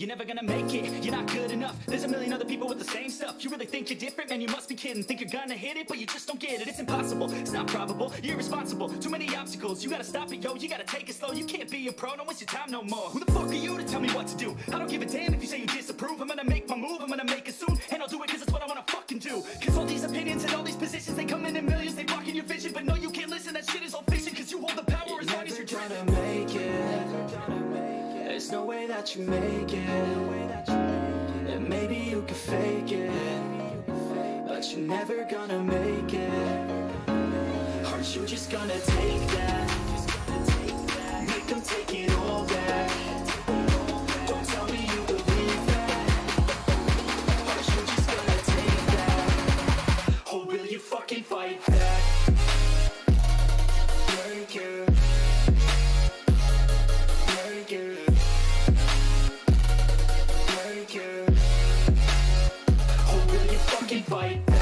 You're never gonna make it, you're not good enough. There's a million other people with the same stuff. You really think you're different? Man, you must be kidding. Think you're gonna hit it, but you just don't get it. It's impossible, it's not probable, you're irresponsible. Too many obstacles, you gotta stop it, yo. You gotta take it slow, you can't be a pro. Don't waste your time no more. Who the fuck are you to tell me what to do? I don't give a damn if you say you disapprove. I'm gonna make my move, I'm gonna make it soon. And I'll do it cause it's what I wanna fucking do. Cause all these opinions and all these positions, they come in millions, they blocking your vision. But no, you can't listen, that shit is all fiction. Cause you hold the power as long as you're trying to make it. There's no way that you make it. And maybe you can fake it, but you're never gonna make it. Aren't you just gonna take that? Make them take it all back. Don't tell me you believe that. Aren't you just gonna take that? Or will you fucking fight back? Make it. Make it. Make it. Or will you fucking fight back?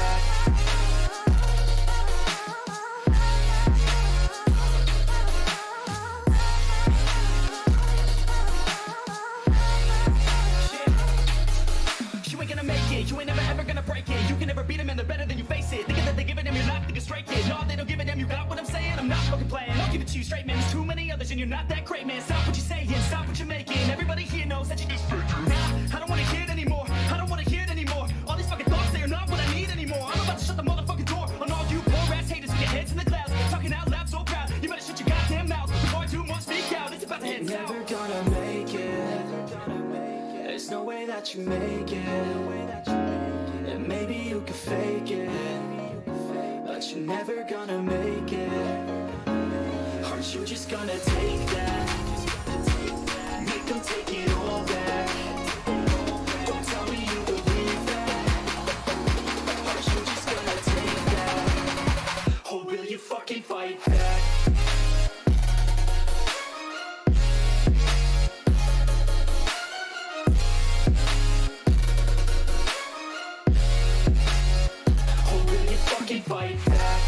You ain't never ever gonna break it. You can never beat them and they're better than you face it. Thinking that they give it them, you're not thinking straight, kid. No, they don't give a damn, you got what I'm saying. I'm not fucking playing, I'll give it to you straight, man. There's too many others and you're not that great, man. Stop what you're saying, stop what you're making. Everybody here knows that you just fake it. Nah, I don't wanna hear it anymore, I don't wanna hear it anymore. All these fucking thoughts, they are not what I need anymore. I'm about to shut the motherfucking door on all you poor ass haters with your heads in the clouds. Talking out loud so proud, you better shut your goddamn mouth before I do more speak out. It's about to head south. You're never gonna make it. There's no way that you make it. And maybe you can fake it, but you're never gonna make it. Aren't you just gonna take that? Make them take it all back. Don't tell me you believe that. Aren't you just gonna take that? Or will you fucking fight back? Fight back.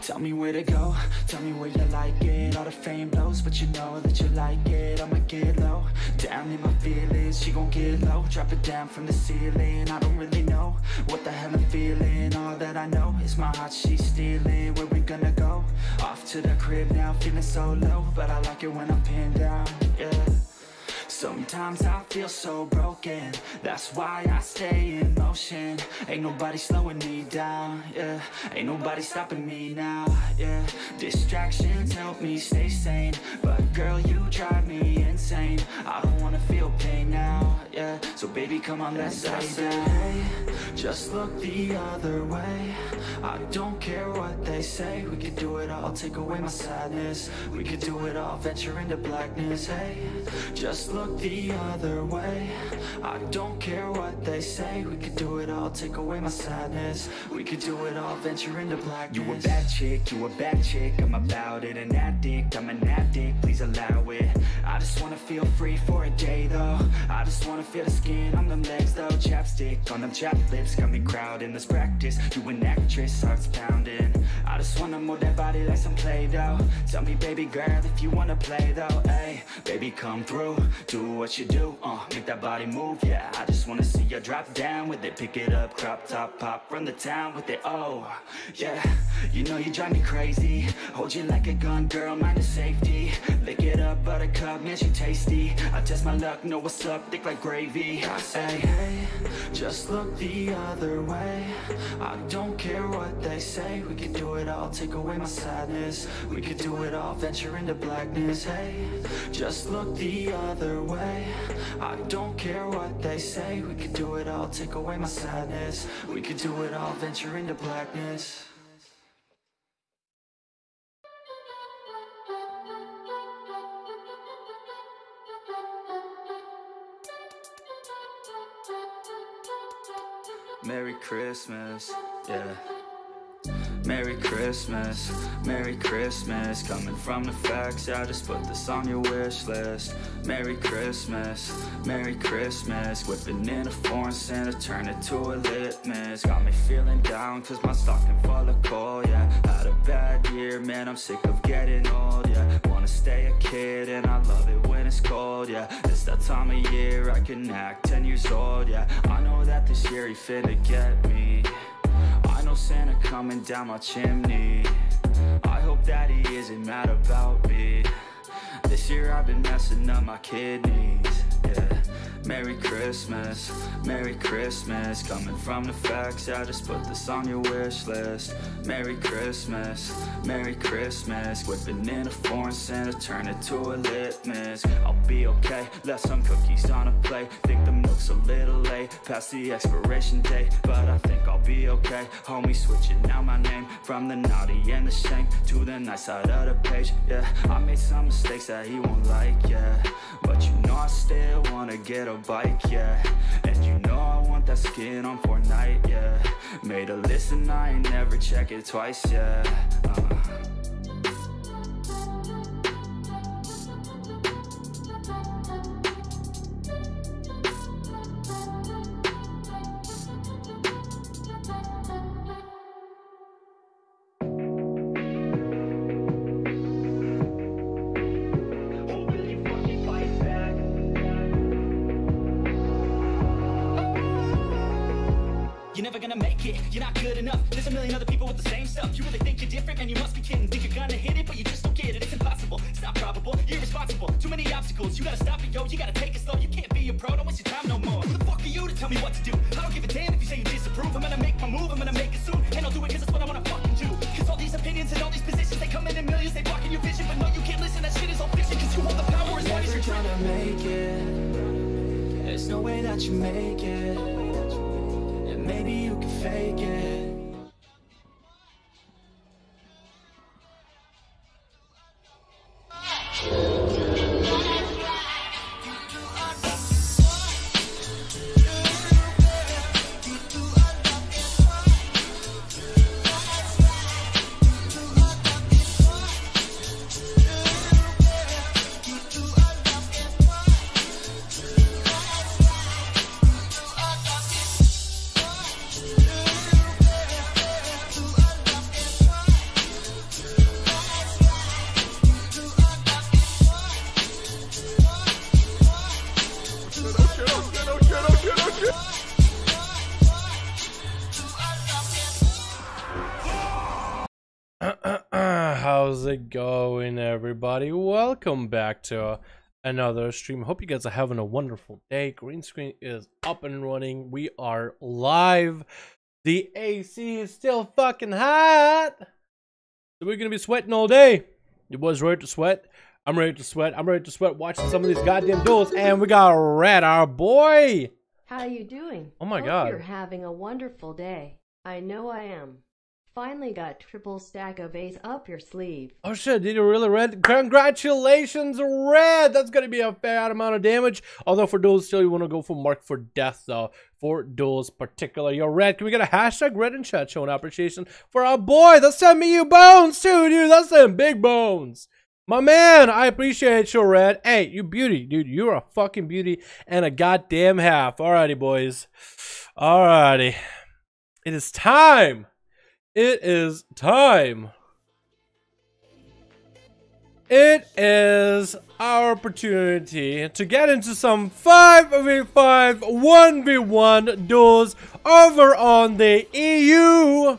Tell me where to go, tell me where you like it. All the fame blows, but you know that you like it. I'ma get low, down in my feelings. She gon' get low, drop it down from the ceiling. I don't really know what the hell I'm feeling. All that I know is my heart she's stealing. Where we gonna go? Off to the crib now, feeling so low, but I like it when I'm pinned down, yeah. Sometimes I feel so broken, that's why I stay in motion. Ain't nobody slowing me down, yeah. Ain't nobody stopping me now, yeah. Distractions help me stay sane, but girl, you drive me insane. I don't wanna feel pain now, yeah. So baby, come on, let's say that. Hey, just look the other way. I don't care what they say. We could do it all, take away my sadness. We could do it all, venture into blackness. Hey, just look the other way. I don't care what they say. We could do it all, take away my sadness. We could do it all, venture into blackness. You a bad chick, you a bad chick. I'm about it, an addict, I'm an addict, please allow it. I just wanna feel free for a day though. I just wanna feel the skin on them legs though. Chapstick on them chapped lips, got me crowding. Let's practice, you an actress, heart's pounding. I just wanna move that body like some Play-Doh. Tell me baby girl if you wanna play though. Hey, baby come through, do what you do, make that body move, yeah. I just wanna see you drop down with it. Pick it up, crop top, pop, run the town with it, oh yeah. You know you drive me crazy, hold you like a gun, girl, mind the safety. Lick it up, buttercup, man, she tasty. I test my luck, know what's up, thick like gravy. I say, hey, just look the other way. I don't care what they say, we can do do it all, take away my sadness. We could do it all, venture into blackness. Hey, just look the other way. I don't care what they say. We could do it all, take away my sadness. We could do it all, venture into blackness. Merry Christmas, yeah. Merry Christmas, Merry Christmas. Coming from the facts, I just put this on your wish list. Merry Christmas, Merry Christmas. Whipping in a foreign Santa, turn it to a litmus. Got me feeling down cause my stocking full of coal, yeah. Had a bad year, man, I'm sick of getting old, yeah. Wanna stay a kid and I love it when it's cold, yeah. It's that time of year I can act 10 years old, yeah. I know that this year he finna get me. I know Santa coming down my chimney. I hope that he isn't mad about me. This year I've been messing up my kidneys, yeah. Merry Christmas, Merry Christmas. Coming from the facts, I just put this on your wish list. Merry Christmas, Merry Christmas. Whipping in a foreign Santa, turn it to a litmus. I'll be okay, left some cookies on a plate. Think the milk's a little late, past the expiration date, but I think I'll be okay. Homie switching out my name from the naughty and the shame to the nice side of the page, yeah. I made some mistakes that he won't like, yeah, but you know I still wanna get a bike, yeah. And you know I want that skin on Fortnite, yeah. Made a list and I ain't never check it twice, yeah. You're never gonna make it, you're not good enough. There's a million other people with the same stuff. You really think you're different, man, you must be kidding. Think you're gonna hit it, but you just don't get it. It's impossible, it's not probable, you're irresponsible. Too many obstacles, you gotta stop it, yo. You gotta take it slow, you can't be a pro, don't waste your time no more. Who the fuck are you to tell me what to do? I don't give a damn if you say you disapprove. I'm gonna make my move, I'm gonna make it soon. And I'll do it cause it's what I wanna fucking do. Cause all these opinions and all these positions, they come in millions, they blocking your vision. But no, you can't listen, that shit is all fiction. Cause you hold the power as long as you're trying to make it. There's no way that you make it. And maybe you can fake it. How's it going, everybody? Welcome back to another stream. Hope you guys are having a wonderful day. Green screen is up and running. We are live. The AC is still fucking hot. So we're gonna be sweating all day. You boys ready to sweat? I'm ready to sweat. I'm ready to sweat watching some of these goddamn duels. And we got Red, our boy. How you doing? Oh my Hope god. You're having a wonderful day. I know I am. Finally got triple stack of ace up your sleeve. Oh shit, did you really, Red? Congratulations, Red! That's gonna be a fair amount of damage. Although for duels still you wanna go for mark for death though. For duels particular. Yo, Red, can we get a hashtag Red in chat showing appreciation for our boy? That's send me you bones too, dude. That's them big bones. My man, I appreciate you, Red. Hey, you beauty, dude. You're a fucking beauty and a goddamn half. Alrighty, boys. Alrighty. It is time. It is time. It is our opportunity to get into some 5v5 1v1 duels over on the EU.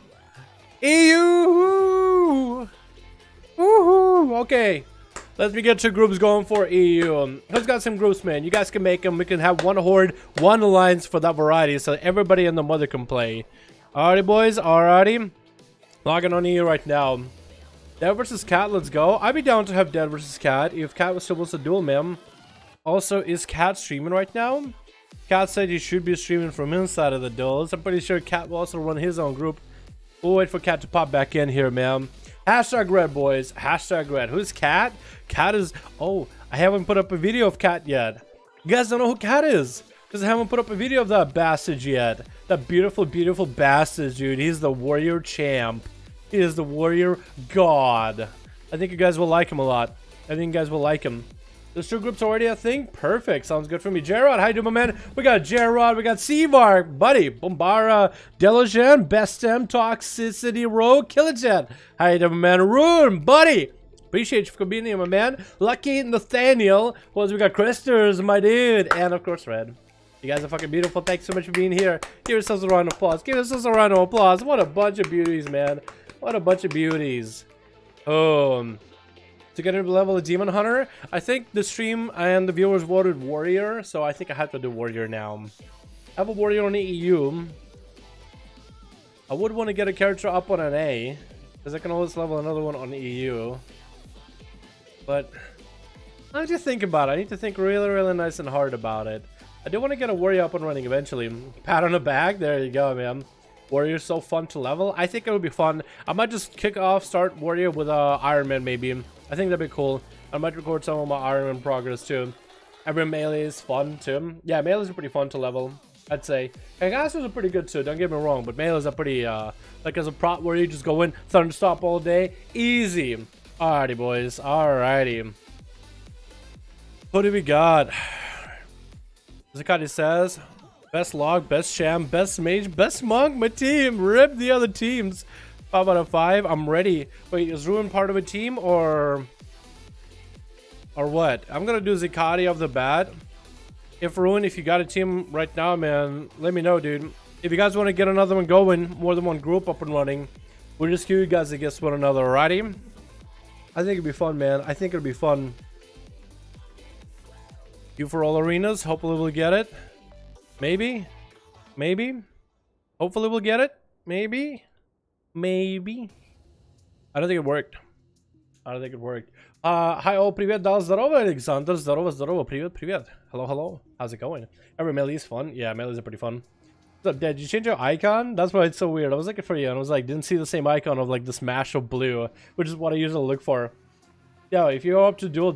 Woohoo! Okay, let's get two groups going for EU. Who's got some groups, man? You guys can make them. We can have one horde, one alliance for that variety, so everybody and the mother can play. Alrighty, boys. Alrighty. Logging on EU right now. Dead versus Cat, let's go. I'd be down to have Dead versus Cat if Cat was still wants to duel, man. Also, is Cat streaming right now? Cat said he should be streaming from inside of the duels. I'm pretty sure Cat will also run his own group. We'll wait for Cat to pop back in here, man. Hashtag red, boys. Hashtag red. Who's Cat? Cat is... Oh, I haven't put up a video of Cat yet. You guys don't know who Cat is, because I haven't put up a video of that bastard yet. That beautiful, beautiful bastard, dude. He's the warrior champ. He is the warrior god. I think you guys will like him a lot. I think you guys will like him. There's 2 groups already, I think. Perfect. Sounds good for me. Gerard, how you doing, my man? We got Gerard. We got Seavar, buddy. Bombara, Delajan, Bestem, Toxicity, Rogue, Killajan. How you doing, my man? Rune, buddy. Appreciate you for being here, my man. Lucky Nathaniel. Plus, we got Christers, my dude. And, of course, Red. You guys are fucking beautiful. Thanks so much for being here. Give yourselves a round of applause. Give yourselves a round of applause. What a bunch of beauties, man. What a bunch of beauties. To get into the level of Demon Hunter, I think the stream and the viewers voted Warrior, so I think I have to do Warrior now. I have a Warrior on the EU. I would want to get a character up on an A, because I can always level another one on the EU. But I need to think about it. I need to think really, really nice and hard about it. I do want to get a Warrior up and running eventually. Pat on the back. There you go, man. Warrior's so fun to level. I think it would be fun. I might just start Warrior with Iron Man maybe. I think that'd be cool. I might record some of my Iron Man progress too. Every melee is fun too. Yeah, melees are pretty fun to level, I'd say. And ASUS are pretty good too, don't get me wrong, but melees are pretty, like as a prop where you just go in, Thunderstop all day. Easy. Alrighty, boys. Alrighty. What do we got? Zakati says, best log, best sham, best mage, best monk, my team. Rip the other teams. 5 out of 5. I'm ready. Wait, is Ruin part of a team or what? I'm gonna do Zakati off the bat. If Ruin, if you got a team right now, man, let me know, dude. If you guys want to get another one going, more than one group up and running, we'll just queue you guys against one another, alrighty? I think it'd be fun, man. I think it'd be fun. You for all arenas. Hopefully we'll get it. Maybe. Maybe. Hopefully we'll get it. Maybe. Maybe. I don't think it worked. I don't think it worked. Hi, oh, привет, да, здорово, Alexander. Здорово, здорово, привет, привет. Hello, hello. How's it going? Every melee is fun. Yeah, melees are pretty fun. What's up, Dad? Did you change your icon? That's why it's so weird. I was looking for you and I was like, didn't see the same icon of like this mash of blue, which is what I usually look for. Yeah, if you go up to dual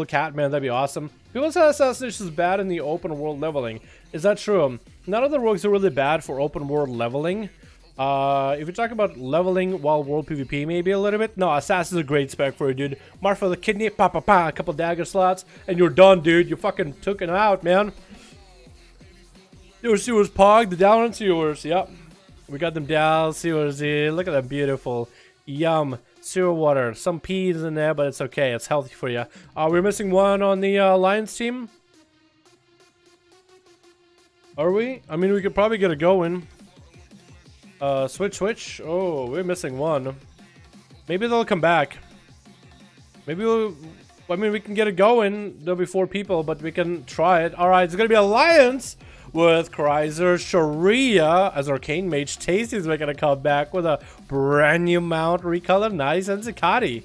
cat, man, that'd be awesome. People say Assassination is bad in the open world leveling. Is that true? None of the rogues are really bad for open world leveling. If you talk about leveling while world PvP, maybe a little bit. No, Assassin's a great spec for you, dude. Mark for the kidney, pa pa pa, a couple dagger slots, and you're done, dude. You fucking took it out, man. Your sewers pog, the Dalaran sewers. Yep. We got them down sewers, dude. Look at that beautiful. Yum. Sewer water. Some peas in there, but it's okay. It's healthy for you. We're missing one on the Lions team. Are we? I mean, we could probably get it going. Switch. Oh, we're missing one. Maybe they'll come back. Maybe we'll... I mean, we can get it going. There'll be 4 people, but we can try it. Alright, it's gonna be Alliance with Chrysler Sharia as Arcane Mage. Tasty's making a comeback with a brand new mount recolor. Nice. And Zakati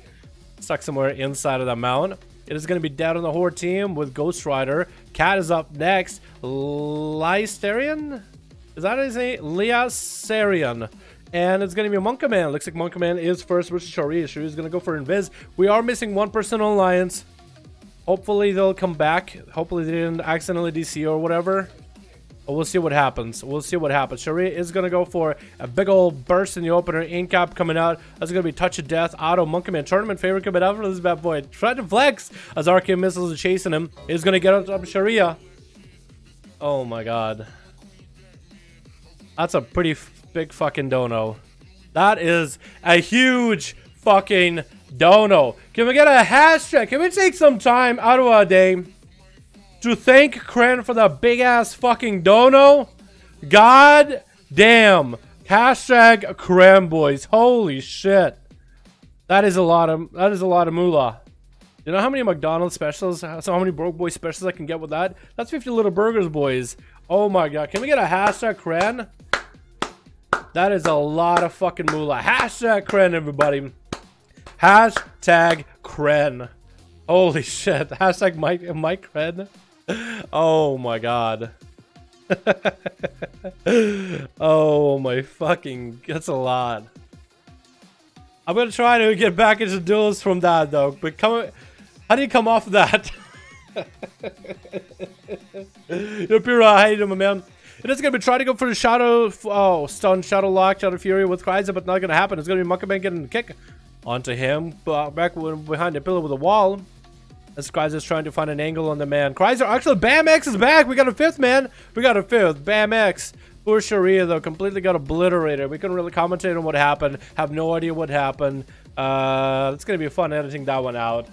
stuck somewhere inside of the mount. It is going to be Dead on the Horde team with Ghost Rider. Cat is up next. Lysterian? Is that his name? Leasarian. And it's going to be a Monkaman. Looks like Monkaman is first versus Sharia. Sharia's going to go for Invis. We are missing one person on Alliance. Hopefully they'll come back. Hopefully they didn't accidentally DC or whatever. But we'll see what happens. We'll see what happens. Sharia is going to go for a big old burst in the opener. Incap coming out. That's going to be Touch of Death. Auto Monkaman tournament favorite coming out for this bad boy. Try to flex as Arcane Missiles are chasing him. He's going to get on top of Sharia. Oh my god. That's a pretty big fucking dono. That is a huge fucking dono. Can we get a hashtag? Can we take some time out of our day to thank Kren for the big ass fucking dono? God damn. Hashtag Kren, boys. Holy shit. That is a lot of moolah. You know how many McDonald's specials, so how many broke boy specials I can get with that? That's 50 little burgers, boys. Oh my god. Can we get a hashtag Kren? That is a lot of fucking moolah. Hashtag Kren, everybody. Hashtag Kren. Holy shit. Hashtag Mike Kren. Oh my god. Oh my fucking... That's a lot. I'm gonna try to get back into duels from that though. But how do you come off of that? Yo, Pira, how you doing, my man? It is gonna be trying to go for the shadow. Oh, stun, shadow lock, shadow fury with Kryza, but not gonna happen. It's gonna be Monkman getting a kick onto him, back behind the pillar with a wall. As Kryza's trying to find an angle on the man. Kryza, actually, Bam X is back. We got a fifth, man. We got a fifth. Bam X. Poor Sharia, though, completely got obliterated. We couldn't really commentate on what happened. Have no idea what happened. It's gonna be fun editing that one out.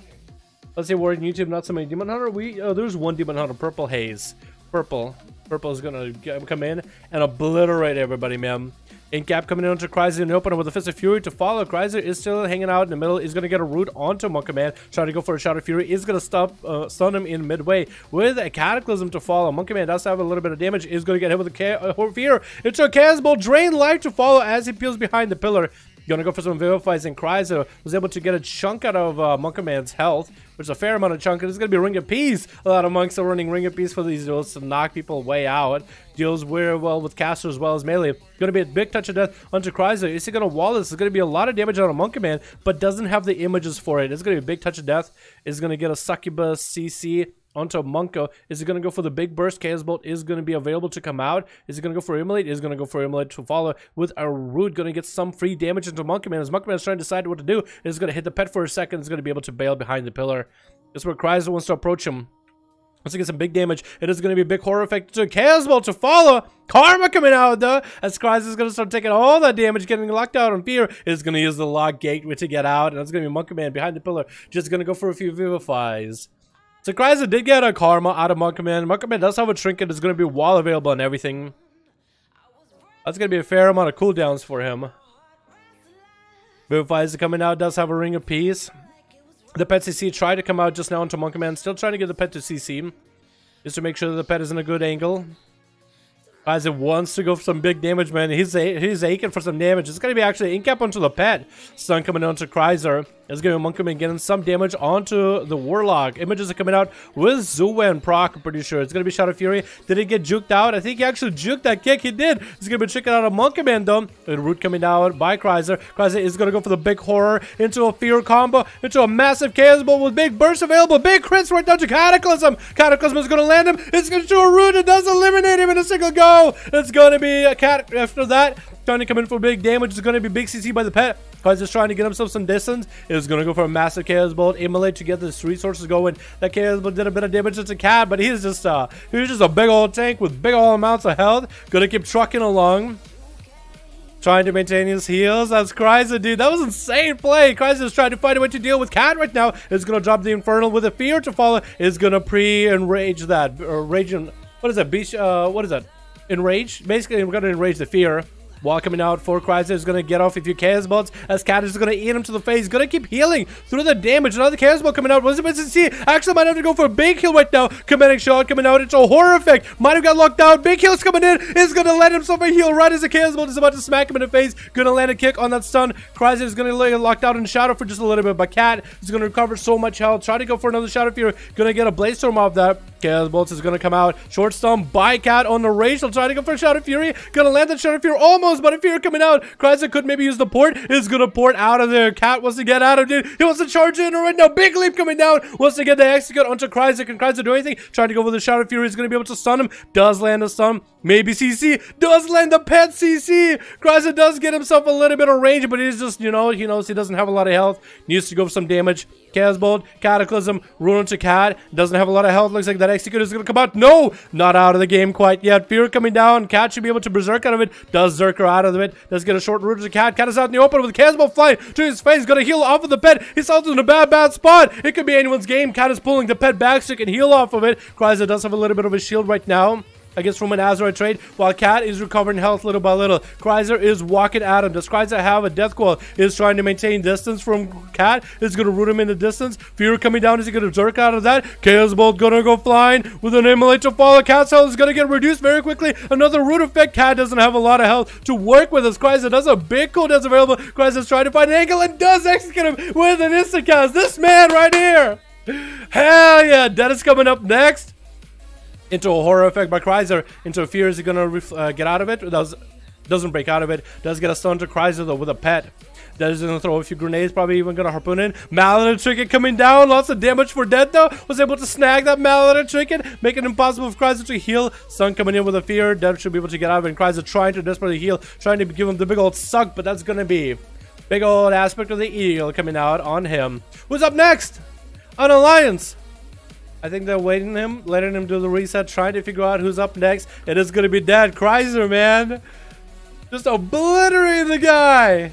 Let's see, we're in YouTube, not so many Demon Hunter. There's one Demon Hunter, Purple Haze. Purple is gonna come in and obliterate everybody, man. Incap coming in onto Kryza and opener with a Fist of Fury to follow. Kryza is still hanging out in the middle. He's going to get a root onto Monkman. Trying to go for a Shadow Fury. Is going to stun him in midway with a Cataclysm to follow. Monkman does have a little bit of damage. Is going to get hit with a Fear into a Chaos Bolt. Drain life to follow as he peels behind the pillar. Gonna go for some Vivifies, and Kryza was able to get a chunk out of Monkman's health, which is a fair amount of chunk. It's gonna be Ring of Peace. A lot of monks are running Ring of Peace for these duels to knock people way out. Deals very well with caster as well as melee. Gonna be a big touch of death onto Kryza. Is he gonna wall this? It's gonna be a lot of damage on a Monkman, but doesn't have the images for it. It's gonna be a big touch of death. Is gonna get a Succubus CC onto Monko. Is he going to go for the big burst? Chaos Bolt is going to be available to come out. Is he going to go for Immolate? Is going to go for Immolate to follow with a Root. Going to get some free damage into Monkman. As Monkman is trying to decide what to do, is going to hit the pet for a second. Is going to be able to bail behind the pillar. That's where Kryza wants to approach him. Once he gets some big damage, it is going to be a big horror effect to Chaos Bolt to follow. Karma coming out though, as Kryza is going to start taking all that damage, getting locked out on Fear. Is going to use the lock gateway to get out, and that's going to be Monkman behind the pillar, just going to go for a few Vivifies. So Kryza did get a Karma out of Monkman. Monkman does have a Trinket. There's going to be wall available and everything. That's going to be a fair amount of cooldowns for him. Vivifies coming out. Does have a Ring of Peace. The pet CC tried to come out just now into Monkman. Still trying to get the pet to CC. Just to make sure that the pet is in a good angle. Kryza wants to go for some big damage, man. He's aching for some damage. It's going to be actually Incap onto the pet. Stun coming onto Kryza. It's going to be Monkman getting some damage onto the Warlock. Images are coming out with Zuwen proc, I'm pretty sure. It's going to be Shadow Fury. Did he get juked out? I think he actually juked that kick. He did. He's going to be checking out a Monkman, though. The Root coming out by Kryza. Kryza is going to go for the big horror into a Fear combo, into a massive Chaos Bolt with big burst available. Big crits right down to Cataclysm. Cataclysm is going to land him. It's going to do a Root. It does eliminate him in a single go. It's going to be a cat after that. Trying to come in for big damage. It's going to be big CC by the pet. Kryza's trying to get himself some distance. Is going to go for a massive Chaos Bolt. Immolate to get the resources going. That Chaos Bolt did a bit of damage to Cat, but he's just a big old tank with big old amounts of health. Going to keep trucking along. Trying to maintain his heals. That's Kryza, dude. That was insane play. Kryza is trying to find a way to deal with Cat right now. Is going to drop the Infernal with a Fear to follow. Is going to pre-enrage that. What is that? Beach, what is that? Enrage? Basically, we're going to enrage the Fear. Wall coming out for Kryza is going to get off a few Chaos Bolts as Cat is going to eat him to the face. Going to keep healing through the damage. Another Chaos Bolt coming out. Was it meant to see? Actually, might have to go for a big heal right now. Kinetic shot coming out. It's a horror effect. Might have got locked out. Big heal's coming in. Is going to land himself a heal right as the Chaos Bolt is about to smack him in the face. Going to land a kick on that stun. Kryza is going to lay locked out in Shadow for just a little bit. But Cat is going to recover so much health. Try to go for another Shadow Fear. Going to get a Blaze Storm off that. Chaos Bolts is going to come out. Short stun by Cat on the Rage. He'll try to go for Shadow Fury. Going to land that Shadow Fury almost, but a Fear coming out. Kryza could maybe use the port. Is going to port out of there. Cat wants to get out of it. He wants to charge in right now. Big leap coming down. Wants to get the execute onto Kryza. Can Kryza do anything? Trying to go with the Shadow Fury. Is going to be able to stun him. Does land a stun. Maybe CC. Does land the pet CC. Kryza does get himself a little bit of range, but he's just, he knows he doesn't have a lot of health. Needs to go for some damage. Chaos Bolt, Cataclysm, Ruin to Cat. Doesn't have a lot of health. Looks like that Execute is going to come out. No! Not out of the game quite yet. Fear coming down. Cat should be able to Berserk out of it. Does Zerker out of it. Does get a short Ruin to Cat. Cat is out in the open with Chaos Bolt flying to his face. Going to heal off of the pet. He's also in a bad spot. It could be anyone's game. Cat is pulling the pet back so he can heal off of it. Kryza does have a little bit of a shield right now. I guess from an Azeroth trade, while Cat is recovering health little by little. Chrysler is walking at him. Does Chrysler have a death coil? Is trying to maintain distance from Cat. Is going to root him in the distance. Fear coming down. Is he going to jerk out of that? Chaos Bolt going to go flying with an immolate to follow. Cat's health is going to get reduced very quickly. Another root effect. Cat doesn't have a lot of health to work with as Chrysler does a big cooldown that's available. Chrysler's trying to find an angle and does execute him with an instant cast. This man right here. Hell yeah. Dead is coming up next. Into a horror effect by Chrysler. Into a fear. Is he gonna get out of it? Doesn't break out of it. Does get a stun to Chrysler though with a pet. That is gonna throw a few grenades. Probably even gonna harpoon in. Mallet Trinket coming down. Lots of damage for Dead though. Was able to snag that Mallet Trinket, making it impossible for Chrysler to heal. Stun coming in with a fear. Dead should be able to get out of it. And Chrysler trying to desperately heal, trying to give him the big old suck, but that's gonna be big old aspect of the eel coming out on him. Who's up next? On Alliance. I think they're waiting him, letting him do the reset, trying to figure out who's up next. It is going to be Dead. Chrysler, man. Just obliterating the guy.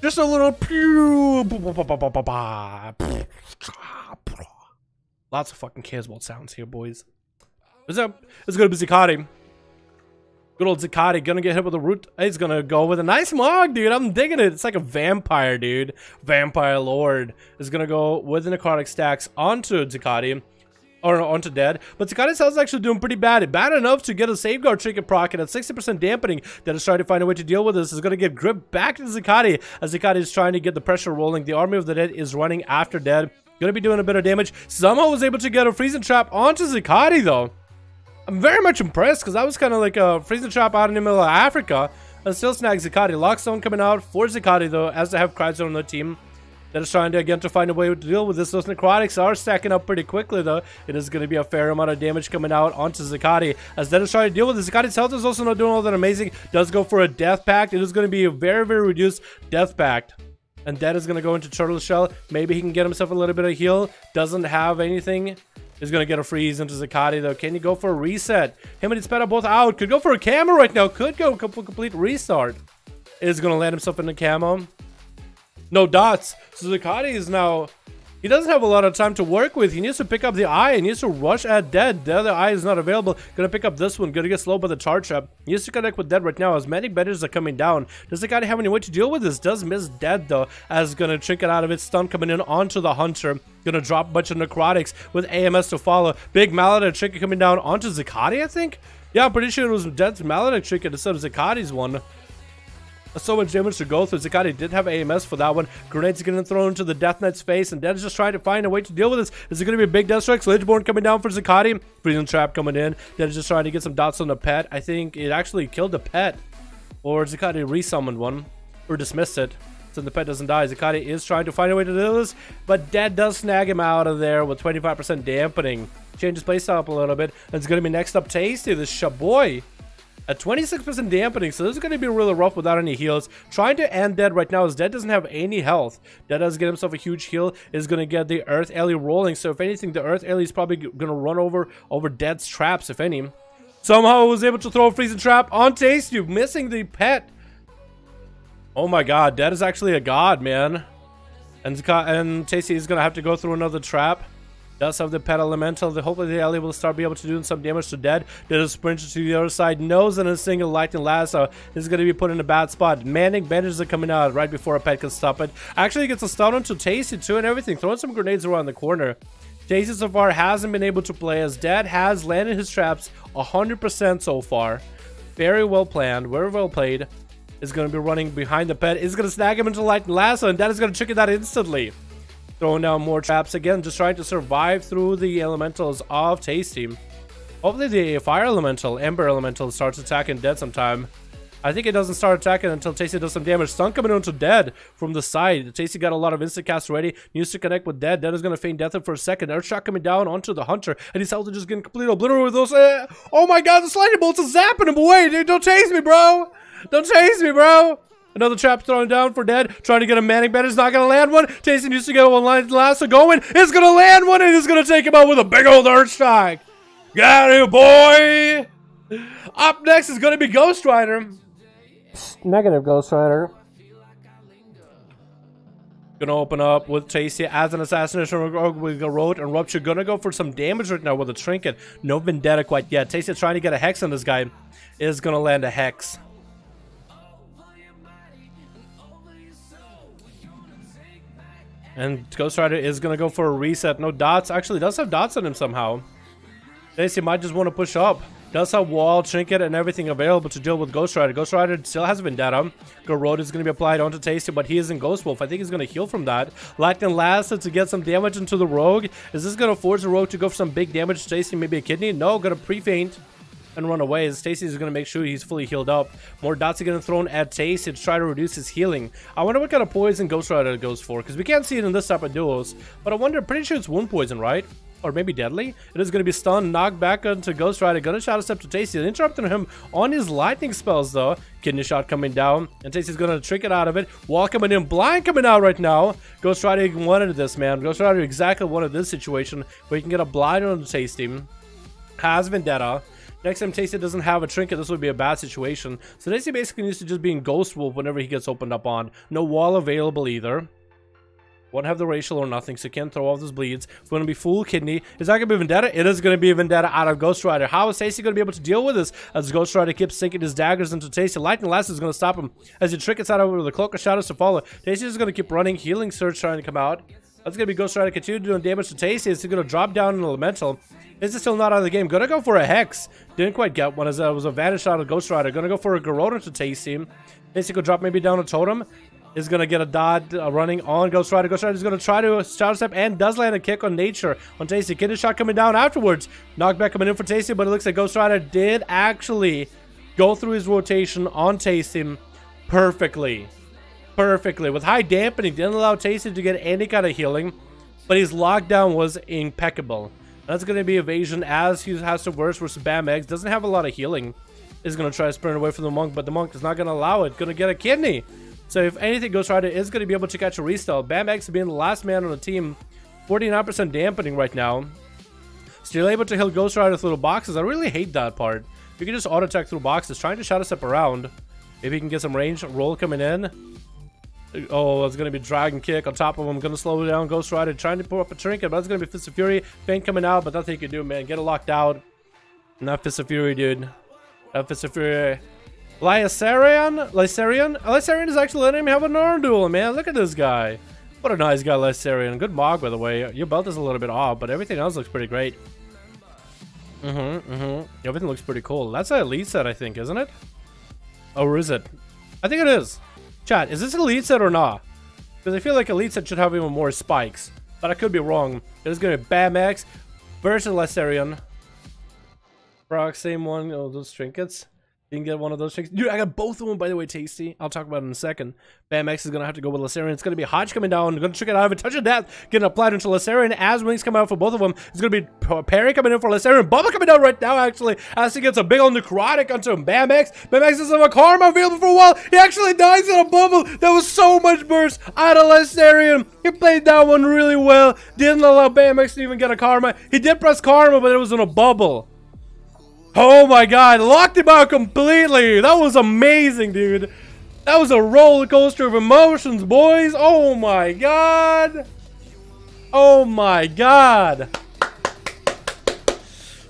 Just a little pew. Lots of fucking Chaos Bolt sounds here, boys. What's up? It's going to be Zikati. Good old Zikati. Gonna get hit with a root. He's gonna go with a nice mog, dude. I'm digging it. It's like a vampire, dude. Vampire Lord is gonna go with the necrotic stacks onto Zikati. Or onto Dead, but Zikati's health is actually doing pretty bad. Bad enough to get a safeguard trinket proc at 60% dampening. That is trying to find a way to deal with this. Is going to get gripped back to Zikati as Zikati is trying to get the pressure rolling. The army of the dead is running after Dead. Going to be doing a bit of damage. Somehow was able to get a freezing trap onto Zikati though. I'm very much impressed because that was kind of like a freezing trap out in the middle of Africa and still snag Zikati. Lockstone coming out for Zikati though, as they have Chrysler on the team. That is trying to again to find a way to deal with this. Those necrotics are stacking up pretty quickly though. It is going to be a fair amount of damage coming out onto Zikati as that is trying to deal with this. Zikati's health is also not doing all that amazing. Does go for a death pact. It is going to be a very, very reduced death pact. And Dead is going to go into Turtle Shell. Maybe he can get himself a little bit of heal. Doesn't have anything. Is going to get a freeze into Zikati though. Can he go for a reset? Him and Speta both out. Could go for a camo right now. Could go complete restart. Is going to land himself in the camo. No dots. So Zikati is now... He doesn't have a lot of time to work with. He needs to pick up the eye. He needs to rush at Dead. The other eye is not available. Gonna pick up this one. Gonna get slowed by the charge trap. He needs to connect with Dead right now as many benders are coming down. Does Zikati have any way to deal with this? Does miss Dead though, as gonna trinket out of it. Stun coming in onto the Hunter. Gonna drop a bunch of necrotics with AMS to follow. Big Mallet trinket coming down onto Zikati, I think? Yeah, I'm pretty sure it was Dead's Mallet trinket instead of Zikati's one. So much damage to go through. Zikati did have AMS for that one. Grenades getting thrown into the Death Knight's face, and Dead is just trying to find a way to deal with this. Is it going to be a big Death Strike? Ledgeborn coming down for Zikati. Freezing Trap coming in. Dead is just trying to get some dots on the pet. I think it actually killed the pet. Or Zikati resummoned one. Or dismissed it. So the pet doesn't die. Zikati is trying to find a way to do this, but Dead does snag him out of there with 25% dampening. Changes playstyle up a little bit. And it's going to be next up Tasty, this Shaboy. At 26% dampening, so this is going to be really rough without any heals. Trying to end Dead right now as Dead doesn't have any health. Dead does get himself a huge heal. Is going to get the Earth Alley rolling. So if anything, the Earth Alley is probably going to run over Dead's traps, if any. Somehow was able to throw a freezing trap on Tasty, missing the pet. Oh my god, Dead is actually a god, man. And Tasty is going to have to go through another trap. Does have the pet elemental. Hopefully the alley will start be able to do some damage to Dead. Dead is sprinting to the other side. Knows that a single lightning lasso is going to be put in a bad spot. Manning bandages are coming out right before a pet can stop it. Actually gets a stun onto Tasty too and everything. Throwing some grenades around the corner. Tasty so far hasn't been able to play as Dead has landed his traps 100% so far. Very well planned. Very well played. Is going to be running behind the pet. Is going to snag him into lightning lasso and Dead is going to trick that instantly. Throwing down more traps again, just trying to survive through the elementals of Tasty. Hopefully the fire elemental, ember elemental, starts attacking Dead sometime. I think it doesn't start attacking until Tasty does some damage. Stun coming into Dead from the side. Tasty got a lot of instant casts ready. Needs to connect with Dead. Dead is going to feign death for a second. Earthshock coming down onto the Hunter. And his health is just getting completely obliterated with those. Oh my god, the sliding bolts are zapping him away. Dude, don't chase me, bro. Don't chase me, bro. Another trap thrown down for Dead. Trying to get a Manning Bender. It's not going to land one. Tasty used to get one line lasso going. It's going to land one and it's going to take him out with a big old Earth Strike. Got it, boy. Up next is going to be Ghost Rider. Negative Ghost Rider. Gonna open up with Tasty as an assassination rogue with a road, and Rupture gonna go for some damage right now with a trinket. No vendetta quite yet. Tasty trying to get a hex on this guy. Is gonna land a hex. And Ghost Rider is gonna go for a reset. No dots. Actually does have dots on him somehow. Tasty might just want to push up. Does have wall, trinket, and everything available to deal with Ghost Rider. Ghost Rider still has Vendetta. Garrote is going to be applied onto Tasty, but he isn't Ghost Wolf. I think he's going to heal from that. Lightning Last to get some damage into the Rogue. Is this going to force the Rogue to go for some big damage to Tasty? Maybe a kidney? No, going to pre-feint and run away. Tasty is going to make sure he's fully healed up. More dots are getting thrown at Tasty to try to reduce his healing. I wonder what kind of poison Ghost Rider goes for, because we can't see it in this type of duels. But I wonder, pretty sure it's wound poison, right? Or maybe deadly. It is going to be stunned, knocked back onto Ghost Rider. Gonna shadow step to Tasty, interrupting him on his lightning spells though. Kidney shot coming down, and Tasty's gonna trick it out of it. Wall coming in, blind coming out right now. Ghost Rider wanted this, man. Ghost Rider exactly wanted this situation where he can get a blind on the Tasty. Has Vendetta. Next time Tasty doesn't have a trinket, this would be a bad situation. So Tasty basically needs to just be in Ghost Wolf whenever he gets opened up on. No wall available either. Won't have the racial or nothing, so can't throw off those bleeds. It's going to be full kidney. Is that going to be Vendetta? It is going to be a Vendetta out of Ghost Rider. How is Tasty going to be able to deal with this as Ghost Rider keeps sinking his daggers into Tasty? Lightning Last is going to stop him as he trickets out over the Cloak of Shadows to follow. Tasty is going to keep running. Healing Surge trying to come out. That's going to be Ghost Rider continue doing damage to Tasty. It's going to drop down an Elemental. This is still not out of the game. Gonna go for a Hex. Didn't quite get one as it was a Vanish shot of Ghost Rider. Gonna go for a Garrote to Tasty. Tasty could drop maybe down a Totem. Is going to get a dot running on Ghost Rider. Ghost Rider is going to try to shadow step and does land a kick on Nature on Tasty. Kidney shot coming down afterwards. Knockback coming in for Tasty, but it looks like Ghost Rider did actually go through his rotation on Tasty perfectly. Perfectly. With high dampening, didn't allow Tasty to get any kind of healing, but his lockdown was impeccable. That's going to be evasion as he has to verse versus Bam Eggs. Doesn't have a lot of healing. Is going to try to sprint away from the Monk, but the Monk is not going to allow it. Going to get a kidney. So if anything, Ghost Rider is going to be able to catch a restyle. Bam X being the last man on the team. 49% dampening right now. Still able to heal Ghost Rider through the boxes. I really hate that part. You can just auto attack through boxes. Trying to shadow step around. If he can get some range. Roll coming in. Oh, it's going to be Dragon Kick on top of him. Going to slow down Ghost Rider. Trying to pull up a trinket. But that's going to be Fist of Fury. Feint coming out. But nothing you can do, man. Get it locked out. Not Fist of Fury, dude. Not Fist of Fury. Lysarian is actually letting him have an arm duel, man. Look at this guy. What a nice guy, Lysarian. Good mog, by the way. Your belt is a little bit off, but everything else looks pretty great. Everything looks pretty cool. That's an elite set, I think, isn't it? Or is it? I think it is. Chat, is this an elite set or not? Because I feel like elite set should have even more spikes. But I could be wrong. There's going to be Bam X versus Lysarian. Brock, same one. Oh, those trinkets. You can get one of those things. Dude, I got both of them, by the way, Tasty. I'll talk about it in a second. Bam X is going to have to go with Lysarian. It's going to be Hodge coming down. Going to trick it out of it. Touch of Death. Getting applied into Lysarian as wings come out for both of them. It's going to be Perry coming in for Lysarian. Bubba coming down right now, actually. As he gets a big old necrotic onto him. Bam X. Bam X doesn't have a karma available for a while. He actually dies in a bubble. That was so much burst out of Lysarian. He played that one really well. Didn't allow Bam X to even get a karma. He did press karma, but it was in a bubble. Oh my god, locked him out completely. That was amazing, dude. That was a roller coaster of emotions, boys. Oh my god. Oh my god.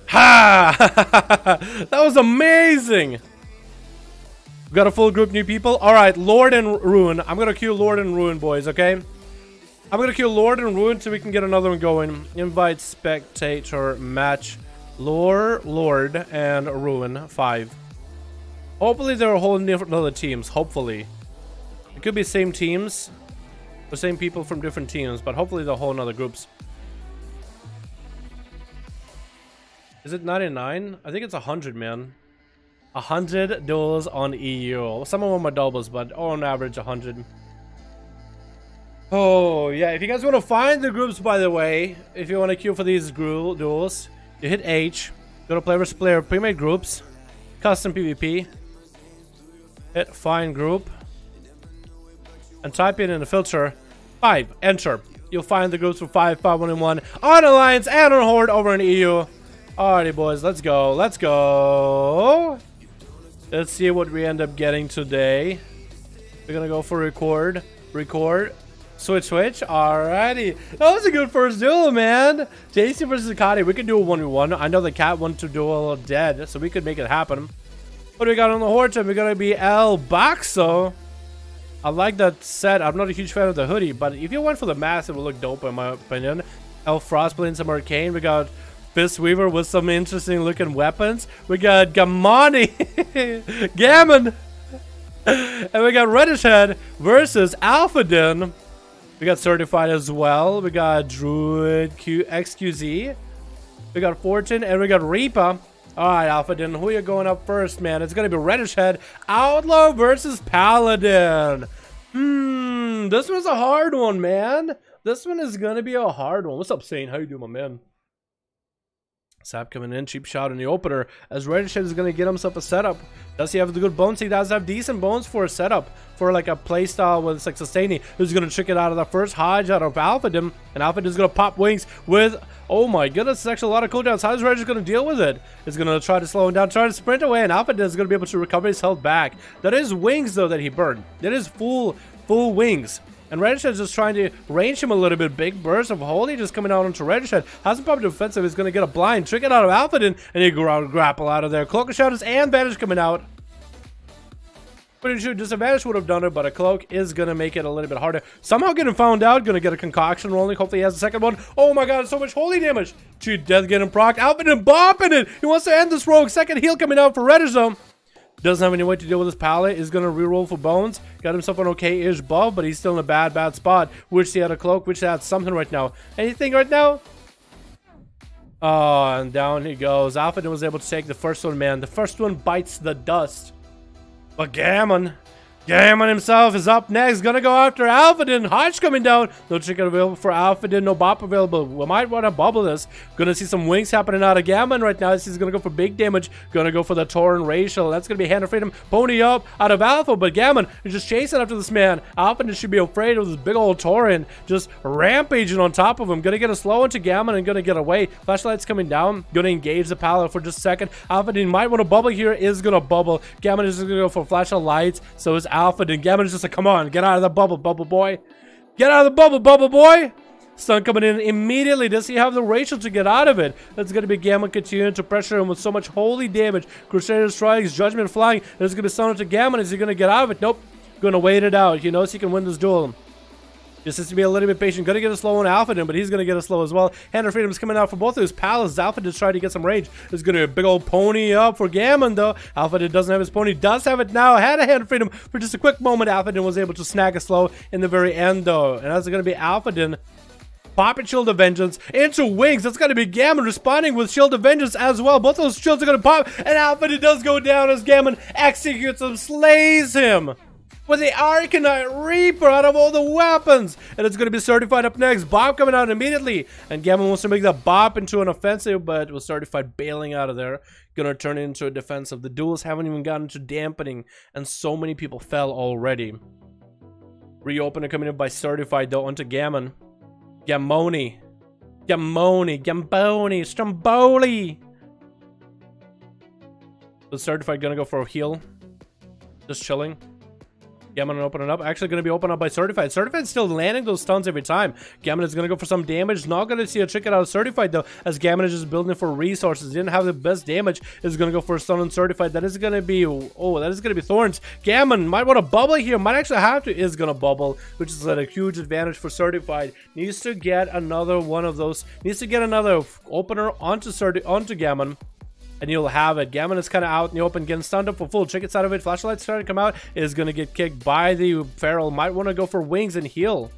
Ha! That was amazing. We've got a full group new people. Alright, Lord and Ruin. I'm gonna queue Lord and Ruin, boys, okay? I'm gonna queue Lord and Ruin so we can get another one going. Invite spectator match. Lord and Ruin 5. Hopefully they're a whole different other teams. Hopefully it could be same teams, the same people from different teams, but hopefully they're whole other groups. Is it 99? I think it's 100, man. 100 duels on EU. Some of them are doubles, but on average 100. Oh yeah, if you guys want to find the groups, by the way, if you want to queue for these duels, you hit H, go to player versus player, pre-made groups, custom PvP, hit find group, and type in the filter 5, enter. You'll find the groups for 5, 5, 1, and 1 on Alliance and on Horde over in EU. Alrighty, boys, let's go. Let's go. Let's see what we end up getting today. We're gonna go for record. Switch. Alrighty. That was a good first duel, man. JC versus Akati. We could do a 1v1. I know the cat wanted to duel dead, so we could make it happen. What do we got on the horde team? We're gonna be El Baxo. I like that set. I'm not a huge fan of the hoodie, but if you went for the mask, it would look dope in my opinion. El Frost playing some Arcane. We got Fist Weaver with some interesting looking weapons. We got Gamani. Gammon. And we got Reddish Head versus Alphadin. We got Certified as well. We got Druid XQZ. We got Fortune and we got Reaper. Alright, Alphadin, who are you going up first, man? It's gonna be Reddish Head, Outlaw versus Paladin. This was a hard one, man. This one is gonna be a hard one. What's up, Sane? How you doing, my man? Sap coming in, cheap shot in the opener as Reddish Head is going to get himself a setup. Does he have the good bones? He does have decent bones for a setup, for like a playstyle with like sustaining. Who's going to trick it out of the first Hodge out of Alphadin, and Alphadin is going to pop wings with, oh my goodness, it's actually a lot of cooldowns. How is Reddish going to deal with it? He's going to try to slow him down, try to sprint away, and Alphadin is going to be able to recover his health back. That is wings though that he burned. That is full wings. And Reddish Head is just trying to range him a little bit. Big burst of Holy just coming out onto Reddish Head. Hasn't popped defensive. He's going to get a blind. Trick it out of Alphadin. And he grapple out of there. Cloak of Shadows and Vanish coming out. Pretty sure Disadvantage would have done it, but a Cloak is going to make it a little bit harder. Somehow getting found out. Going to get a Concoction rolling. Hopefully he has the second one. Oh my god, so much Holy damage. 2 death getting procced. Alphadin bopping it. He wants to end this rogue. Second heal coming out for Reddish though. Doesn't have any way to deal with his pallet. Is going to reroll for bones. Got himself an okay-ish buff, but he's still in a bad spot. Wish he had a cloak. Wish he had something right now. Anything right now? Oh, and down he goes. Alphadin was able to take the first one, man. The first one bites the dust. But Gammon himself is up next. Gonna go after Alphadin. Hodge coming down. No chicken available for Alphadin. No bop available. We might want to bubble this. Gonna see some wings happening out of Gammon right now. He's gonna go for big damage. Gonna go for the Torrent Racial. That's gonna be Hand of Freedom. Pony up out of Alpha. But Gammon is just chasing after this man. Alphadin should be afraid of this big old Torrent. Just rampaging on top of him. Gonna get a slow into Gammon and gonna get away. Flashlight's coming down. Gonna engage the pallet for just a second. Alphadin might want to bubble here. Is gonna bubble. Gammon is just gonna go for flashlights. So is Alphadin. Gammon is just like, come on, get out of the bubble, bubble boy. Get out of the bubble, bubble boy. Stun coming in immediately. Does he have the racial to get out of it? That's going to be Gammon continuing to pressure him with so much holy damage. Crusader strikes, Judgment flying. There's going to be stun to Gammon. Is he going to get out of it? Nope. Going to wait it out. He knows he can win this duel. Just has to be a little bit patient. Gonna get a slow on Alphadin, but he's gonna get a slow as well. Hand of Freedom is coming out for both of his palaces. Alphadin is trying to get some range. There's gonna be a big old pony up for Gammon though. Alphadin doesn't have his pony, does have it now. Had a Hand of Freedom for just a quick moment. Alphadin was able to snag a slow in the very end though. And that's gonna be Alphadin popping Shield of Vengeance into wings. That's gonna be Gammon responding with Shield of Vengeance as well. Both those shields are gonna pop, and Alphadin does go down as Gammon executes him, slays him with the Arcanite Reaper out of all the weapons. And it's going to be Certified up next. Bop coming out immediately. And Gammon wants to make that Bop into an offensive, but was Certified bailing out of there. Going to turn it into a defensive. The duels haven't even gotten to dampening, and so many people fell already. Reopener coming in by Certified though onto Gammon. Gammoni. Stromboli. The Certified going to go for a heal. Just chilling. Gammon opening up. Actually going to be opened up by Certified. Certified still landing those stuns every time. Gammon is going to go for some damage. Not going to see a trick out of Certified though, as Gammon is just building for resources. Didn't have the best damage. Is going to go for a stun on Certified. That is going to be, oh, that is going to be Thorns. Gammon might want to bubble here. Might actually have to. Is going to bubble, which is a huge advantage for Certified. Needs to get another one of those. Needs to get another opener onto Gammon. And you'll have it. Gammon is kind of out in the open, getting stunned up for full. Chickens out of it. Flashlight's starting to come out. Is going to get kicked by the Feral. Might want to go for wings and heal.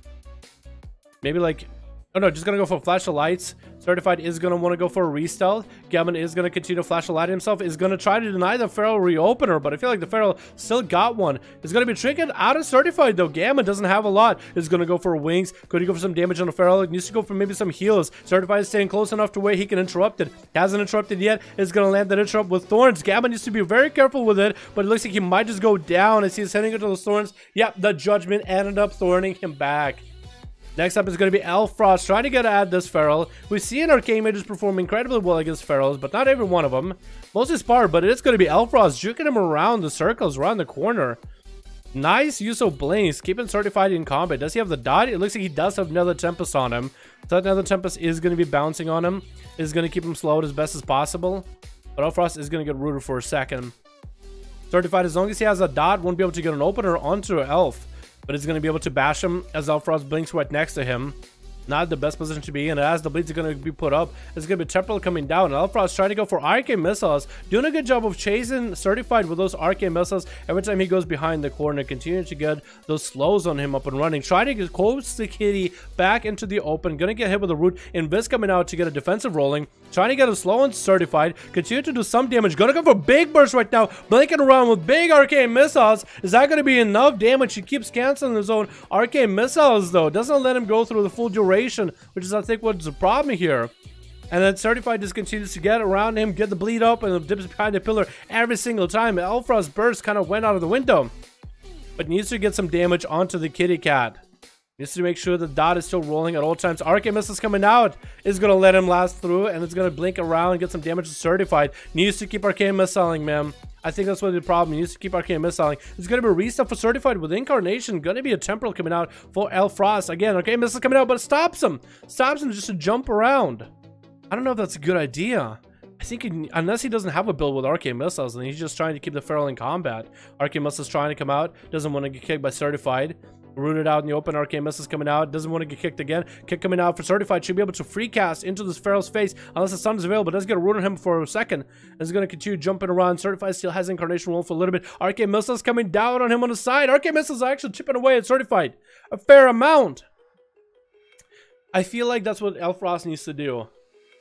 Maybe like... Oh no, just going to go for flashlights. Certified is going to want to go for a re-stealth. Gammon is going to continue to flashlight himself. Is going to try to deny the Feral reopener, but I feel like the Feral still got one. Is going to be triggered out of Certified though. Gammon doesn't have a lot. Is going to go for wings. Could he go for some damage on the Feral? Needs to go for maybe some heals. Certified is staying close enough to where he can interrupt it. Hasn't interrupted yet. Is going to land that interrupt with Thorns. Gammon needs to be very careful with it, but it looks like he might just go down as he's heading into those Thorns. Yep, the Judgment ended up thorning him back. Next up is going to be Elfrost trying to get at this Feral. We see an Arcane Mages perform incredibly well against Ferals, but not every one of them. Mostly Spar, but it is going to be Elfrost juking him around the circles, around the corner. Nice use of blinks, keeping certified in combat. Does he have the dot? It looks like he does have another Tempest on him. So that another Tempest is going to be bouncing on him. Is going to keep him slowed as best as possible. But Elfrost is going to get rooted for a second. Certified, as long as he has a dot, won't be able to get an opener onto Elf. But it's going to be able to bash him as Elfrost blinks right next to him. Not the best position to be in. As the bleeds are going to be put up, it's going to be Temporal coming down. Elfrost trying to go for arcane missiles, doing a good job of chasing Certified with those arcane missiles every time he goes behind the corner, continuing to get those slows on him up and running, trying to coax the kitty back into the open. Gonna get hit with a root. Invis coming out to get a defensive rolling, trying to get a slow and Certified, continue to do some damage. Gonna go for big burst right now, blinking around with big arcane missiles. Is that gonna be enough damage? He keeps canceling his own arcane missiles though, doesn't let him go through the full duration, which is I think what's the problem here. And then Certified just continues to get around him, get the bleed up, and dips behind the pillar every single time. Elfrost burst kind of went out of the window, but needs to get some damage onto the kitty cat. Needs to make sure the dot is still rolling at all times. Arcane missiles coming out is going to let him last through, and it's going to blink around and get some damage to Certified. Needs to keep arcane missiling, man. I think that's what the problem. He needs to keep arcane missiling. It's going to be a reset for Certified with Incarnation. Going to be a Temporal coming out for Elfrost. Again, arcane missile coming out, but it stops him. Stops him just to jump around. I don't know if that's a good idea. I think unless he doesn't have a build with arcane missiles, and he's just trying to keep the Feral in combat. Arcane missiles trying to come out. Doesn't want to get kicked by Certified. Rooted out in the open, arcane missiles coming out, doesn't want to get kicked again. Kick coming out for Certified, should be able to free cast into this Feral's face unless the sun is available. Does get a root on him for a second. Is going to continue jumping around. Certified still has Incarnation roll for a little bit. Arcane missiles coming down on him on the side. Arcane missiles are actually chipping away at Certified a fair amount. I feel like that's what Elfrost needs to do.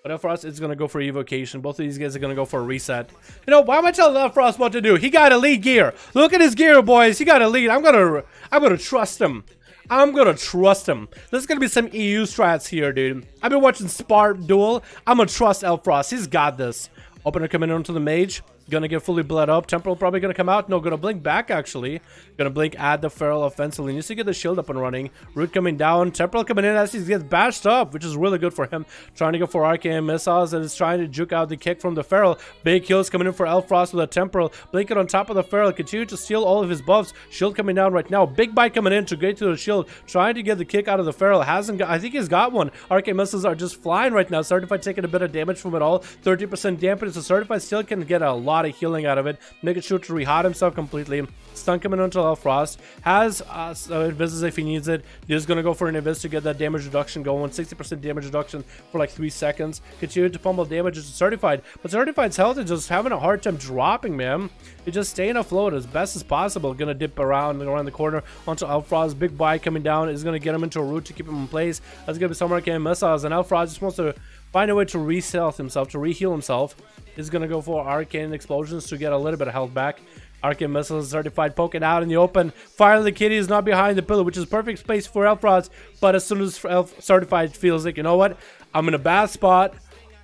But Elfrost is going to go for evocation. Both of these guys are going to go for a reset. You know, why am I telling Elfrost what to do? He got elite gear. Look at his gear, boys. He got elite. I'm gonna trust him. I'm gonna trust him. There's gonna be some EU strats here, dude. I've been watching Spark Duel. I'm gonna trust Elfrost. He's got this. Opener coming onto the mage. Gonna get fully bled up. Temporal probably gonna come out. No, gonna blink back actually. Gonna blink, add the Feral offensively. Needs to get the shield up and running. Root coming down. Temporal coming in as he gets bashed up, which is really good for him. Trying to go for arcane missiles and is trying to juke out the kick from the Feral. Big kills coming in for Elfrost with a Temporal. Blinking on top of the Feral. Continue to steal all of his buffs. Shield coming down right now. Big bite coming in to get to the shield. Trying to get the kick out of the Feral. Hasn't got, I think he's got one. Arcane missiles are just flying right now. Certified taking a bit of damage from it all. 30% dampening. So Certified still can get a lot of healing out of it. Making sure to rehot himself completely. Stun coming onto Elfrost. Has Invis if he needs it. He's gonna go for an Invis to get that damage reduction going. 60% damage reduction for like 3 seconds. Continue to pummel damage to Certified. But Certified's health is just having a hard time dropping, man. He's just staying afloat as best as possible. Gonna dip around the corner onto Elfrost. Big bite coming down is gonna get him into a root to keep him in place. That's gonna be some arcane missiles, and Elfrost just wants to find a way to reset himself, to reheal himself. He's gonna go for arcane explosions to get a little bit of health back. Arcane missiles Certified poking out in the open. Finally, the kitty is not behind the pillar, which is perfect space for Elfrost. But as soon as Certified feels like, you know what, I'm in a bad spot,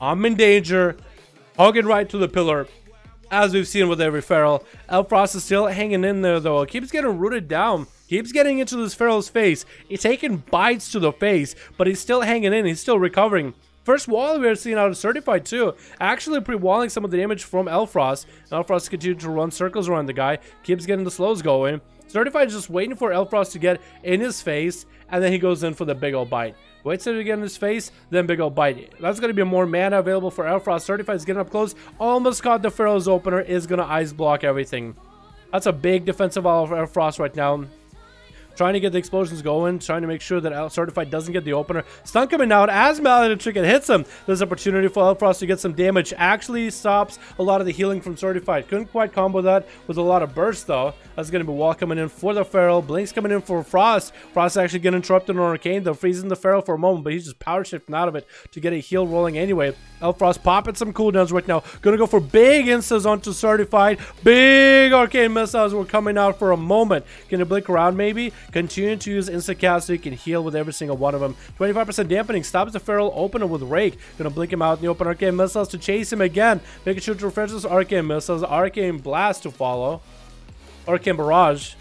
I'm in danger, hugging right to the pillar. As we've seen with every Feral, Elfrost is still hanging in there though. It keeps getting rooted down. Keeps getting into this Feral's face. He's taking bites to the face, but he's still hanging in. He's still recovering. First wall we are seeing out of Certified too. Actually pre-walling some of the damage from Elfrost. Elfrost continues to run circles around the guy. Keeps getting the slows going. Certified is just waiting for Elfrost to get in his face. And then he goes in for the big old bite. Waits till to get in his face, then big old bite. That's going to be more mana available for Elfrost. Certified is getting up close. Almost caught the Feral's opener. Is going to ice block everything. That's a big defensive all of Elfrost right now. Trying to get the explosions going, trying to make sure that Certified doesn't get the opener. Stun coming out as Malady Tricket hits him. There's opportunity for Elfrost to get some damage. Actually stops a lot of the healing from Certified. Couldn't quite combo that with a lot of burst though. That's going to be wall coming in for the Feral. Blinks coming in for Frost. Frost actually getting interrupted on Arcane though. Freezing the Feral for a moment, but he's just power shifting out of it to get a heal rolling anyway. Elfrost popping some cooldowns right now. Gonna go for big instas onto Certified. Big arcane missiles were coming out for a moment. Can you blink around maybe? Continue to use Instacast so you can heal with every single one of them. 25% dampening stops the Feral opener with Rake. Gonna blink him out in the open arcane missiles to chase him again. Making sure to refresh those arcane missiles. Arcane blast to follow. Arcane barrage.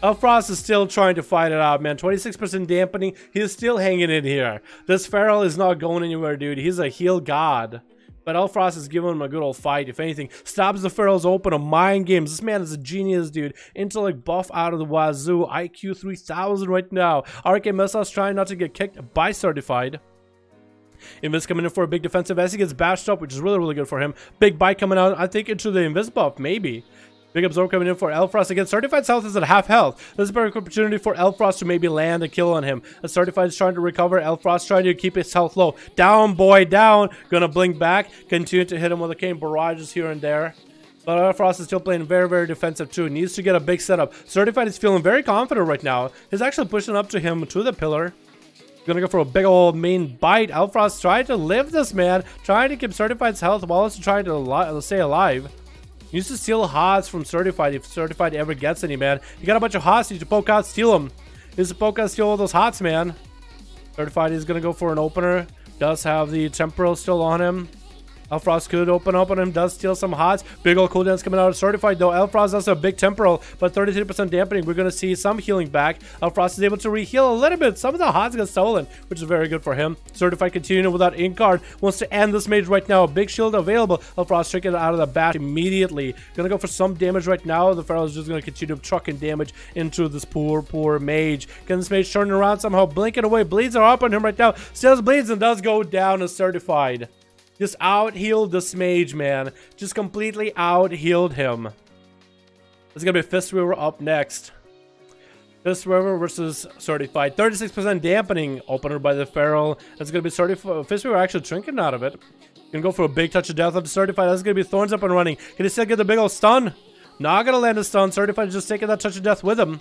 Elfrost is still trying to fight it out, man. 26% dampening. He's still hanging in here. This Feral is not going anywhere, dude. He's a heal god. But Elfrost is giving him a good old fight. If anything, stops the Pharaohs open on mind games. This man is a genius, dude. Intellect buff out of the wazoo. IQ 3000 right now. RK Missiles trying not to get kicked by Certified. Invis coming in for a big defensive as he gets bashed up, which is really, really good for him. Big bite coming out, I think, into the Invis buff, maybe. Big absorb coming in for Elfrost. Again, Certified's health is at half health. This is a perfect opportunity for Elfrost to maybe land a kill on him. As Certified is trying to recover, Elfrost trying to keep his health low. Down, boy, down. Gonna blink back. Continue to hit him with a cane barrages here and there. But Elfrost is still playing very, very defensive too. Needs to get a big setup. Certified is feeling very confident right now. He's actually pushing up to him to the pillar. Gonna go for a big old main bite. Elfrost trying to live this, man. Trying to keep Certified's health while also trying to stay alive. Needs to steal HOTS from Certified if Certified ever gets any, man. You got a bunch of HOTS, you need to poke out, steal them. Needs to poke out, steal all those HOTS, man. Certified is gonna go for an opener. Does have the temporal still on him. Elfrost could open up on him, does steal some HOTS. Big old cooldowns coming out of Certified though. Elfrost does have a big temporal, but 33% dampening. We're going to see some healing back. Elfrost is able to reheal a little bit. Some of the HOTS got stolen, which is very good for him. Certified continuing without Inkard. Wants to end this mage right now. A big shield available. Elfrost taking it out of the bat immediately. Going to go for some damage right now. The Pharaoh is just going to continue trucking damage into this poor, poor mage. Can this mage turn around somehow? Blinking away. Bleeds are up on him right now. Still bleeds and does go down as Certified. Just out-healed this mage, man. Just completely out-healed him. It's going to be Fistweaver up next. Fistweaver versus Certified. 36% dampening opener by the Pharaoh. It's going to be Certified. Fistweaver actually drinking out of it. Going to go for a big touch of death on Certified. That's going to be Thorns up and running. Can he still get the big old stun? Not going to land a stun. Certified is just taking that touch of death with him.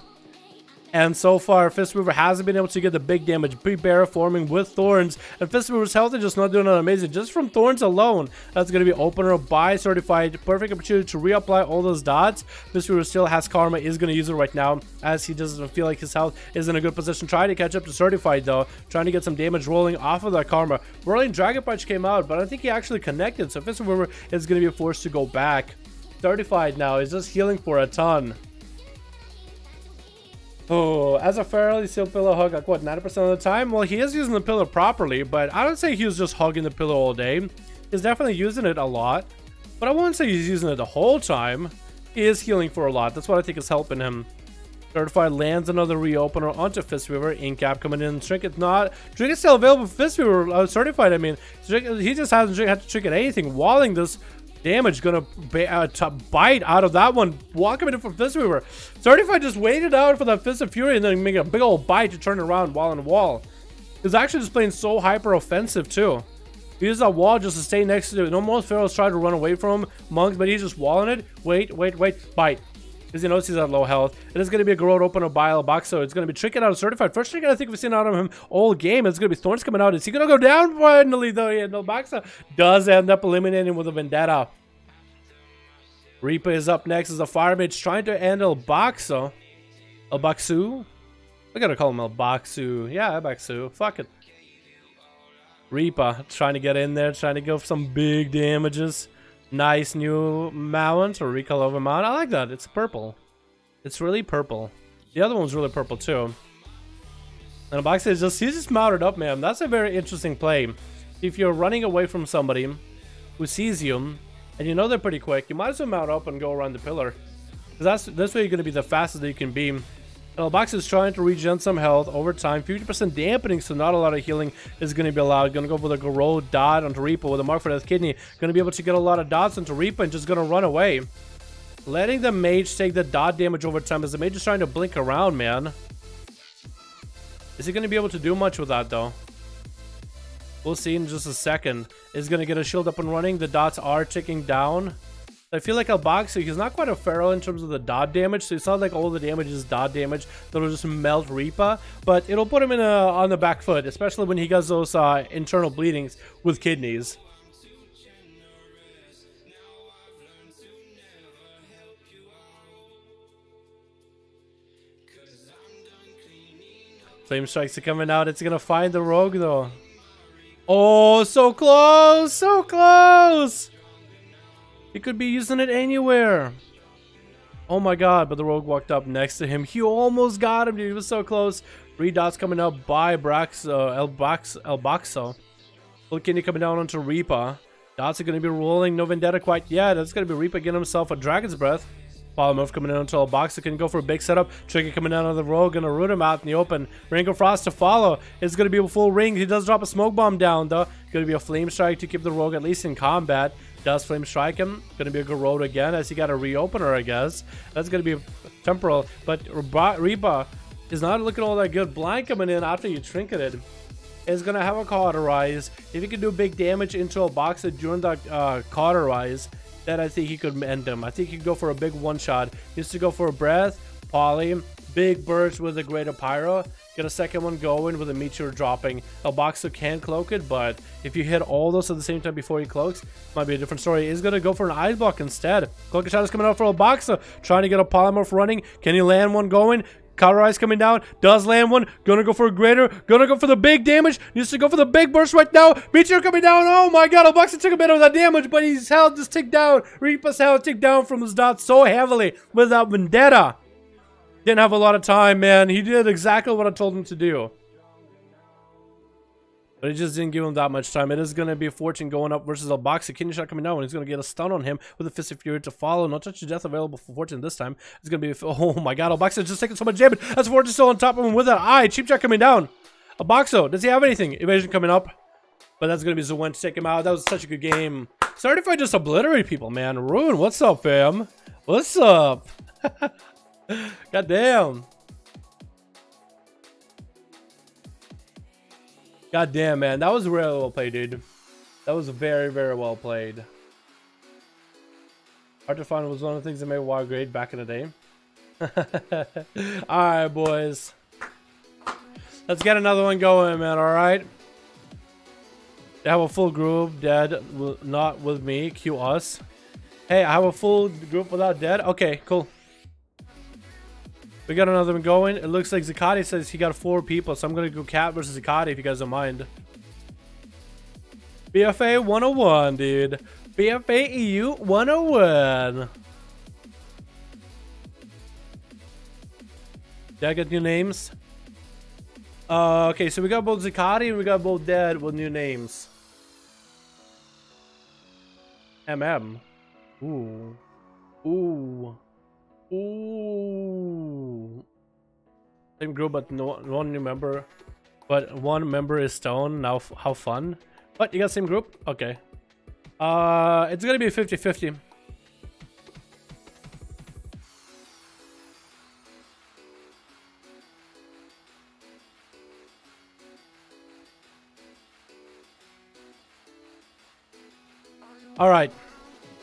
And so far, Fistweaver hasn't been able to get the big damage. Pre-bear forming with Thorns. And Fistweaver's health is just not doing amazing. Just from Thorns alone, that's going to be opener by Certified. Perfect opportunity to reapply all those dots. Fistweaver still has Karma, is going to use it right now, as he doesn't feel like his health is in a good position. Trying to catch up to Certified, though. Trying to get some damage rolling off of that Karma. Whirling Dragon Punch came out, but I think he actually connected. So Fistweaver is going to be forced to go back. Certified now is just healing for a ton. Oh, as a Pharaoh, he's still pillow hug like what, 90% of the time? Well, he is using the pillow properly, but I don't say he was just hugging the pillow all day. He's definitely using it a lot, but I wouldn't say he's using it the whole time. He is healing for a lot. That's what I think is helping him. Certified lands another reopener onto Fistweaver. Incap coming in. Trinket's not. Trinket's still available for Fistweaver. Certified, I mean. He just hasn't had to trinket anything. Walling this damage gonna bite out of that one. Walking in from Fistweaver. Certified just waited out for that Fist of Fury and then make a big old bite to turn around wall on wall. He's actually just playing so hyper offensive too. He uses that wall just to stay next to it. No, most Pharaohs try to run away from him, monks, but he's just walling it. Wait, bite. Because he knows he's at low health. It is going to be a growth opener by Elboxo. It's going to be tricking out of Certified. First trick I think we've seen out of him all game. It's going to be Thorns coming out. Is he going to go down finally though? Yeah, Elboxo does end up eliminating with a Vendetta. Reaper is up next as a Fire Mage trying to end Elboxo. Elboxu? I gotta call him Elboxu. Yeah, Elboxu. Fuck it. Reaper trying to get in there, trying to go for some big damages. Nice new mount or recolor mount. I like that. It's purple. It's really purple. The other one's really purple too. And Elboxu is just, he's just mounted up, man. That's a very interesting play. If you're running away from somebody who sees you, and you know they're pretty quick, you might as well mount up and go around the pillar. Because this way you're going to be the fastest that you can be. And Elboxo is trying to regen some health over time. 50% dampening, so not a lot of healing is going to be allowed. Going to go for the Garou dot onto Reaper with a Mark for Death Kidney. Going to be able to get a lot of dots onto Reaper and just going to run away. Letting the mage take the dot damage over time as the mage is trying to blink around, man. Is he going to be able to do much with that, though? We'll see in just a second. Is going to get a shield up and running. The dots are ticking down. I feel like Elboxo, he's not quite a Pharaoh in terms of the dot damage, so it's not like all the damage is dot damage that'll just melt Reaper, but it'll put him in on the back foot, especially when he does those internal bleedings with kidneys. Flame Strikes are coming out. It's gonna find the rogue though. Oh, so close! So close! He could be using it anywhere. Oh my god, but the rogue walked up next to him. He almost got him, dude. He was so close. 3 dots coming up by Elboxo. Little Kidney coming down onto Reaper. Dots are going to be rolling. No Vendetta quite yet. That's going to be Reaper getting himself a Dragon's Breath. Polymorph coming in until a boxer can go for a big setup. Tricky coming down on the road, gonna root him out in the open. Ring of Frost to follow. It's gonna be a full ring. He does drop a smoke bomb down though. Gonna be a flame strike to keep the rogue at least in combat. Does flame strike him. Gonna be a good road again as he got a reopener, I guess. That's gonna be temporal. But Reba is not looking all that good. Blind coming in after you trinketed is gonna have a cauterize. If you can do big damage into a boxer during that cauterize, then I think he could end him. I think he could go for a big one-shot. He used to go for a breath, poly, big burst with a greater pyro, get a second one going with a meteor dropping. A boxer can cloak it, but if you hit all those at the same time before he cloaks, might be a different story. He's gonna go for an ice block instead. Cloak and Shadow's coming out for a boxer, trying to get a polymorph running. Can he land one going? Cauterize coming down, does land one, gonna go for a greater, gonna go for the big damage, needs to go for the big burst right now. Meteor coming down, oh my god, Boxer took a bit of that damage, but he's held this tick down. Reaper's held tick down from his dots so heavily with that Vendetta. Didn't have a lot of time, man. He did exactly what I told him to do. But it just didn't give him that much time. It is going to be Fortune going up versus a Boxer. Kidney shot coming down, and he's going to get a stun on him with a Fist of Fury to follow. No touch of death available for Fortune this time. It's going to be, oh my god, a Boxer just taking so much damage. That's Fortune still on top of him with that eye. Cheap shot coming down. A Boxer, does he have anything? Evasion coming up. But that's going to be Zwent to take him out. That was such a good game. Sorry if I just obliterate people, man. Ruin, what's up, fam? What's up? God damn. God damn, man. That was really well played, dude. That was very, very well played. Hard to Find was one of the things that made WoW great back in the day. Alright, boys. Let's get another one going, man, alright? They have a full group. Dead. Not with me. Cue us. Hey, I have a full group without Dead. Okay, cool. We got another one going. It looks like Zakati says he got 4 people, so I'm gonna go Cat versus Zakati if you guys don't mind. BFA 101, dude. BFA EU 101. Did I get new names? Okay, so we got both Zakati and we got both Dead with new names. MM. Ooh. Ooh. Ooh. Same group, but no one new member. But one member is stone. Now, how fun. What? You got same group? Okay. It's gonna be 50-50. Alright.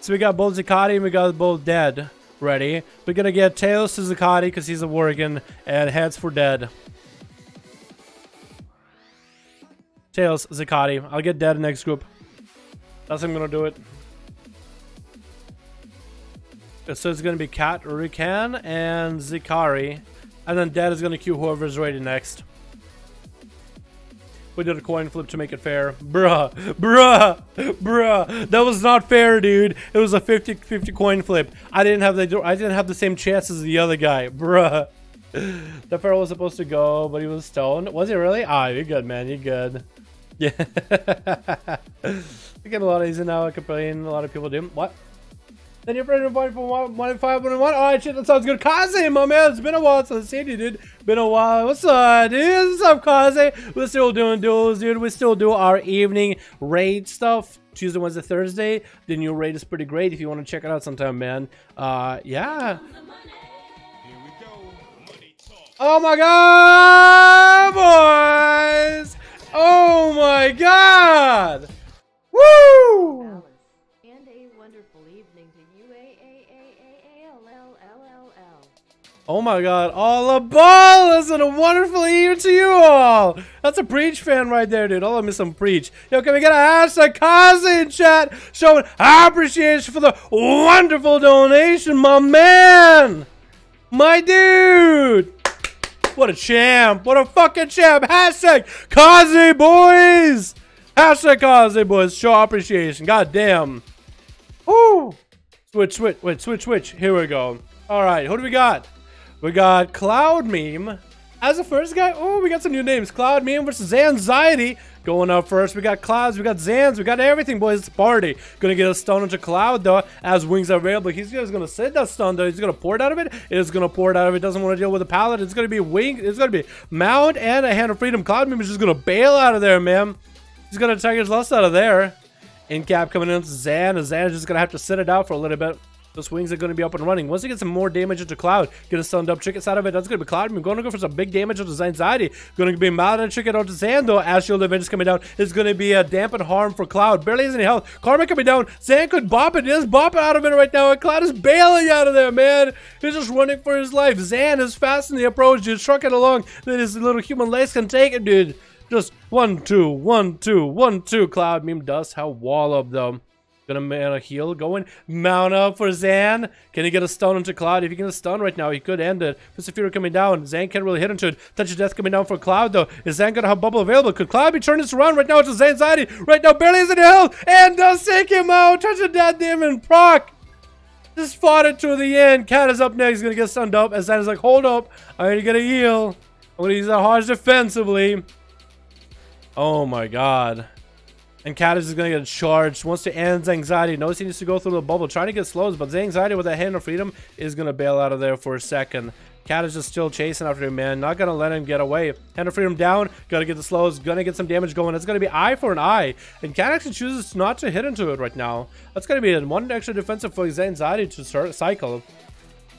So we got both Zakati and we got both Dead ready. We're gonna get Tails to Zakati because he's a Worgen, and Heads for Dead. Tails, Zakati. I'll get Dead next group. That's how I'm gonna do it. So it's gonna be Cat, Rikan, and Zakari. And then Dead is gonna queue whoever's ready next. We did a coin flip to make it fair. Bruh. Bruh. Bruh. That was not fair, dude. It was a 50-50 coin flip. I didn't have the same chance as the other guy. Bruh. The Pharaoh was supposed to go, but he was stoned. Was he really? Ah, you're good, man. You're good. Yeah. We get a lot of these now. I complain. A lot of people do. What? Then your friend invited for 1-5-1-1. Alright, shit, that sounds good. Kaze, my man, it's been a while since I've seen you, dude. Been a while. What's up, dude? What's up, Kaze? We're still doing duels, dude. We still do our evening raid stuff. Tuesday, Wednesday, Thursday. The new raid is pretty great if you want to check it out sometime, man. Yeah. Oh my god, boys! Oh my god! Woo! And a wonderful evening to you. Oh my god, all the ballers and a wonderful evening to you all! That's a Preach fan right there, dude. I'll let me some Preach. Yo, can we get a hashtag Kazi in chat showing appreciation for the wonderful donation, my man! My dude! What a champ! What a fucking champ! Hashtag Kazi boys! Hashtag Kazi boys. Show appreciation. God damn. Woo! Switch. Here we go. Alright, who do we got? We got Cloud Meme as the first guy. Oh, we got some new names. Cloud Meme versus Anxiety. Going up first, we got Clouds, we got Zans, we got everything, boys. It's a party. Gonna get a stun into Cloud, though, as wings are available. He's just gonna sit that stun, though. He's gonna pour it out of it. It's gonna pour it out of it. Doesn't want to deal with the pallet. It's gonna be wing. It's gonna be Mount and a Hand of Freedom. Cloud maybe just gonna bail out of there, man. He's gonna take his lust out of there. In cap coming in to Zan. Zan is just gonna have to sit it out for a little bit. Those wings are going to be up and running. Once he gets some more damage into Cloud, get a stunned up Chickets out of it. That's going to be Cloud. I'm going to go for some big damage into Anxiety. Going to be Mad and Chicken out to Zan, though. As Shield Avengers coming down, it's going to be a dampened harm for Cloud. Barely has any health. Karma coming down. Zan could bop it. He is bopping out of it right now. And Cloud is bailing out of there, man. He's just running for his life. Zan is fast in the approach, dude. Trucking along. Then his little human legs can take it, dude. Just 1, 2, 1, 2, 1, 2. Cloud meme does have wall up, though. Gonna man a heal going. Mount up for Zan. Can he get a stun into Cloud? If he can stun right now, he could end it. Piscifera coming down. Zan can't really hit into it. Touch of Death coming down for Cloud, though. Is Zan gonna have bubble available? Could Cloud be turning this around right now into Zanxiety? Right now, barely is in health. And does take him out. Touch of Death, damn, and proc. Just fought it to the end. Cat is up next. He's gonna get stunned up. As Zan is like, hold up. I need to get a heal. I'm gonna use that Hodge defensively. Oh my god. And Cat is just going to get charged. Wants to end Anxiety. Knows he needs to go through the bubble. Trying to get slows. But Anxiety with that Hand of Freedom is going to bail out of there for a second. Cat is just still chasing after him, man. Not going to let him get away. Hand of Freedom down. Got to get the slows. Going to get some damage going. It's going to be eye for an eye. And Cat actually chooses not to hit into it right now. That's going to be one extra defensive for his Anxiety to start cycle.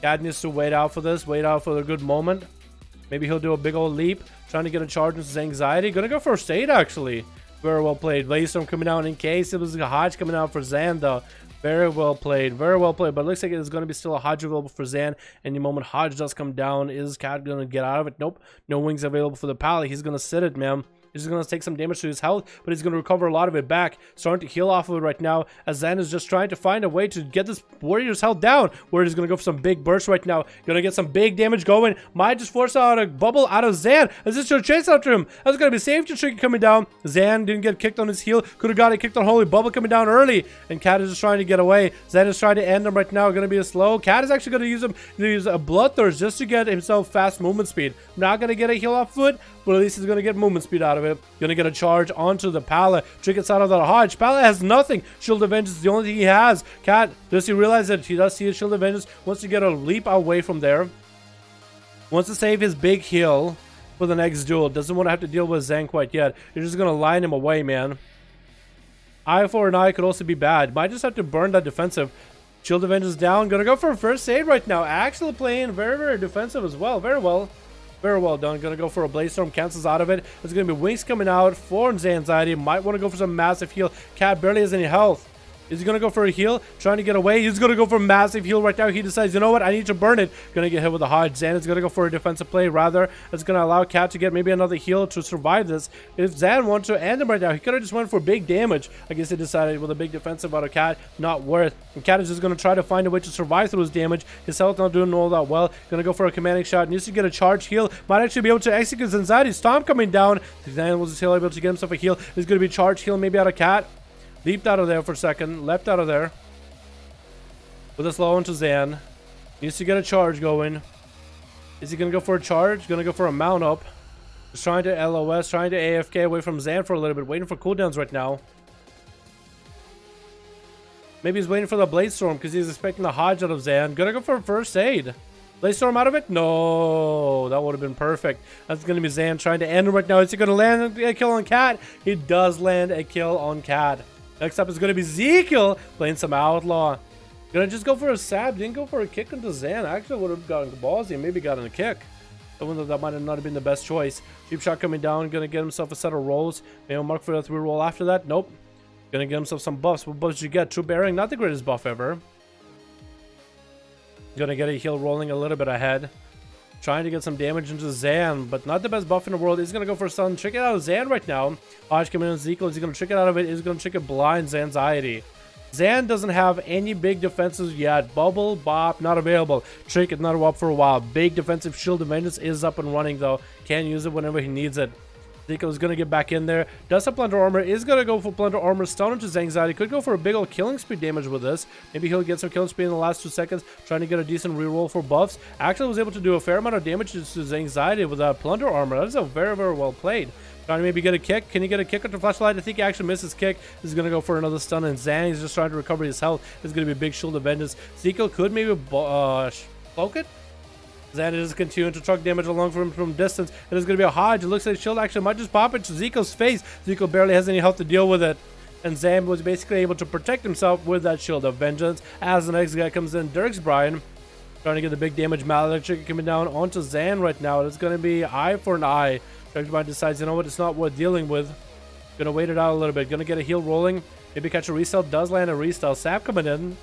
Cat needs to wait out for this. Wait out for the good moment. Maybe he'll do a big old leap. Trying to get a charge into his Anxiety. Going to go for a state, actually. Very well played. Blaze-Storm coming out in case it was a Hodge coming out for Zan, though. Very well played. Very well played. But it looks like it's going to be still a Hodge available for Zan. Any moment Hodge does come down, is Cat going to get out of it? Nope. No wings available for the Pally. He's going to sit it, man. He's going to take some damage to his health, but he's going to recover a lot of it back. Starting to heal off of it right now, as Zan is just trying to find a way to get this warrior's health down. Warrior's going to go for some big bursts right now. Going to get some big damage going. Might just force out a bubble out of Zan, as this should chase after him. That's going to be safety tricky coming down. Zan didn't get kicked on his heal. Could have got it kicked on Holy Bubble coming down early. And Cat is just trying to get away. Zan is trying to end him right now. Going to be a slow. Cat is actually going to use a Bloodthirst just to get himself fast movement speed. Not going to get a heal off foot, but at least he's going to get movement speed out of it. Going to get a charge onto the Pallet. Trickets out of the Hodge. Pallet has nothing. Shield of Vengeance is the only thing he has. Cat, does he realize that he does see his Shield of Vengeance? Wants to get a leap away from there. Wants to save his big heal for the next duel. Doesn't want to have to deal with Zan quite yet. You're just going to line him away, man. Eye for an eye could also be bad. Might just have to burn that defensive. Shield of Vengeance down. Going to go for a first aid right now. Actually playing very, very defensive as well. Very well. Very well done. Gonna go for a Blaze Storm. Cancels out of it. There's gonna be wings coming out for Anxiety. Might want to go for some massive heal. Cat barely has any health. Is he gonna go for a heal? Trying to get away. He's gonna go for a massive heal right now. He decides, you know what? I need to burn it. Gonna get hit with a Hodge. Zan is gonna go for a defensive play. Rather, it's gonna allow Cat to get maybe another heal to survive this. If Zan wants to end him right now, he could have just went for big damage. I guess he decided with a big defensive out of Cat, not worth. And Cat is just gonna try to find a way to survive through his damage. His health not doing all that well. Gonna go for a commanding shot. Needs to get a charge heal. Might actually be able to execute his Anxiety. Stomp coming down. Zan was still able to get himself a heal. There's gonna be charge heal maybe out of Cat. Leaped out of there for a second. Leapt out of there. With a slow into Zan. Needs to get a charge going. Is he going to go for a charge? Going to go for a mount up. Just trying to LOS. Trying to AFK away from Zan for a little bit. Waiting for cooldowns right now. Maybe he's waiting for the Blaze Storm because he's expecting the Hodge out of Zan. Going to go for a first aid. Blaze Storm out of it? No, that would have been perfect. That's going to be Zan trying to end him right now. Is he going to land a kill on Cat? He does land a kill on Cat. Next up is going to be Ezekiel playing some Outlaw. Gonna just go for a stab. Didn't go for a kick into Zan. Actually would have gotten ballsy and maybe gotten a kick. Even though that might have not been the best choice. Cheap shot coming down. Gonna get himself a set of rolls. Maybe mark for a 3 roll after that. Nope. Gonna get himself some buffs. What buffs did you get? True Bearing. Not the greatest buff ever. Gonna get a heal rolling a little bit ahead. Trying to get some damage into Zan, but not the best buff in the world. He's going to go for a stun. Trick it out of Zan right now. Hodge coming in with Ezekiel. He's going to trick it out of it. He's going to trick it blind Anxiety. Zan doesn't have any big defenses yet. Bubble, Bop, not available. Trick is not up for a while. Big defensive Shield of Vengeance is up and running though. Can use it whenever he needs it. Ezekiel is going to get back in there. Does have Plunder Armor. Is going to go for Plunder Armor. Stun into his Anxiety. Could go for a big old killing speed damage with this. Maybe he'll get some killing speed in the last 2 seconds. Trying to get a decent reroll for buffs. Actually was able to do a fair amount of damage to his Anxiety with that Plunder Armor. That is a very, very well played. Trying to maybe get a kick. Can he get a kick with the flashlight? I think he actually missed his kick. He's going to go for another stun. And Zan, he's just trying to recover his health. It's going to be a big shield of vengeance. Zico could maybe cloak it. Zan is continuing to truck damage along from distance. It is going to be a hodge. It looks like shield actually might just pop into Zico's face. Zico barely has any health to deal with it. And Zan was basically able to protect himself with that shield of vengeance. As the next guy comes in, Dirks Brian. Trying to get the big damage. Malediction coming down onto Zan right now. It's going to be eye for an eye. Dirks Brian decides, you know what, it's not worth dealing with. Gonna wait it out a little bit. Gonna get a heal rolling. Maybe catch a resell. Does land a resell. Sap coming in.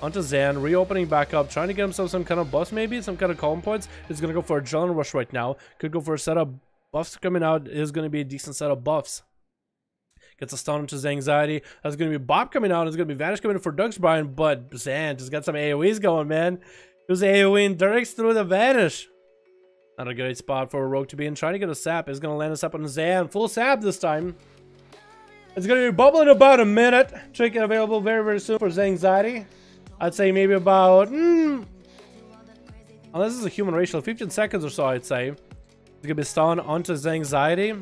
Onto Zan. Reopening back up. Trying to get himself some kind of buffs maybe. Some kind of calm points. He's gonna go for a adrenaline rush right now. Could go for a set of buffs coming out. Is gonna be a decent set of buffs. Gets a stun into his anxiety. That's gonna be Bob coming out. It's gonna be Vanish coming in for Dirks Brian. But Zan just got some AoEs going, man. It was AoE and Dirks through the Vanish. Not a great spot for a rogue to be in. Trying to get a sap. Is going to land us up on Zan. Full sap this time. It's going to be bubbling about a minute. Trinket available very, very soon for his anxiety. I'd say maybe about... unless this is a human ratio, 15 seconds or so, I'd say. It's going to be stunned onto his anxiety.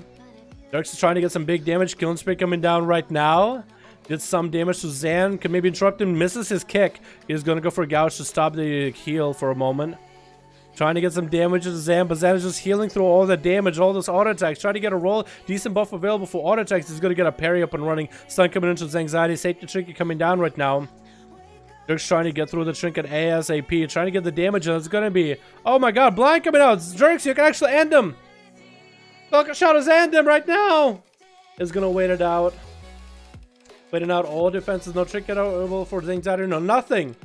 Dirks is trying to get some big damage. Killing spree coming down right now. Did some damage to Zan. Can maybe interrupt him. Misses his kick. He's going to go for a gouge to stop the heal for a moment. Trying to get some damage to Zan, but Zan is just healing through all the damage, all those auto attacks. Trying to get a roll. Decent buff available for auto attacks. He's going to get a parry up and running. Stun coming into his anxiety. Safety trinket coming down right now. Dirk's trying to get through the trinket ASAP. Trying to get the damage, and it's going to be... oh my god, blind coming out. Dirks, you can actually end him. Look, shot his end him right now. Is going to wait it out. Waiting out all defenses. No trinket available for his anxiety. No, nothing.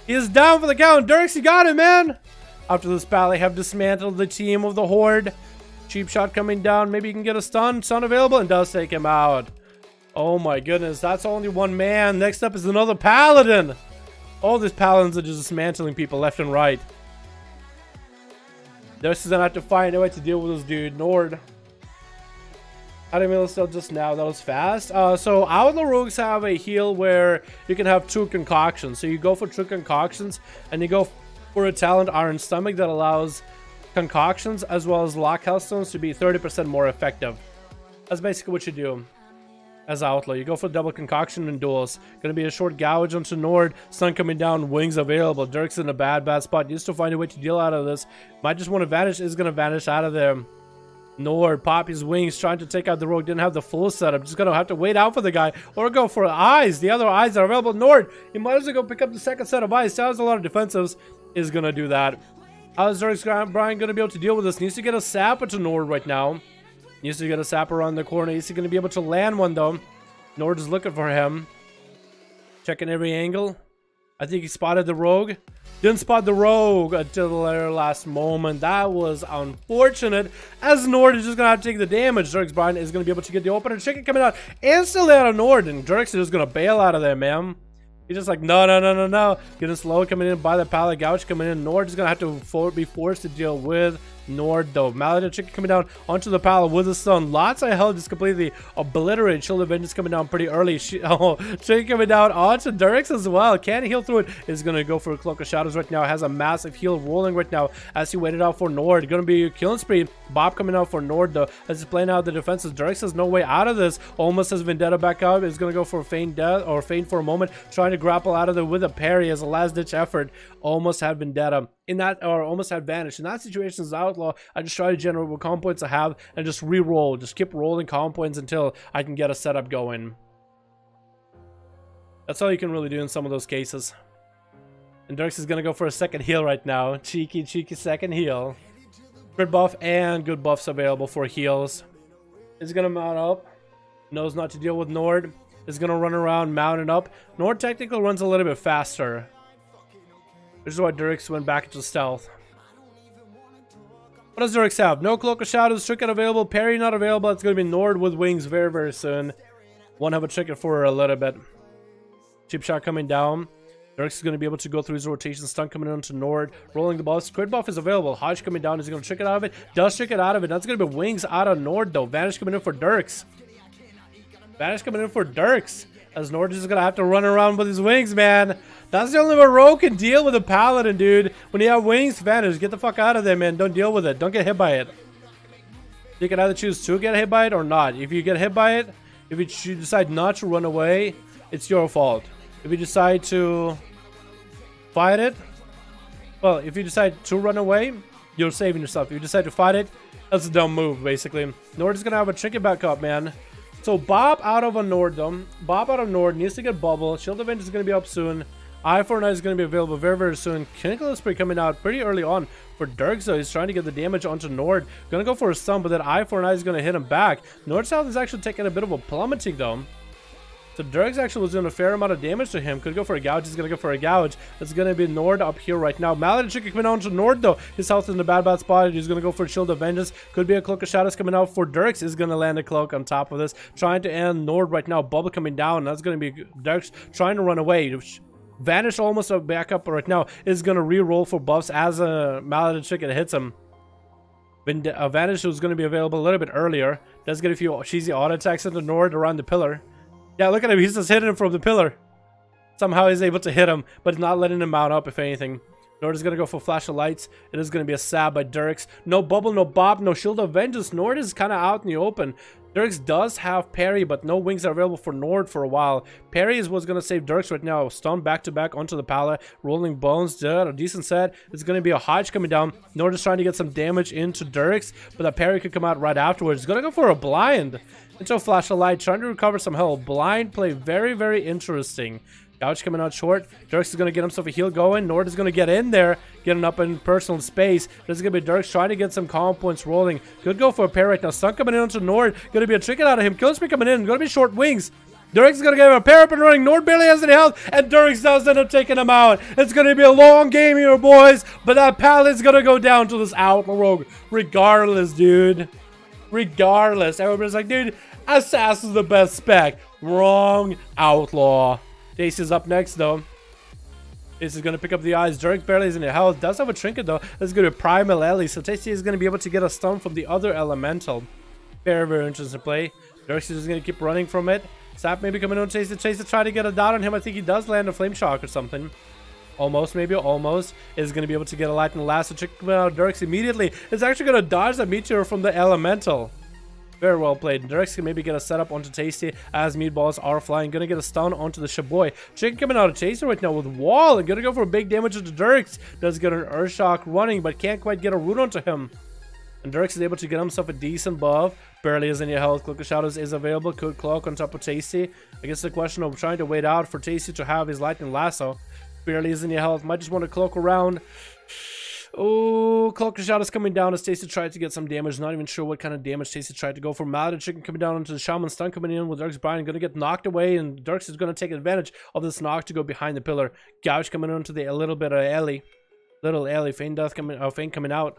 He is down for the count. Dirks, you got him, man. After this battle, they have dismantled the team of the Horde. Cheap shot coming down. Maybe he can get a stun. Stun available and does take him out. Oh my goodness. That's only one man. Next up is another Paladin. All these Paladins are just dismantling people left and right. This is gonna have to find a way to deal with this dude. Nord. I didn't realize still just now. That was fast. So Outlaw Rogues have a heal where you can have true concoctions. So you go for true concoctions and you go for a talent Iron Stomach that allows concoctions as well as lock health stones to be 30% more effective. That's basically what you do as Outlaw. You go for double concoction in duels. Gonna be a short gouge onto Nord. Stun coming down, wings available. Dirk's in a bad spot. Needs to find a way to deal out of this. Might just want to vanish. Is gonna vanish out of there. Nord, pop his wings, trying to take out the rogue. Didn't have the full setup. Just gonna have to wait out for the guy or go for eyes. The other eyes are available. Nord, you might as well go pick up the second set of eyes. Still has a lot of defensives. Is gonna do that. How is Dirks Brian gonna be able to deal with this? Needs to get a sapper to Nord right now. Needs to get a sapper around the corner. Is he gonna be able to land one though? Nord is looking for him. Checking every angle. I think he spotted the rogue. Didn't spot the rogue until the last moment. That was unfortunate. As Nord is just gonna have to take the damage. Dirks Brian is gonna be able to get the opener. Chicken coming out instantly out of Nord, and Dirks is just gonna bail out of there, man. He's just like, no. Getting slow coming in by the pallet. Gouge coming in. Nord is going to have to be forced to deal with Nord, though. Maledict Chicken coming down onto the pallet with the stun. Lots of health just completely obliterated. Shield of Vengeance coming down pretty early. Chicken coming down onto Dirks as well. Can't heal through it. Is going to go for a Cloak of Shadows right now. Has a massive heal rolling right now as he waited out for Nord. Going to be a killing spree. Bob coming out for Nord, though. As he's playing out the defenses. Dirks has no way out of this. Almost has Vendetta back out. Is going to go for a feign death or feign for a moment. Trying to grapple out of there with a parry as a last ditch effort. Almost had Vendetta in that, or almost had Vanish. In that situation as Outlaw, I just try to generate what comp points I have and just re-roll. Just keep rolling comp points until I can get a setup going. That's all you can really do in some of those cases. And Dirks is gonna go for a second heal right now. Cheeky second heal. Crit buff and good buffs available for heals. Is gonna mount up. Knows not to deal with Nord. Is gonna run around mounting up. Nord technically runs a little bit faster. This is why Dirks went back into stealth. What does Dirks have? No Cloak of Shadows, Trinket available, parry not available. It's going to be Nord with wings very, very soon. Won't have a Trinket for a little bit. Cheap shot coming down. Dirks is going to be able to go through his rotation. Stun coming into Nord. Rolling the buffs. Crit buff is available. Hodge coming down. Is he going to Trinket out of it? Does Trinket out of it. That's going to be wings out of Nord though. Vanish coming in for Dirks. Vanish coming in for Dirks. As Nord is just gonna have to run around with his wings, man. That's the only way Rogue can deal with a Paladin, dude. When you have wings, Vanish, get the fuck out of there, man. Don't deal with it. Don't get hit by it. You can either choose to get hit by it or not. If you get hit by it, if you decide not to run away, it's your fault. If you decide to fight it, well, if you decide to run away, you're saving yourself. If you decide to fight it, that's a dumb move, basically. Nord is going to have a trinket back up, man. So Bob out of a Nord, though. Bob out of Nord needs to get Bubble. Shield Event is going to be up soon. I-49 is going to be available very, very soon. Clinical Spray coming out pretty early on for Dirk, so he's trying to get the damage onto Nord. Going to go for a stun, but then I-49 is going to hit him back. Nord's health is actually taking a bit of a plummeting, though. So Dirks actually was doing a fair amount of damage to him. Could go for a gouge. He's going to go for a gouge. It's going to be Nord up here right now. Maladin coming out to Nord, though. His health is in a bad spot. He's going to go for a Shield of Vengeance. Could be a Cloak of Shadows coming out for Dirks. Is going to land a Cloak on top of this. Trying to end Nord right now. Bubble coming down. That's going to be Dirks trying to run away. Vanish almost a backup right now. Is going to re-roll for buffs as a Maladin Chicken hits him. Vanish was going to be available a little bit earlier. Does get a few cheesy auto attacks into Nord around the pillar. Yeah, look at him. He's just hitting him from the pillar. Somehow he's able to hit him, but not letting him mount up, if anything. Nord is going to go for Flash of Lights. It is going to be a stab by Dirks. No Bubble, no Bob, no Shield of Vengeance. Nord is kind of out in the open. Dirks does have parry, but no wings are available for Nord for a while. Parry is what's going to save Dirks right now. Stun back-to-back onto the pallet. Rolling Bones, a decent set. It's going to be a Hodge coming down. Nord is trying to get some damage into Dirks, but that parry could come out right afterwards. He's going to go for a blind. Into a Flash of Light, trying to recover some health. Blind play, very, very interesting. Gouge coming out short. Dirks is going to get himself a heal going. Nord is going to get in there, getting up in personal space. This is going to be Dirks trying to get some calm points rolling. Could go for a pair right now. Stun coming in onto Nord. Going to be a trinket out of him. Kill spree coming in. Going to be short wings. Dirks is going to get him a pair up and running. Nord barely has any health, and Dirks does end up taking him out. It's going to be a long game here, boys, but that pallet's going to go down to this Outlaw Rogue. Regardless, dude. Regardless. Everybody's like, dude, Assassin's the best spec. Wrong. Outlaw. Dace is up next, though. This is going to pick up the eyes. Dirk barely is in the health. Does have a trinket, though. This is going to be Primal Ellie. So Tasty is going to be able to get a stun from the other elemental. Very, very interesting play. Dirk is just going to keep running from it. Sap maybe coming on Tasty. Tasty try to get a dot on him. I think he does land a Flame Shock or something. Almost, maybe almost. Is going to be able to get a Lightning Last. So check out Dirks immediately. It's actually going to dodge that meteor from the elemental. Very well played. Dirks can maybe get a setup onto Tasty as meatballs are flying. Gonna get a stun onto the Shaboy. Chicken coming out of Tasty right now with Wall and gonna go for a big damage into Dirks. Does get an Earthshock running, but can't quite get a root onto him. And Dirks is able to get himself a decent buff. Barely has any health. Cloak of Shadows is available. Could Cloak on top of Tasty. I guess the question of trying to wait out for Tasty to have his Lightning Lasso. Barely has any health. Might just want to cloak around. Oh, Cloak of Shadows coming down as Tasty tried to get some damage. Not even sure what kind of damage Tasty tried to go for. Maladin Chicken coming down into the Shaman. Stun coming in with Dirks Brian. Going to get knocked away, and Dirks is going to take advantage of this knock to go behind the pillar. Gouge coming onto the a little bit of Ellie. Little Ellie. Feint Death coming, Feint coming out.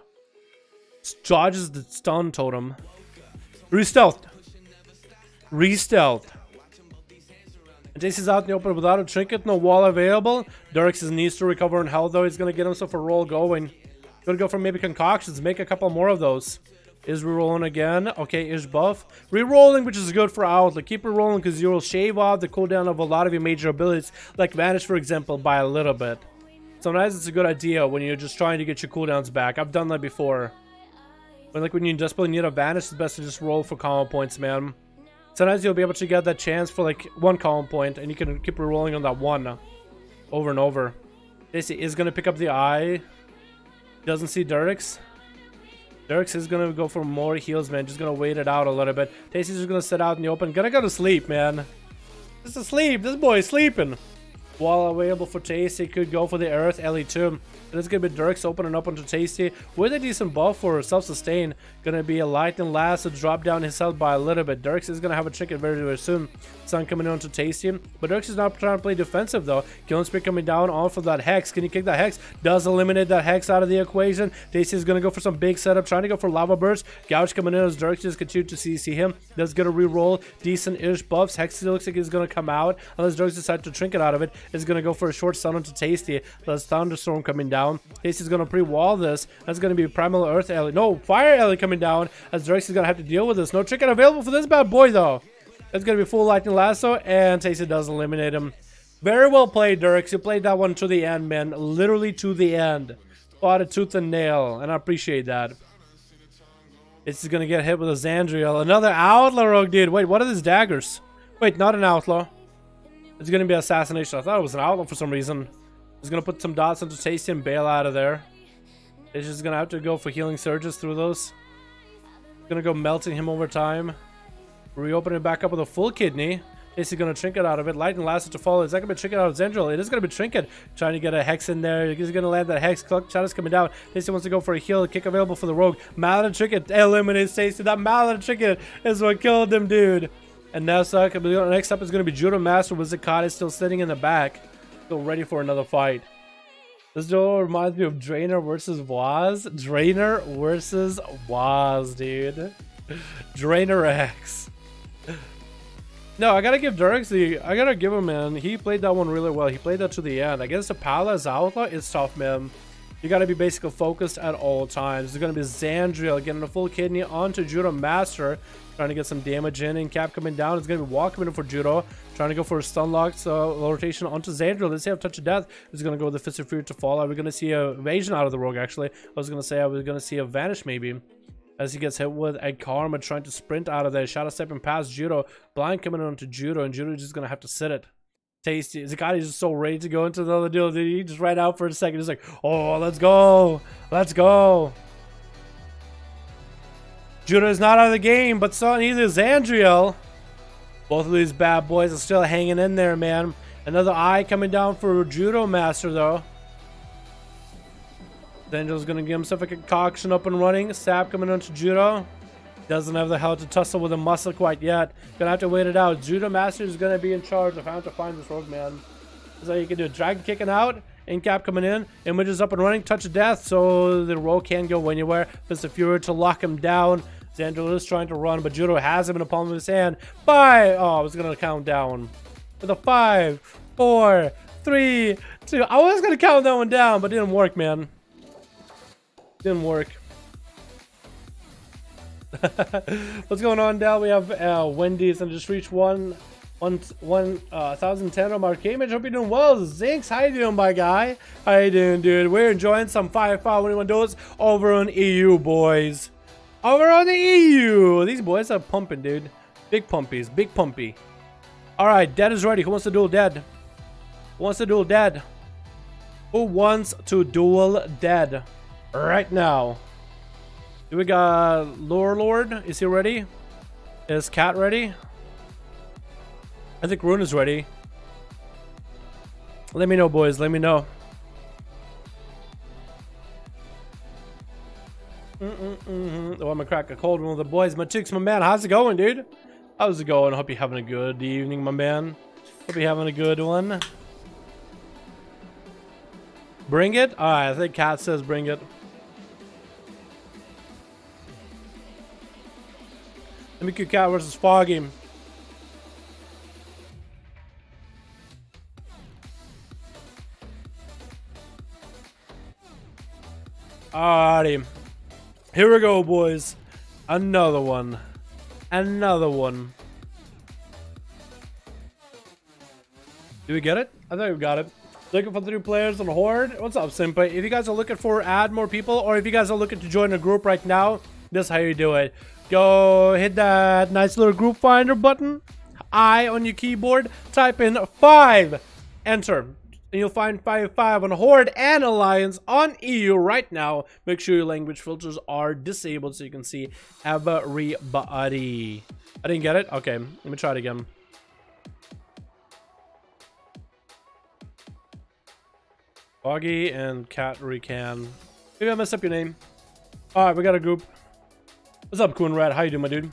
Dodges the stun totem. Re-stealth. Re-stealth. And Tasty's out in the open without a trinket. No wall available. Dirks needs to recover in health, though. He's going to get himself a roll going. Gonna go for maybe concoctions, make a couple more of those. Is rerolling again. Okay, Ish buff. Rerolling, which is good for Outlet. Keep rerolling because you will shave off the cooldown of a lot of your major abilities, like Vanish, for example, by a little bit. Sometimes it's a good idea when you're just trying to get your cooldowns back. I've done that before. But like when you desperately need a Vanish, it's best to just roll for combo points, man. Sometimes you'll be able to get that chance for like one combo point, and you can keep rerolling on that one over and over. This is gonna pick up the eye. Doesn't see Dirks. Dirks is gonna go for more heals, man. Just gonna wait it out a little bit. Tasty's just gonna sit out in the open. Gonna go to sleep, man. Just asleep. This boy is sleeping. Wall available for Tasty. Could go for the Earth LE2. And it's gonna be Dirks opening up onto Tasty with a decent buff for self-sustain. Gonna be a Lightning Last to drop down his health by a little bit. Dirks is gonna have a trinket very, very soon. Sun coming on to Tasty. But Dirks is not trying to play defensive though. Killing Spree coming down off of that Hex. Can he kick that Hex? Does eliminate that Hex out of the equation. Tasty is gonna go for some big setup. Trying to go for Lava Burst. Gouge coming in as Dirks just continue to CC him. Does get a reroll. Decent-ish buffs. Hex still looks like he's gonna come out. Unless Dirks decides to trinket out of it. Is gonna go for a short stun onto Tasty. There's Thunderstorm coming down. Tasty's gonna pre-wall this. That's gonna be Primal Earth Ellie. No, Fire Ellie coming down as Dirks is gonna have to deal with this. No trinket available for this bad boy though. It's gonna be full Lightning Lasso, and Tasty does eliminate him. Very well played, Dirks. You played that one to the end, man. Literally to the end. Fought it tooth and nail, and I appreciate that. This is gonna get hit with a Zandriel. Another outlaw rogue, dude. Wait, what are these daggers? Wait, not an outlaw. It's gonna be assassination. I thought it was an outlaw for some reason. He's gonna put some dots into Tasty and bail out of there. He's just gonna have to go for healing surges through those. Gonna go melting him over time. Reopen it back up with a full kidney. Tasty's gonna trinket out of it. Lightning lasted to follow. Is that gonna be trinket out of Zendril? It is gonna be trinket. Trying to get a hex in there. He's gonna land that hex. Shadow's coming down. Tasty wants to go for a heal. Kick available for the rogue. Mallet trinket eliminates Tasty. That mallet trinket is what killed him, dude. And now next up is gonna be Judo Master with Zakati still sitting in the back. Still ready for another fight. This duel reminds me of Drainer versus Waz. Drainer versus Waz, dude. Drainer X. No, I gotta give Durx I gotta give him, man. He played that one really well. He played that to the end. I guess the Palace Outlaw is tough, man. You gotta be basically focused at all times. There's gonna be Zandriel getting a full kidney onto Judo Master, trying to get some damage in, and Cap coming down. It's gonna be Walk coming in for Judo, trying to go for a stun lock, so rotation onto Zandriel. Let's see how Touch of Death is gonna go with the Fist of Fury to fall. Are we gonna see a evasion out of the rogue? Actually, I was gonna say I was gonna see a vanish maybe, as he gets hit with a Karma trying to sprint out of there. Shadow stepping past Judo, blind coming onto Judo, and Judo just gonna have to sit it. Tasty. Zakati's just so ready to go into the other deal. Dude, he just ran out for a second. He's like, oh, let's go. Let's go. Judo is not out of the game, but so neither is Zandriel. Both of these bad boys are still hanging in there, man. Another eye coming down for Judo Master, though. Zandriel's going to get himself a concoction up and running. Sap coming onto Judo. Doesn't have the hell to tussle with a muscle quite yet. Gonna have to wait it out. Judo Master is gonna be in charge of how to find this rogue, man. That's how you can do it. Dragon kicking out. Incap coming in. Images up and running. Touch of Death, so the rogue can't go anywhere. Fist of Fury to lock him down. Zandriel is trying to run, but Judo has him in the palm of his hand. 5. Oh, I was gonna count down with a 5, 4, 3, 2. I was gonna count that one down, but it didn't work, man. Didn't work. What's going on, Dal? We have Wendy's and just reached 1,010 on my image. Hope you're doing well. Zinx, how you doing, my guy? How you doing, dude? We're enjoying some 5.5 duels over on EU, boys. Over on the EU. These boys are pumping, dude. Big pumpies, big pumpy. All right, Dead is ready. Who wants to duel Dead? Who wants to duel Dead? Who wants to duel Dead right now? Do we got Lore Lord? Is he ready? Is Cat ready? I think Rune is ready. Let me know, boys. Let me know. Oh, I'm gonna crack a cold one with the boys. My chicks, my man. How's it going, dude? How's it going? Hope you're having a good evening, my man. Hope you're having a good one. Bring it? Alright, I think Cat says bring it. MQ Cat versus Foggy. Alrighty. Here we go, boys. Another one. Another one. Do we get it? I think we got it. Looking for 3 players on Horde? What's up, Simpa? If you guys are looking for add more people, or if you guys are looking to join a group right now, this is how you do it. Go hit that nice little group finder button. I on your keyboard. Type in 5. Enter. And you'll find 5 on Horde and Alliance on EU right now. Make sure your language filters are disabled so you can see everybody. I didn't get it? Okay, let me try it again. Foggy and Cat Recan. Maybe I messed up your name. Alright, we got a group. What's up, Coonrat? How you doing, my dude?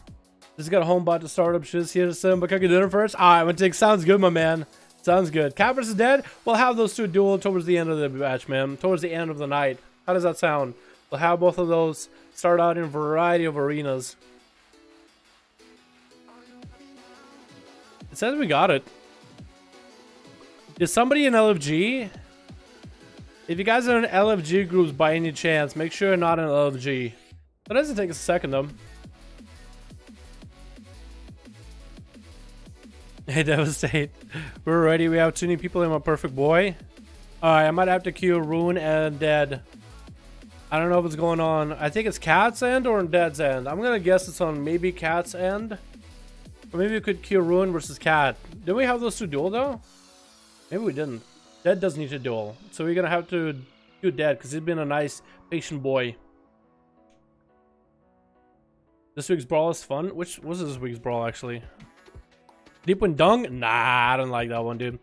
Just got a home bot to startup shiz here to send, but can I get dinner first? Alright, I'm gonna take. Sounds good, my man. Sounds good. Cat versus Dead. We'll have those 2 duel towards the end of the match, man. Towards the end of the night. How does that sound? We'll have both of those start out in a variety of arenas. It says we got it. Is somebody in LFG? If you guys are in LFG groups by any chance, make sure you're not in LFG. That doesn't take a second, though. Hey, Devastate. We're ready. We have 2 new people in my perfect boy. Alright, I might have to queue Rune and Dead. I don't know if it's going on. I think it's Cat's end or on Dead's end. I'm gonna guess it's on maybe Cat's end. Or maybe we could queue Ruin versus Cat. Didn't we have those two duel though? Maybe we didn't. Dead does need to duel. So we're gonna have to do Dead because he's been a nice patient boy. This week's brawl is fun. Which was this week's brawl actually? Deep Wind Dung? Nah, I don't like that one, dude.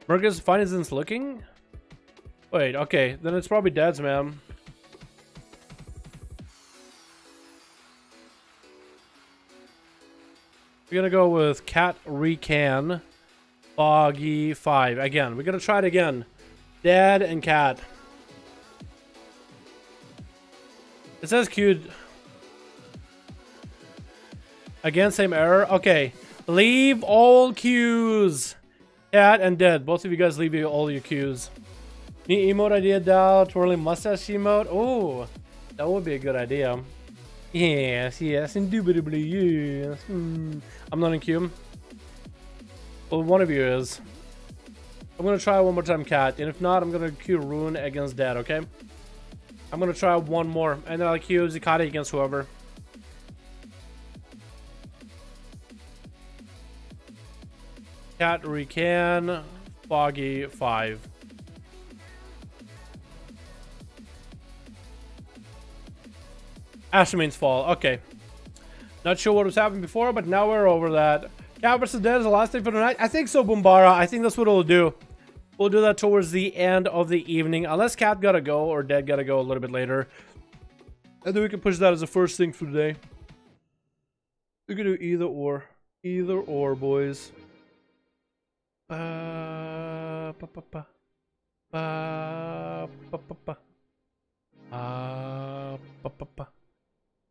Mercus Finance looking? Wait, okay. Then it's probably Dead's, man. We're gonna go with Cat Recan Foggy 5. Again, we're gonna try it again. Dead and Cat. It says queued. Again, same error. Okay. Leave all queues. Cat and Dead. Both of you guys leave all your queues. Neat emote idea, Dal. Twirling mustache emote. Oh, that would be a good idea. Yes, yes, indubitably, yes. I'm not in queue. Well, one of you is. I'm gonna try one more time, Cat, and if not, I'm gonna queue Rune against Dead, okay? I'm gonna try one more, and then I'll queue Zikati against whoever. Cat Recan Foggy 5. Ashermane's Fall. Okay. Not sure what was happening before, but now we're over that. Cat vs. Dead is the last thing for tonight. I think so, Boombara. I think that's what we'll do. We'll do that towards the end of the evening. Unless Cat gotta go or Dead gotta go a little bit later. And then we can push that as the first thing for today. We can do either or. Either or, boys.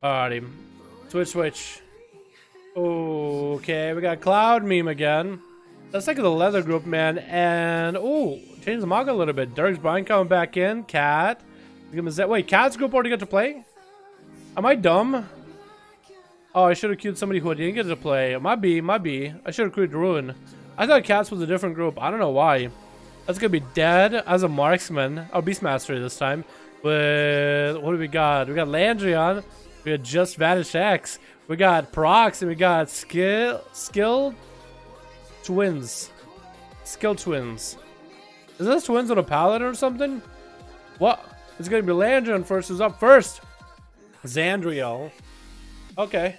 Alrighty. Switch. Okay, we got Cloud Meme again. Let's take the leather group, man. And oh, change the manga a little bit. Derek's Brian coming back in. Cat. Wait, Cat's group already got to play? Am I dumb? Oh, I should have queued somebody who didn't get to play. Might be. I should have queued Ruin. I thought Cats was a different group. I don't know why. That's gonna be Dead as a marksman. Oh, Beastmaster this time. With what do we got? We got Landrion. We got Just Vanish X. We got Prox and we got Skill Twins. Skill Twins. Is this Twins on a Paladin or something? What? It's gonna be Landrion first. Who's up first? Xandriel. Okay.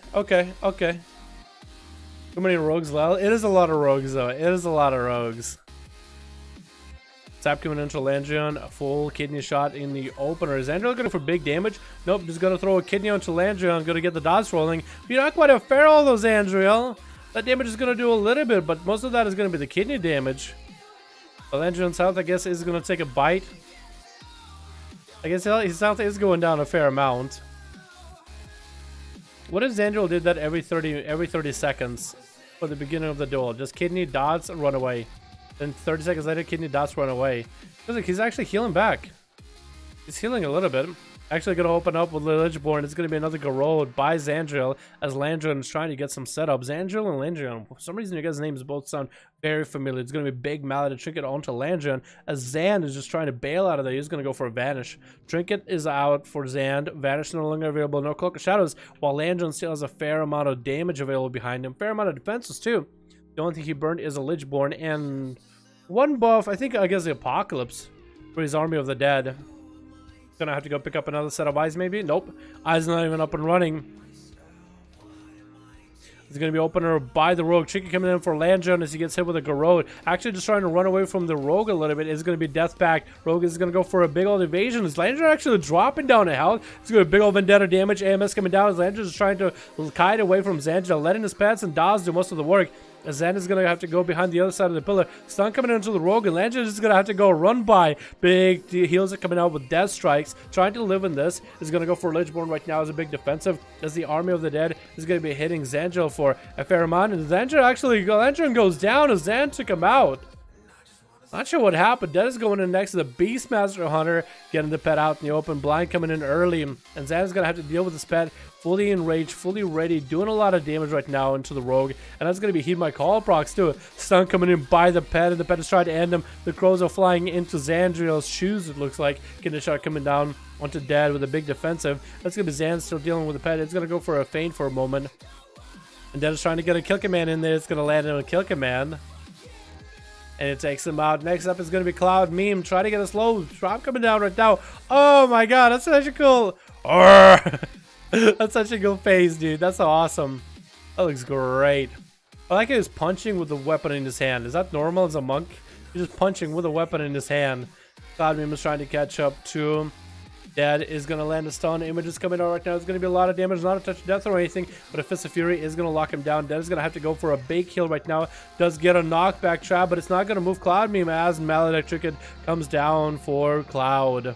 Too many rogues, Lel. It is a lot of rogues, though. It is a lot of rogues. Sap coming into Landrion. A full kidney shot in the opener. Is Andrew going for big damage? Nope, just going to throw a kidney onto Landrion. Going to get the dots rolling. You're not quite a feral, though, Xandriel. That damage is going to do a little bit, but most of that is going to be the kidney damage. So Landrion's health, I guess, is going to take a bite. I guess his health is going down a fair amount. What if Xandriel did that every 30 seconds for the beginning of the duel? Just kidney, dots, run away. Then 30 seconds later, kidney, dots, run away. Look, he's actually healing back. He's healing a little bit. Actually going to open up with Lichborn. It's going to be another Garrod by Xandriel as Landrion is trying to get some setup. Xandriel and Landrion. For some reason, you guys' names both sound very familiar. It's going to be Big Mallet to Trinket onto Landrion as Xand is just trying to bail out of there. He's going to go for a Vanish. Trinket is out for Xand. Vanish no longer available. No Cloak of Shadows. While Landrion still has a fair amount of damage available behind him. Fair amount of defenses too. The only thing he burned is a Lichborn and one buff. I guess the Apocalypse for his Army of the Dead. Gonna have to go pick up another set of eyes, maybe? Nope. Eyes not even up and running. It's gonna be opener by the Rogue. Chicken coming in for Landrion as he gets hit with a Garrod. Actually just trying to run away from the Rogue a little bit. It's gonna be Death Pact. Rogue is gonna go for a big old evasion. Is Landrion actually dropping down a health? It's gonna be big old vendetta damage. AMS coming down as Landrion is trying to kite away from Xandriel, letting his pets and Daz do most of the work. As Xand is going to have to go behind the other side of the pillar. Stun coming into the Rogue, and Landrion is going to have to go run by. Big heals are coming out with Death Strikes. Trying to live in this. Is going to go for Lichborn right now as a big defensive. As the Army of the Dead is going to be hitting Xandriel for a fair amount. And Landrion goes down as Xand took him out. Not sure what happened. Dead is going in next to the Beastmaster Hunter, getting the pet out in the open. Blind coming in early, and Zan's gonna have to deal with this pet fully enraged, fully ready, doing a lot of damage right now into the rogue, and that's gonna be heed my call procs too. Stun coming in by the pet, and the pet is trying to end him. The crows are flying into Zandriel's shoes, it looks like. Getting a shot coming down onto Dead with a big defensive. That's gonna be Zan still dealing with the pet. It's gonna go for a feint for a moment, and Dead is trying to get a kill command in there. It's gonna land on a kill command, and it takes him out. Next up is going to be Cloud Meme. Try to get a slow drop coming down right now. Oh my god, that's such a cool... That's such a cool phase, dude. That's so awesome. That looks great. I like it. He's punching with the weapon in his hand. Is that normal as a monk? He's just punching with a weapon in his hand. Cloud Meme is trying to catch up to him. Dead is going to land a stun. Images coming out right now. It's going to be a lot of damage. Not a touch of death or anything, but a Fist of Fury is going to lock him down. Dead is going to have to go for a big kill right now. Does get a knockback trap, but it's not going to move Cloud Meme as Maledict Trinket comes down for Cloud.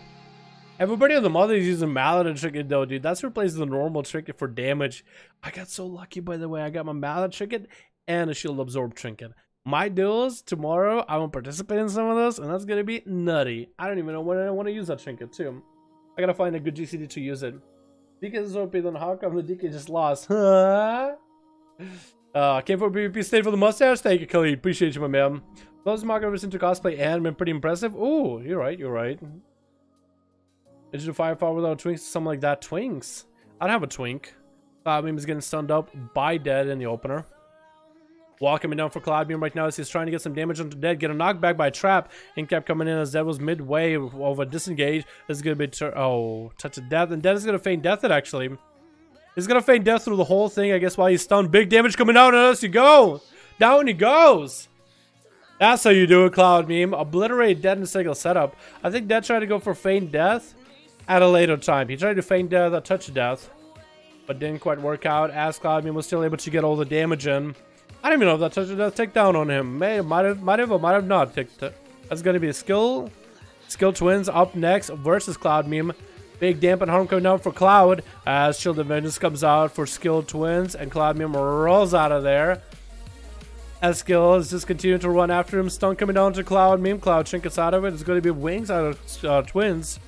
Everybody on the Mother is using Maledict Trinket though, dude. That's replaced the normal Trinket for damage. I got so lucky, by the way. I got my Maledict Trinket and a Shield Absorb Trinket. My duels tomorrow, I won't participate in some of those, and that's going to be nutty. I don't even know when I want to use that Trinket too. I gotta find a good GCD to use it. DK is OP, then how come the DK just lost? Came for PvP, stayed for the mustache. Thank you, Khalid. Appreciate you, my man. Those markers into cosplay and been pretty impressive. Ooh, you're right, you're right. Did you do firepower without twinks? Something like that. Twinks? I don't have a twink. Cloud Meme is getting stunned up by Dead in the opener. Wall coming down for Cloud Meme right now as he's trying to get some damage onto Dead. Get a knockback by a trap. Incap coming in as Dead was midway of a disengage. This is going to be... touch of death. And Dead is going to feign death it, actually. He's going to feign death through the whole thing, I guess, while he's stunned. Big damage coming out, and as you go. Down he goes. That's how you do it, Cloud Meme. Obliterate Dead in a single setup. I think Dead tried to go for feign death at a later time. He tried to feign death, a touch of death, but didn't quite work out as Cloud Meme was still able to get all the damage in. I don't even know if that touch of death take down on him. Might have not. That's going to be a skill twins up next versus Cloud Meme. Big dampen harm coming down for Cloud as Shield of Vengeance comes out for skill twins, and Cloud Meme rolls out of there. As skill is just continuing to run after him. Stun coming down to Cloud Meme. Cloud trinkets out of it. It's going to be wings out of twins.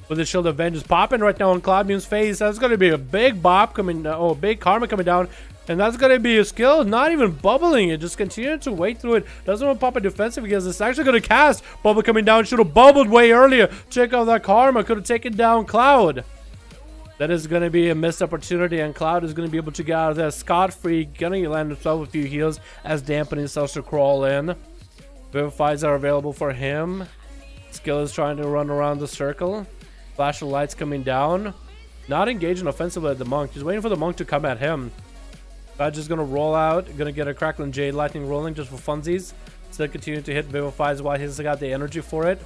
With the Shield of Vengeance popping right now on Cloud Meme's face. That's going to be a big bop coming down. Oh, big karma coming down. And that's going to be a skill, not even bubbling it. Just continue to wait through it. Doesn't want to pop a defensive because it's actually going to cast. Bubble coming down. Should have bubbled way earlier. Check out that karma. Could have taken down Cloud. That is going to be a missed opportunity. And Cloud is going to be able to get out of there scot-free. Going to land himself a few heals as dampening starts to crawl in. Vivifies are available for him. Skill is trying to run around the circle. Flash of lights coming down. Not engaging offensively at the monk. Just waiting for the monk to come at him. Badge is going to roll out. Going to get a Crackling Jade Lightning rolling just for funsies. Still continue to hit Vivifies while he's got the energy for it.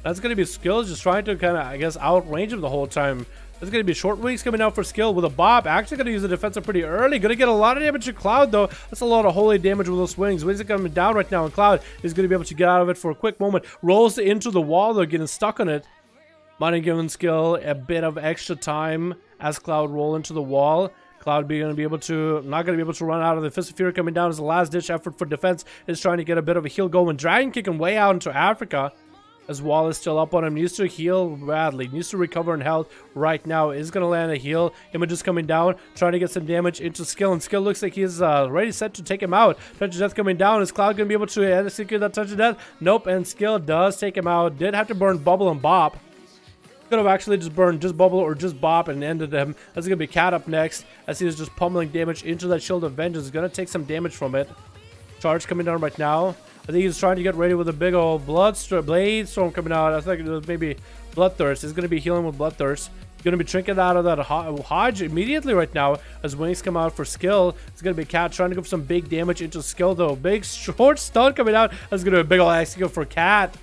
That's going to be skills. Just trying to kind of, I guess, outrange him the whole time. There's going to be short wings coming out for skill with a Bob. Actually going to use the defensive pretty early. Going to get a lot of damage to Cloud, though. That's a lot of holy damage with those wings. Wings are coming down right now, and Cloud is going to be able to get out of it for a quick moment. Rolls into the wall, though, getting stuck on it. Might have given skill a bit of extra time as Cloud roll into the wall. Cloud not going to be able to run out of the Fist of Fury coming down as a last ditch effort for defense. Is trying to get a bit of a heal going. Dragon kicking way out into Africa as Wall is still up on him. Needs to heal badly. Needs to recover in health right now. Is going to land a heal. Images coming down. Trying to get some damage into Skill. And Skill looks like he's ready set to take him out. Touch of Death coming down. Is Cloud going to be able to execute that Touch of Death? Nope. And Skill does take him out. Did have to burn Bubble and Bop. Could have actually just burned just Bubble or just Bop and ended him. That's going to be Cat up next as he is just pummeling damage into that Shield of Vengeance. Going to take some damage from it. Charge coming down right now. I think he's trying to get ready with a big old Blade Storm coming out. I think it was maybe Bloodthirst. He's going to be healing with Bloodthirst. Going to be trinket out of that Hodge immediately right now as wings come out for Skill. It's going to be Cat trying to go for some big damage into Skill, though. Big short stun coming out. That's going to be a big old execute for Cat.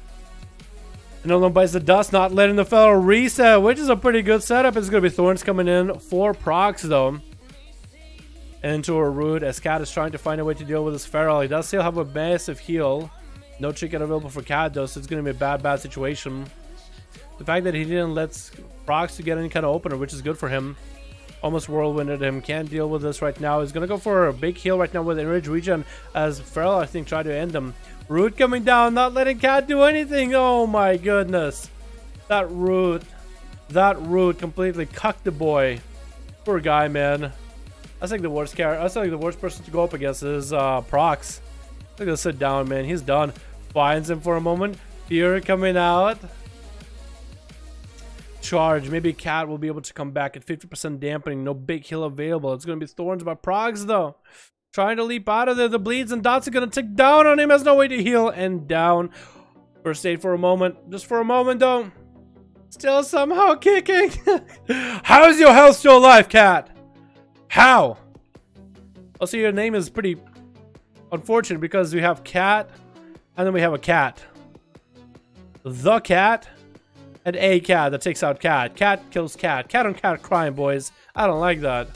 Another one bites the dust, not letting the fellow reset, which is a pretty good setup. It's going to be Thorns coming in for procs, though. Into a Root as Cat is trying to find a way to deal with this Feral. He does still have a massive heal. No trinket available for Cat, though, so it's going to be a bad situation. The fact that he didn't let procs to get any kind of opener, which is good for him. Almost whirlwinded him. Can't deal with this right now. He's gonna go for a big heal right now with Enrage Regen as Feral, I think, tried to end him. Root coming down, not letting Cat do anything. Oh my goodness. That root completely cucked the boy. Poor guy, man. That's like the worst character. That's like the worst person to go up against is Prox. Look at him sit down, man. He's done. Finds him for a moment. Fear coming out. Charge. Maybe Cat will be able to come back at 50% dampening. No big heal available. It's going to be Thorns by Prox, though. Trying to leap out of there. The bleeds and dots are going to tick down on him. Has no way to heal. And down. First aid for a moment. Just for a moment, though. Still somehow kicking. How is your health still alive, Cat? How? Also, your name is pretty unfortunate because we have Cat and then we have a cat. The Cat and a cat that takes out Cat. Cat kills Cat. Cat on Cat crime, boys. I don't like that.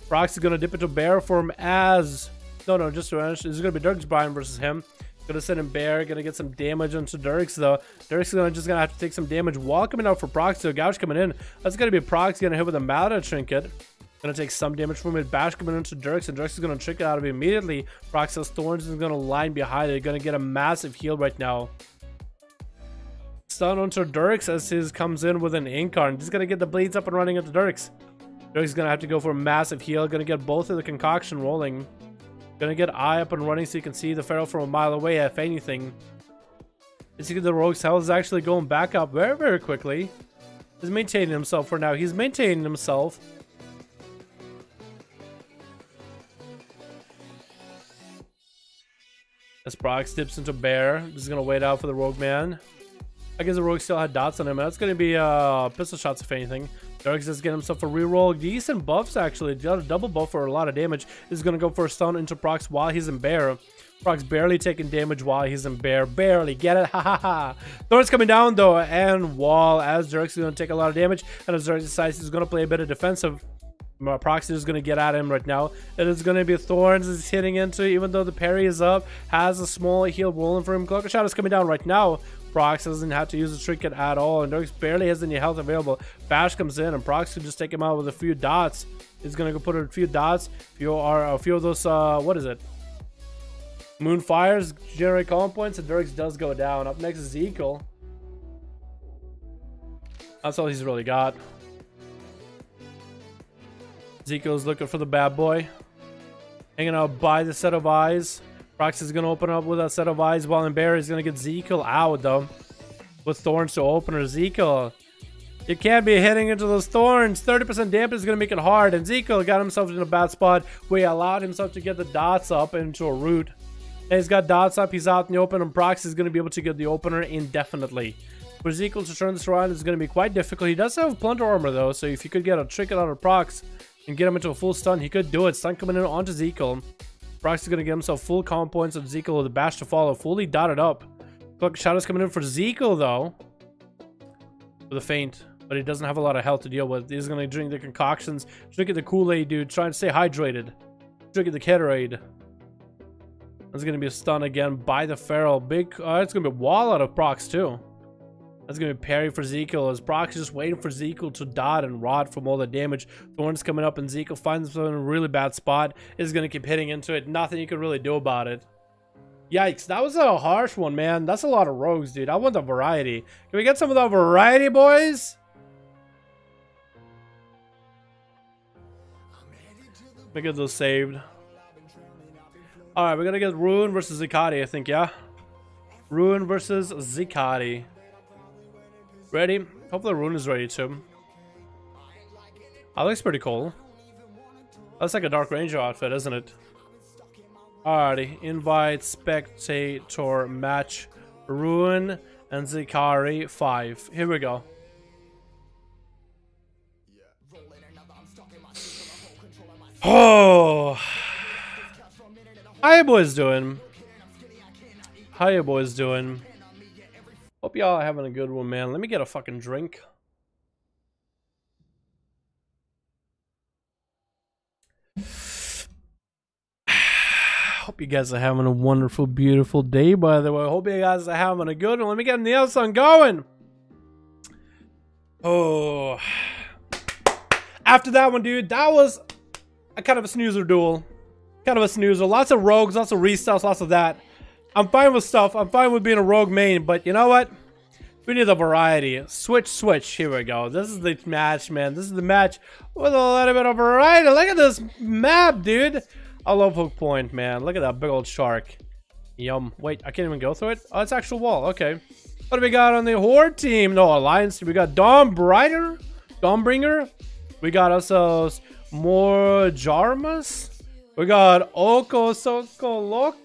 Prox is gonna dip into bear form as just to finish. This is gonna be Dirk's Brian versus him. Gonna send him bear. Gonna get some damage onto Dirks though. Dirk's just gonna have to take some damage while coming out for Prox. So Gouge coming in. That's gonna be Prox gonna hit with a Malada trinket. Gonna take some damage from it. Bash coming into Dirks, and Dirks is gonna trick it out of it immediately. Prox has Thorns is gonna line behind it. Gonna get a massive heal right now. Stun onto Dirks as his comes in with an Incarn. He's gonna get the bleeds up and running into Dirks. Dirks is gonna have to go for a massive heal. Gonna get both of the concoction rolling. Gonna get Eye up and running so you can see the Feral from a mile away, if anything. You see the Rogue's health is actually going back up very, very quickly. He's maintaining himself for now. He's maintaining himself. As Prox dips into bear, just gonna wait out for the Rogue man. I guess the Rogue still had dots on him, and that's gonna be pistol shots if anything. Dark's just getting himself a reroll. Decent buffs actually. Got a double buff for a lot of damage. Is gonna go for a stun into Prox while he's in bear. Prox barely taking damage while he's in bear. Barely. Get it? Ha ha ha. Thorn's coming down though, and wall as Dirk's gonna take a lot of damage, and as Dirk decides he's gonna play a bit of defensive. Prox is going to get at him right now. It is going to be Thorns is hitting into, even though the parry is up, has a small heal rolling for him. Cloak of Shadow is coming down right now. Prox doesn't have to use the trinket at all, and Dirks barely has any health available. Bash comes in, and Prox can just take him out with a few dots. He's going to go put a few dots. A few of those, what is it? Moonfires generate calm points, and Dirks does go down. Up next is Ezekiel. That's all he's really got. Ezekiel's looking for the bad boy. Hanging out by the set of eyes. Prox is going to open up with that set of eyes while in bear. He's going to get Ezekiel out though. With Thorns to open Ezekiel. You can't be hitting into those Thorns. 30% damage is going to make it hard. And Ezekiel got himself in a bad spot where he allowed himself to get the dots up into a root. And he's got dots up. He's out in the open. And Prox is going to be able to get the opener indefinitely. For Ezekiel to turn this around is going to be quite difficult. He does have Plunder Armor though. So if you could get a trinket out of Prox and get him into a full stun, he could do it. Stun coming in onto Ezekiel. Prox is going to get himself full calm points of Ezekiel with a bash to follow. Fully dotted up. Cloak Shadow's coming in for Ezekiel though. With a feint. But he doesn't have a lot of health to deal with. He's going to drink the concoctions. Drinking the Kool-Aid, dude. Trying to stay hydrated. Drinking the Caterade. That's going to be a stun again by the Feral. Big. It's going to be a wall out of Prox too. That's going to be parry for Ezekiel as Prox is just waiting for Ezekiel to dot and rot from all the damage. Thorns coming up and Ezekiel finds himself in a really bad spot. Is going to keep hitting into it. Nothing you can really do about it. Yikes, that was a harsh one, man. That's a lot of rogues, dude. I want the variety. Can we get some of the variety, boys? Let me get those saved. Alright, we're going to get Ruin versus Zikati, I think, yeah? Ruin versus Zikati. Ready? Hopefully Rune is ready too. That looks pretty cool. That's like a Dark Ranger outfit, isn't it? Alrighty. Invite, spectator, match, Ruin, and Zikari 5. Here we go. Oh! How you boys doing? How you boys doing? Hope y'all are having a good one, man. Let me get a fucking drink. Hope you guys are having a wonderful, beautiful day, by the way. Hope you guys are having a good one. Let me get the sun going. Oh. after that one, dude, that was a kind of a snoozer duel. Kind of a snoozer. Lots of rogues, lots of restarts, lots of that. I'm fine with stuff. I'm fine with being a rogue main, but you know what? We need a variety. Switch. Here we go. This is the match, man. This is the match with a little bit of variety. Look at this map, dude. I love Hook Point, man. Look at that big old shark. Yum. Wait, I can't even go through it? Oh, it's actual wall. Okay. What do we got on the Horde team? No, Alliance team. We got Dawnbringer. We got ourselves more Jarmus. We got Oko Soko Loco.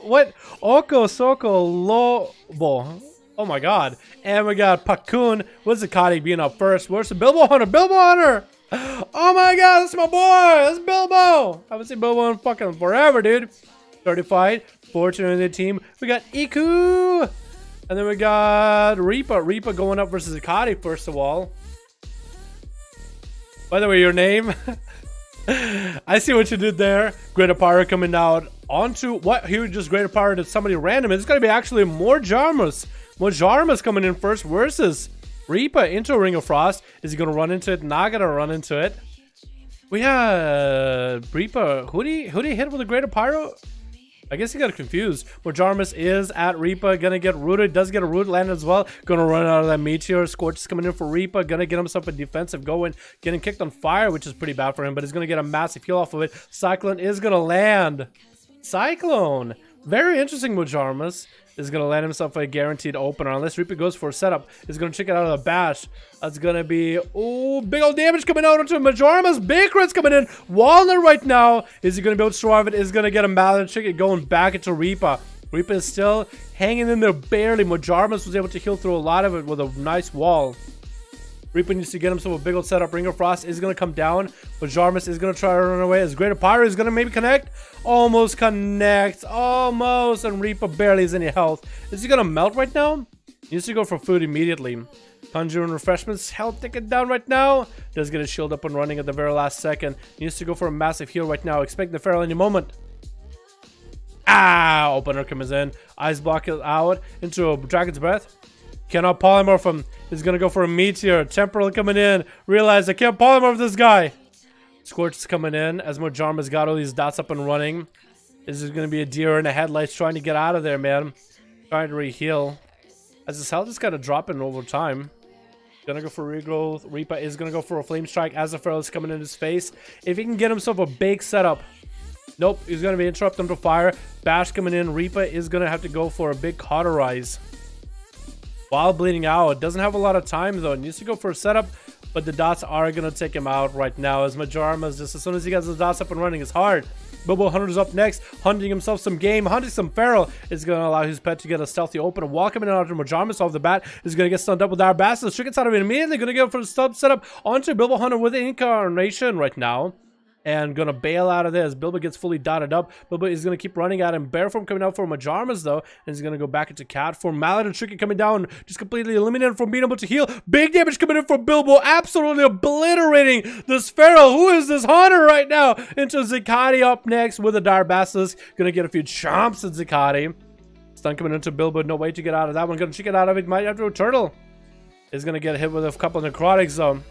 What? Oko Soko Lobo. Oh my god. And we got Pakun with Zakati being up first. Where's the Bilbo Hunter? Bilbo Hunter! Oh my god, that's my boy! That's Bilbo! I haven't seen Bilbo in fucking forever, dude. Certified. Fortune in the team. We got Iku! And then we got Reaper. Reaper going up versus Zakati first of all. By the way, your name? I see what you did there. Greater Pyro coming out onto what? He just Greater Pyro to somebody random. It's gonna be actually more Jarmus. More Jarmus coming in first versus Reaper into Ring of Frost. Is he gonna run into it? Not gonna run into it. We have Reaper. Who did he hit with a Greater Pyro? I guess he got confused. More Jarmus is at Reaper. Gonna get rooted. Does get a root landed as well. Gonna run out of that Meteor. Scorch is coming in for Reaper. Gonna get himself a defensive going. Getting kicked on fire, which is pretty bad for him. But he's gonna get a massive heal off of it. Cyclone is gonna land. Cyclone. Very interesting with Jarmus. Is going to land himself a guaranteed opener. Unless Reaper goes for a setup. He's going to check it out of the bash. That's going to be... Oh, big old damage coming out onto Jarmus. Big crits coming in. Walnut right now. Is he going to be able to survive it? Is going to get a mallet. Check it going back into Reaper. Reaper is still hanging in there barely. Jarmus was able to heal through a lot of it with a nice wall. Reaper needs to get himself a big old setup. Ring of Frost is going to come down, but Jarmus is going to try to run away. As Greater Pyro is going to maybe connect. Almost connect. Almost. And Reaper barely has any health. Is he going to melt right now? He needs to go for food immediately. Conjure and Refreshments. Health ticket down right now. Does get his shield up and running at the very last second. He needs to go for a massive heal right now. Expect the Feral any moment. Ah! Opener comes in. Ice Block is out into a Dragon's Breath. Cannot polymorph him. He's gonna go for a Meteor. Temporal coming in. Realize I can't polymorph this guy. Scorch is coming in as more Jarmus got all these dots up and running. This is gonna be a deer in the headlights trying to get out of there, man. Trying to re-heal. As his health is kind of dropping over time. Gonna go for regrowth. Reaper is gonna go for a flame strike as the Feral is coming in his face. If he can get himself a big setup. Nope, he's gonna be interrupting to fire. Bash coming in. Reaper is gonna have to go for a big cauterize. While bleeding out. Doesn't have a lot of time though. Needs to go for a setup, but the dots are gonna take him out right now. As Jarmus, just as soon as he gets the dots up and running, it's hard. Bilbo Hunter's up next, hunting himself some game, hunting some Feral. Is gonna allow his pet to get a stealthy open. While coming out of Jarmus off the bat, is gonna get stunned up with our Bastards. Trick gets out of it immediately. Gonna go for the stub setup onto Bilbo Hunter with Incarnation right now. And gonna bail out of this. Bilbo gets fully dotted up. Bilbo is gonna keep running at him. Bear form coming out for Jarmus though. And he's gonna go back into cat form. Mallet and Tricky coming down. Just completely eliminated from being able to heal. Big damage coming in for Bilbo. Absolutely obliterating this Feral. Who is this Hunter right now? Into Zakati up next with a Dire Basilisk. Gonna get a few chomps at Zakati. Stun coming into Bilbo. No way to get out of that one. Gonna check it out of it. Might have to a Turtle. Is gonna get hit with a couple of necrotics though.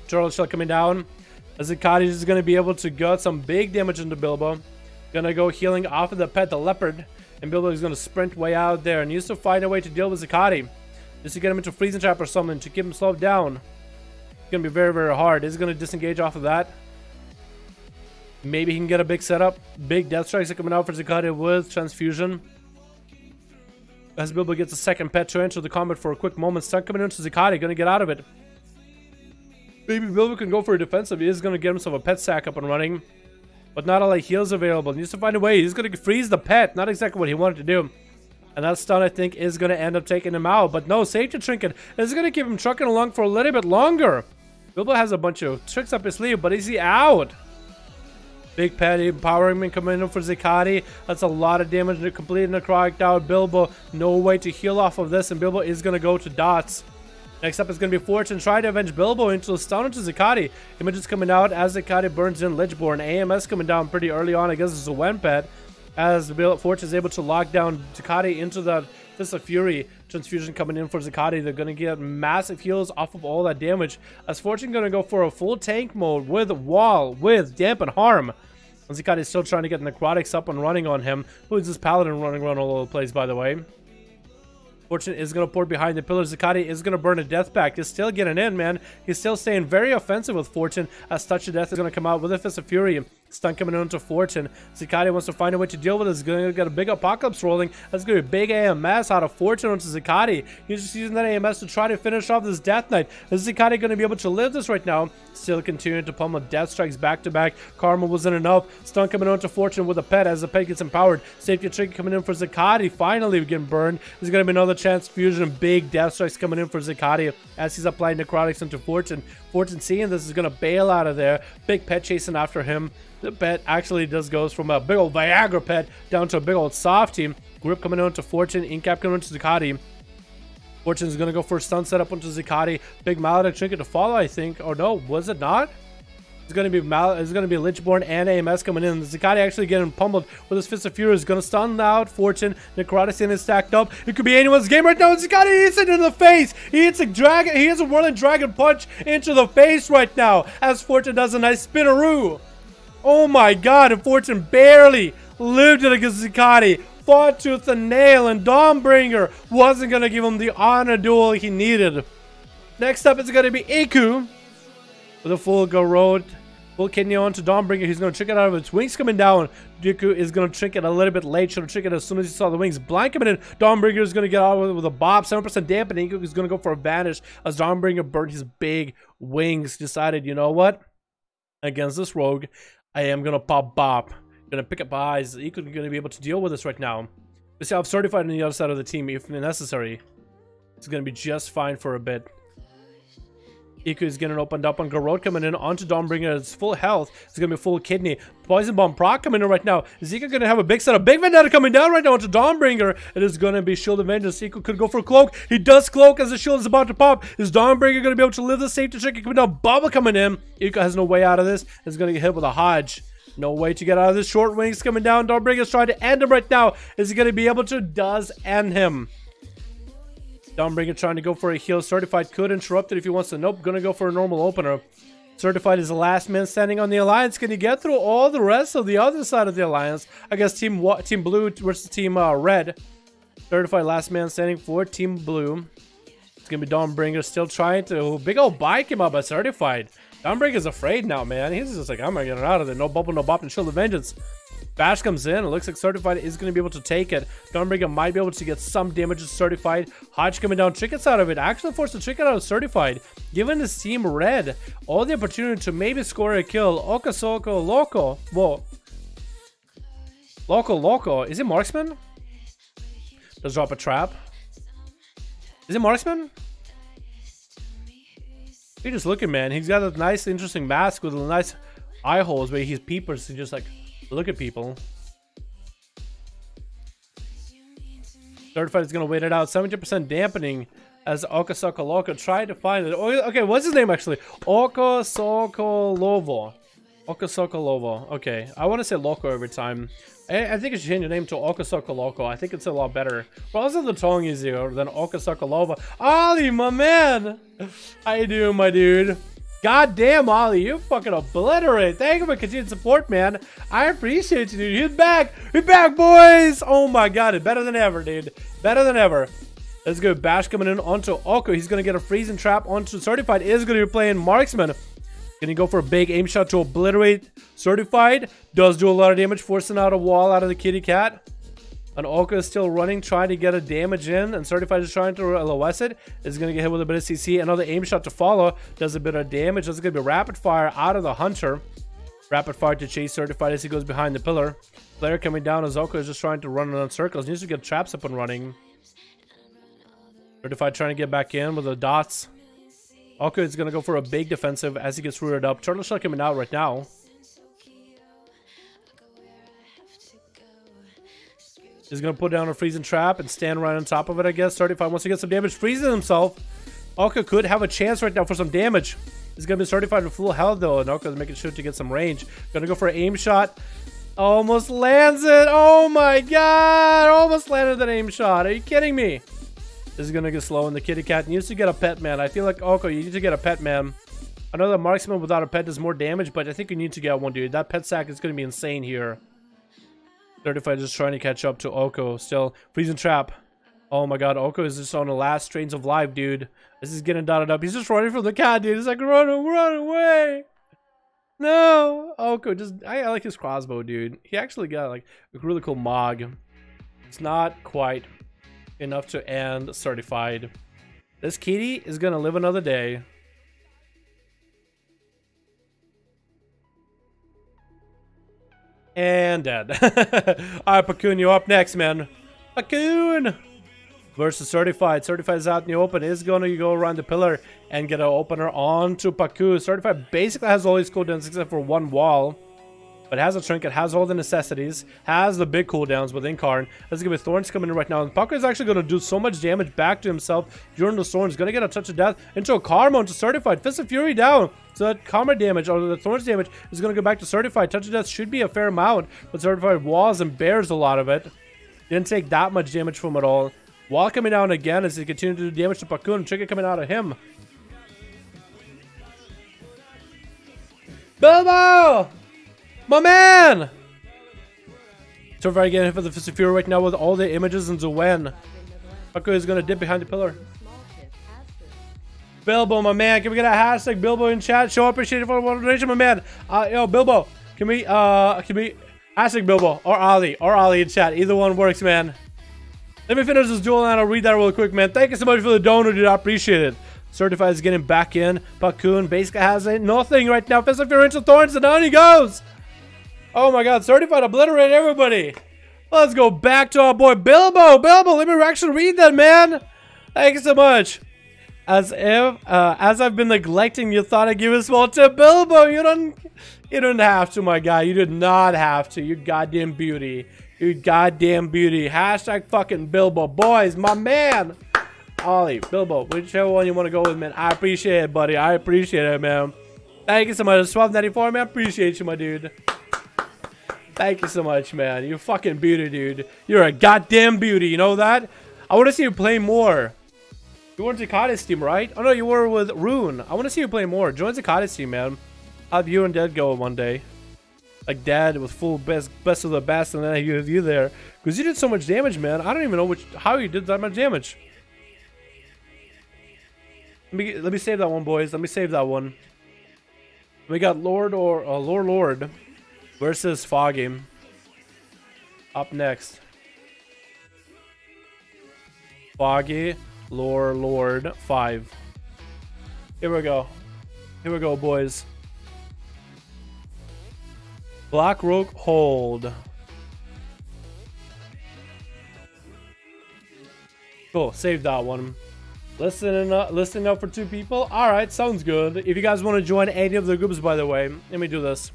Turtle shell coming down. As Zakati is going to be able to get some big damage into Bilbo. Gonna go healing off of the pet, the leopard. And Bilbo is going to sprint way out there. And needs to find a way to deal with Zakati. Just to get him into freezing trap or something. To keep him slowed down. It's going to be very, very hard. Is going to disengage off of that. Maybe he can get a big setup. Big death strikes are coming out for Zakati with Transfusion. As Bilbo gets a second pet to enter the combat for a quick moment. Stun coming into Zakati. Going to get out of it. Maybe Bilbo can go for a defensive. He is going to get himself a pet sack up and running. But not a lot of heals available. He needs to find a way. He's going to freeze the pet. Not exactly what he wanted to do. And that stun, I think, is going to end up taking him out. But no, safety trinket is going to keep him trucking along for a little bit longer. Bilbo has a bunch of tricks up his sleeve, but is he out? Big pet empowerment coming in for Zakati. That's a lot of damage to complete necrotic out. Bilbo, no way to heal off of this. And Bilbo is going to go to dots. Next up is going to be Fortune. Try to avenge Bilbo into a stun into Zakati. Images coming out as Zakati burns in Lichborn. AMS coming down pretty early on. I guess it's a Wen pet. As Fortune is able to lock down Zakati into that Fist of Fury transfusion coming in for Zakati. They're going to get massive heals off of all that damage. As Fortune going to go for a full tank mode with wall, with dampen harm. Zakati is still trying to get necrotics up and running on him. Who is this paladin running around all over the place, by the way? Fortune is going to port behind the pillar. Zakati is going to burn a death pack. He's still getting in, man. He's still staying very offensive with Fortune, as Touch of Death is going to come out with a Fist of Fury. Stun coming into Fortune. Zakati wants to find a way to deal with this. He's going to get a big apocalypse rolling. That's going to be a big AMS out of Fortune onto Zakati. He's just using that AMS to try to finish off this Death Knight. Is Zakati going to be able to live this right now? Still continuing to pummel Death Strikes back to back. Karma wasn't enough. Stun coming onto Fortune with a pet as the pet gets empowered. Safety Trick coming in for Zakati. Finally getting burned. There's going to be another chance fusion. Big Death Strikes coming in for Zakati as he's applying necrotics into Fortune. Fortune seeing this is going to bail out of there. Big pet chasing after him. The pet actually goes from a big old Viagra pet down to a big old softie. Grip coming on to Fortune. Incap coming on to Zakati. Fortune's going to go for a stun setup onto Zakati. Big Maledict Trinket to follow, I think. Or no, was it not? It's going to be Lichborn and AMS coming in. Zakati actually getting pummeled with his Fist of Fury. Is going to stun out Fortune. Necrotics in is stacked up. It could be anyone's game right now. Zakati hits it in the face. He hits a dragon. He hits a whirling dragon punch into the face right now as Fortune does a nice spinneroo. Oh my god, and Fortune barely lived it against Zakati. Fought tooth and nail, and Dawnbringer wasn't going to give him the honor duel he needed. Next up is going to be Iku with a full Garrod, full kidney on to Dawnbringer. He's going to trick it out of its wings coming down. Iku is going to trick it a little bit late. Should have tricked it as soon as he saw the wings. Blind coming in. Dawnbringer is going to get out with a bob. 7% dampening. Iku is going to go for a vanish as Dawnbringer burned his big wings. Decided, you know what? Against this rogue, I am going to pop bop. Going to pick up eyes. Iku is going to be able to deal with this right now. We see I've certified on the other side of the team if necessary. It's going to be just fine for a bit. Iku is getting opened up on Garrod coming in onto Dawnbringer. It's full health. It's going to be full kidney. Poison Bomb proc coming in right now. Is Iku going to have a big setup? Big Vendetta coming down right now onto Dawnbringer. It is going to be Shield of Vengeance. Iku could go for a cloak. He does cloak as the shield is about to pop. Is Dawnbringer going to be able to live the safety trick? Coming down. Bubba coming in. Iku has no way out of this. Is going to get hit with a Hodge. No way to get out of this. Short wings coming down. Dawnbringer's trying to end him right now. Is he going to be able to? Does end him. Dawnbringer trying to go for a heal. Certified could interrupt it if he wants to. Nope, gonna go for a normal opener. Certified is the last man standing on the alliance. Can he get through all the rest of the other side of the alliance? I guess Team Blue versus Team Red. Certified last man standing for Team Blue. It's gonna be Dawnbringer still trying to. Big old bike him up by Certified. Dawnbringer's afraid now, man. He's just like, I'm gonna get out of there. No bubble, no bop, and Shield of Vengeance. Bash comes in. It looks like Certified is going to be able to take it. Dawnbringer might be able to get some damage to Certified. Hodge coming down. Trickets out of it. Actually forced to trick it out of Certified. Giving his team Red all the opportunity to maybe score a kill. Okasoko Loco. Whoa. Loco. Is it Marksman? Does drop a trap. Is it Marksman? He's just looking, man. He's got a nice, interesting mask with nice eye holes where he's peepers to just like look at people. Certified is going to wait it out. 70% dampening as Okasoko Loco tried to find it. Oh, okay, what's his name actually? Okasoko Lovo. Okay, I want to say Loco every time. I think you should change your name to Okasoko Loco. I think it's a lot better. But also the tongue easier than Okasoko Lovo. Ollie, my man! How you doing, my dude? God damn, Ollie, you fucking obliterate. Thank you for continued support, man. I appreciate you, dude. He's back. We're back, boys. Oh my god, better than ever, dude. Better than ever. Let's go. Bash coming in onto Oko. He's going to get a freezing trap onto Certified. Is going to be playing Marksman. Can he go for a big aim shot to obliterate Certified? Does do a lot of damage, forcing out a wall out of the kitty cat. And Oka is still running, trying to get a damage in. And Certified is trying to LOS it. Is going to get hit with a bit of CC. Another aim shot to follow. Does a bit of damage. This is going to be rapid fire out of the Hunter. Rapid fire to chase Certified as he goes behind the pillar. Player coming down as Oka is just trying to run around circles. Needs to get traps up and running. Certified trying to get back in with the dots. Oka is going to go for a big defensive as he gets reared up. Turtle Shell coming out right now. He's going to put down a freezing trap and stand right on top of it, I guess. Certified wants to get some damage. Freezing himself. Oka could have a chance right now for some damage. He's going to be Certified with full health, though. And Oka is making sure to get some range. Going to go for an aim shot. Almost lands it. Oh my god. Almost landed that aim shot. Are you kidding me? This is gonna get slow, and the kitty cat needs to get a pet, man. I feel like, Oko, you need to get a pet, man. I know that marksman without a pet does more damage, but I think you need to get one, dude. That pet sack is gonna be insane here. Certified just trying to catch up to Oko. Still, freezing trap. Oh my god, Oko is just on the last strains of life, dude. This is getting dotted up. He's just running from the cat, dude. He's like, run away. No. Oko, just, I like his crossbow, dude. He actually got like a really cool mog. It's not quite enough to end certified. This kitty is gonna live another day. And dead. Alright, Pakun, you up next, man. Pakun versus Certified. Certified is out in the open. Is gonna go around the pillar and get an opener onto Pakun. Certified basically has all his cooldowns except for one wall, but has a trinket, has all the necessities, has the big cooldowns with Incarn. Let's give it Thorns coming in right now. And Pakun is actually going to do so much damage back to himself during the Thorns. Going to get a touch of death into a Karma onto Certified. Fist of Fury down. So that Karma damage, or the Thorns damage, is going to go back to Certified. Touch of death should be a fair amount, but Certified walls and bears a lot of it. Didn't take that much damage from it all. Wall coming down again as he continues to do damage to Pakun. Trinket coming out of him. Bilbo! My man! Certified getting hit for the Fist of Fury right now with all the images and Zwen. Pakun is going to dip behind the pillar. Bilbo, my man, can we get a hashtag Bilbo in chat? Show appreciation for one donation, my man. Yo, Bilbo, can we hashtag Bilbo or Ali in chat? Either one works, man. Let me finish this duel and I'll read that real quick, man. Thank you so much for the donor, dude. I appreciate it. Certified is getting back in. Pakun basically has nothing right now. Fist of Fury into Thorns and down he goes. Oh my god, Certified obliterate everybody. Let's go back to our boy Bilbo. Bilbo, let me actually read that, man. Thank you so much. As I've been neglecting, you thought I'd give a small tip. Bilbo, you don't have to, my guy. You did not have to. You goddamn beauty. You goddamn beauty. Hashtag fucking Bilbo. Boys, my man. Ollie, Bilbo, whichever one you want to go with, man. I appreciate it, buddy. I appreciate it, man. Thank you so much. 1294, man. I appreciate you, my dude. Thank you so much, man. You fucking beauty, dude. You're a goddamn beauty. You know that? I want to see you play more. You were in Zakata's team, right? Oh no, you were with Rune. I want to see you play more. Join Zakata's team, man. I'll have you and Dad go one day. Like Dad with full best of the best, and then you have you there. Because you did so much damage, man. I don't even know how you did that much damage. Let me save that one, boys. Let me save that one. We got Lord versus Foggy. Up next. Foggy, Lord 5. Here we go. Here we go, boys. Black Rogue hold. Cool, save that one. Listening up for 2 people. Alright, sounds good. If you guys want to join any of the groups, by the way, let me do this.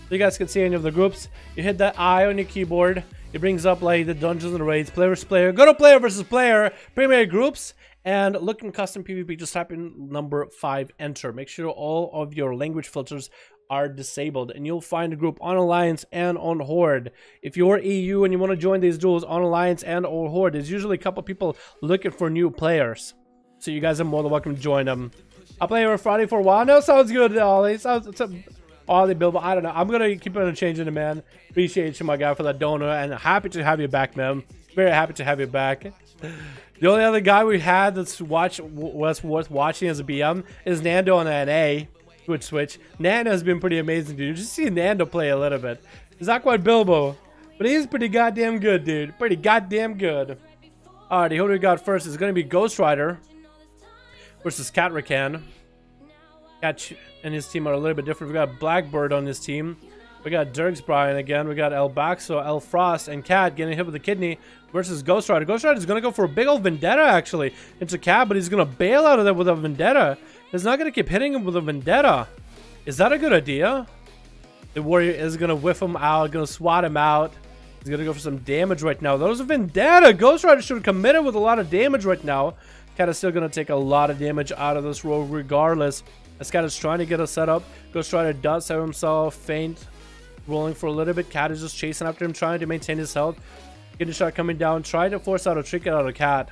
So you guys can see any of the groups. You hit that I on your keyboard. It brings up like the dungeons and raids, player versus player. Go to player versus player, primary groups, and look in custom PvP. Just type in number 5, enter. Make sure all of your language filters are disabled, and you'll find a group on Alliance and on Horde. If you're EU and you want to join these duels on Alliance and or Horde, there's usually a couple people looking for new players. So you guys are more than welcome to join them. I'll play every Friday for a while. No, sounds good, Ollie. Ollie, Bilbo, I don't know. I'm gonna keep on changing it, man. Appreciate you, my guy, for that donor, and happy to have you back, man. Very happy to have you back. The only other guy we had was worth watching as a BM is Nando on the NA. Switch. Nando has been pretty amazing, dude. Just see Nando play a little bit. He's not quite Bilbo, but he's pretty goddamn good, dude. Pretty goddamn good. Alrighty, who do we got first? It's gonna be Ghost Rider versus Catracan. Cat and his team are a little bit different. We got Blackbird on this team. We got Dirks Brian again. We got El Baxo, El Frost, and Cat getting hit with the kidney versus Ghost Rider. Ghost Rider is going to go for a big old Vendetta, actually, into Cat, but he's going to bail out of that with a Vendetta. He's not going to keep hitting him with a Vendetta. Is that a good idea? The Warrior is going to whiff him out, going to swat him out. He's going to go for some damage right now. That was a Vendetta. Ghost Rider should have committed with a lot of damage right now. Cat is still going to take a lot of damage out of this rogue regardless. This Cat is trying to get a setup. Ghost Rider does have himself faint. rolling for a little bit. Cat is just chasing after him, trying to maintain his health. Getting shot coming down, trying to force out a trinket out of Cat.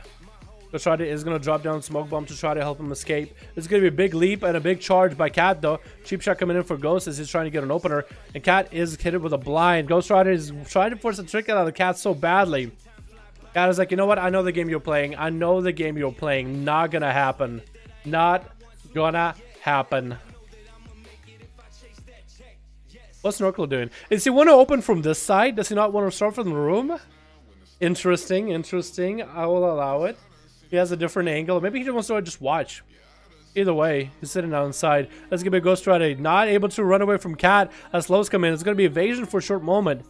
Cat is going to drop down smoke bomb to try to help him escape. It's going to be a big leap and a big charge by Cat though. Cheap shot coming in for Ghost as he's trying to get an opener. And Cat is hit with a blind. Ghost Rider is trying to force a trinket out of Cat so badly. Cat is like, you know what? I know the game you're playing. I know the game you're playing. Not gonna happen. Not gonna happen. What's Snorkel doing? Does he want to open from this side? Does he not want to start from the room? Interesting, interesting. I will allow it. He has a different angle. Maybe he wants to just watch. Either way, he's sitting outside. Let's give it a Ghost Rider. Not able to run away from Cat as slows come in. It's going to be evasion for a short moment.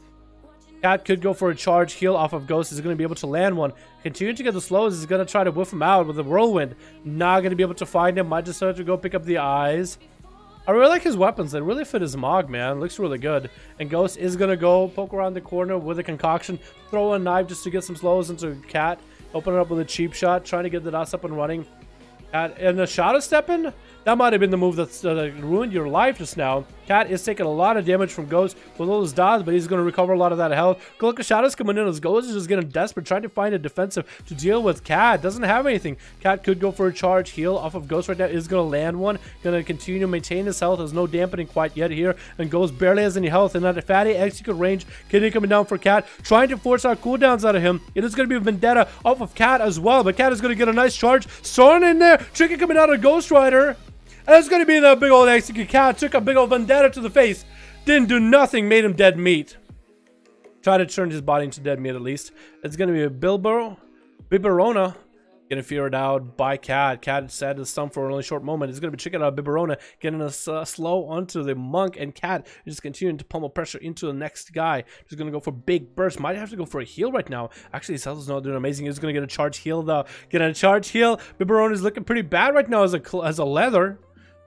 Cat could go for a charge heal off of Ghost. He's going to be able to land one. Continue to get the slows. He's going to try to whiff him out with a whirlwind. Not going to be able to find him. Might just have to go pick up the eyes. I really like his weapons. They really fit his Mog, man. Looks really good. And Ghost is going to go poke around the corner with a concoction. Throw a knife just to get some slows into Cat. Open it up with a cheap shot. Trying to get the dust up and running. And the shadow stepping, that might have been the move that ruined your life just now. Cat is taking a lot of damage from Ghost with all his dodge, but he's going to recover a lot of that health. Look at Shadows coming in as Ghost is just getting desperate, trying to find a defensive to deal with Cat. Doesn't have anything. Cat could go for a charge heal off of Ghost right now. Is going to land one. Going to continue to maintain his health. There's no dampening quite yet here. And Ghost barely has any health. And that fatty execute range. Kitty coming down for Cat. Trying to force out cooldowns out of him. It is going to be a Vendetta off of Cat as well. But Cat is going to get a nice charge. Storm in there. Tricky coming out of Ghost Rider. And it's going to be the big old execute. Cat took a big old Vendetta to the face. Didn't do nothing. Made him dead meat. Try to turn his body into dead meat at least. It's going to be a Biberona. Getting feared out by Cat. Cat sad to stun for a really short moment. It's going to be checking out Biberona. Getting a slow onto the Monk. And Cat is just continuing to pummel pressure into the next guy. Just going to go for big burst. Might have to go for a heal right now. Actually, his health is not doing amazing. He's going to get a charge heal though. Getting a charge heal. Biberona is looking pretty bad right now as a leather.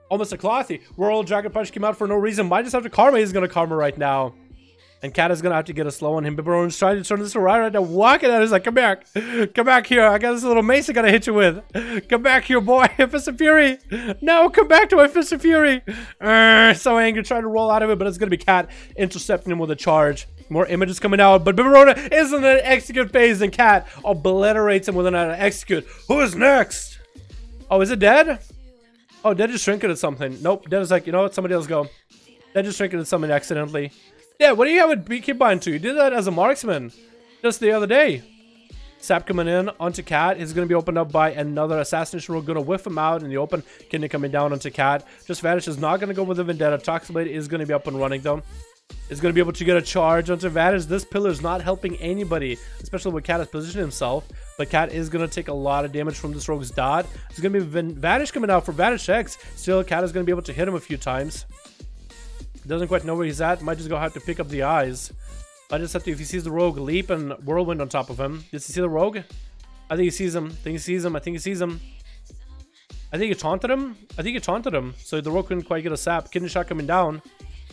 Almost a clothy. World Dragon Punch came out for no reason. Might just have to karma. He's going to karma right now. And Cat is going to have to get a slow on him. Biberon's trying to turn this around right now. Walking at it. He's like, come back. Come back here. I got this little mace I got to hit you with. Come back here, boy. Fist of Fury. No, come back to my Fist of Fury. So angry. Trying to roll out of it. But it's going to be Cat intercepting him with a charge. More images coming out. But Biberona is in an execute phase. And Cat obliterates him with an execute. Who is next? Oh, is it dead? Oh, Dead just shrinking at something. Nope, Dead is like, you know what? Somebody else go. Dead just shrinking at something accidentally. Yeah, what do you have with Beakybind to? You did that as a marksman just the other day. Sap coming in onto Cat. He's going to be opened up by another assassination roll. Going to whiff him out in the open. Kidney coming down onto Cat. Just Vanish is not going to go with the Vendetta. Toxblade is going to be up and running though. Is going to be able to get a charge onto Vanish. This pillar is not helping anybody, especially when Cat has positioned himself. But Cat is going to take a lot of damage from this rogue's dot. It's going to be Vanish coming out for Vanish X. Still, Cat is going to be able to hit him a few times. Doesn't quite know where he's at. Might just go have to pick up the eyes. I just have to, if he sees the rogue, leap and whirlwind on top of him. Does he see the rogue? I think he sees him. I think he sees him. I think he sees him. I think he taunted him. I think he taunted him. So the rogue couldn't quite get a sap. Kidney shot coming down.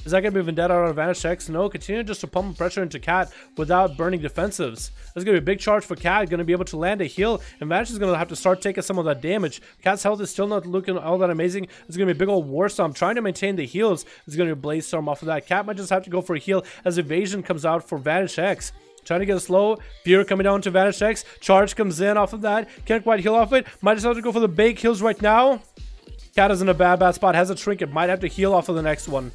Is that going to be Vendetta out of Vanish X? No, continue just to pump pressure into Cat without burning defensives. There's going to be a big charge for Cat. Going to be able to land a heal. And Vanish is going to have to start taking some of that damage. Cat's health is still not looking all that amazing. It's going to be a big old War Storm. Trying to maintain the heals. It's going to be a Blaze Storm off of that. Cat might just have to go for a heal as Evasion comes out for Vanish X. Trying to get a slow. Fear coming down to Vanish X. Charge comes in off of that. Can't quite heal off it. Might just have to go for the big heals right now. Cat is in a bad spot. Has a trinket. Might have to heal off of the next one.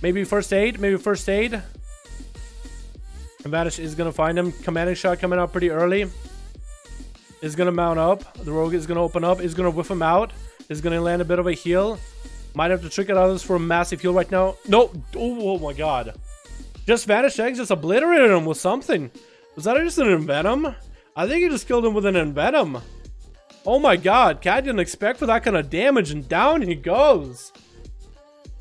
Maybe first aid. Maybe first aid. And Vanish is going to find him. Commanding shot coming out pretty early. Is going to mount up. The rogue is going to open up. Is going to whiff him out. Is going to land a bit of a heal. Might have to trick it out of this for a massive heal right now. No. Oh my god. Just Vanish Eggs just obliterated him with something. Was that just an Envenom? I think he just killed him with an Envenom. Oh my god. Cat didn't expect for that kind of damage. And down he goes.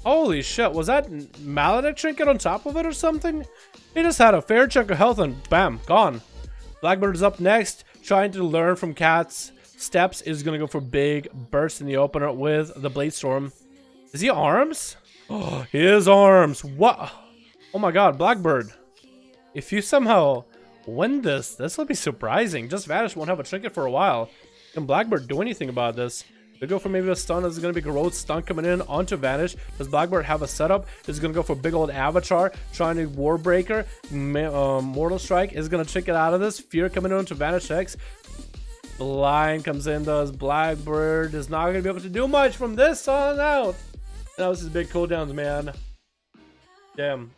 Holy shit, was that Maledict trinket on top of it or something? He just had a fair chunk of health and bam, gone. Blackbird is up next, trying to learn from Cat's steps. Is going to go for big burst in the opener with the Blade Storm. Is he arms? Oh, he is arms. What? Oh my god, Blackbird. If you somehow win this will be surprising. Just Vanish won't have a trinket for a while. Can Blackbird do anything about this? They go for maybe a stun. This is going to be Garrote stun coming in onto Vanish. Does Blackbird have a setup? Is going to go for big old Avatar, trying to Warbreaker. Mortal Strike is going to trick it out of this. Fear coming in onto Vanish X. Blind comes in, does Blackbird is not going to be able to do much from this on out. That was his big cooldowns, man. Damn.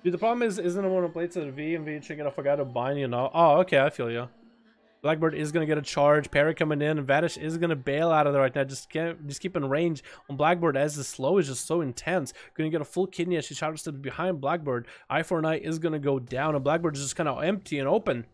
Dude, the problem isn't one of plates at V and V chicken. I forgot to bind you now. Oh, okay, I feel you. Blackbird is gonna get a charge. Parry coming in, and Vanish is gonna bail out of there right now. Just keep in range on Blackbird as the slow is just so intense. Gonna get a full kidney as she shadow steps behind Blackbird. Eye for an Eye is gonna go down, and Blackbird is just kind of empty and open.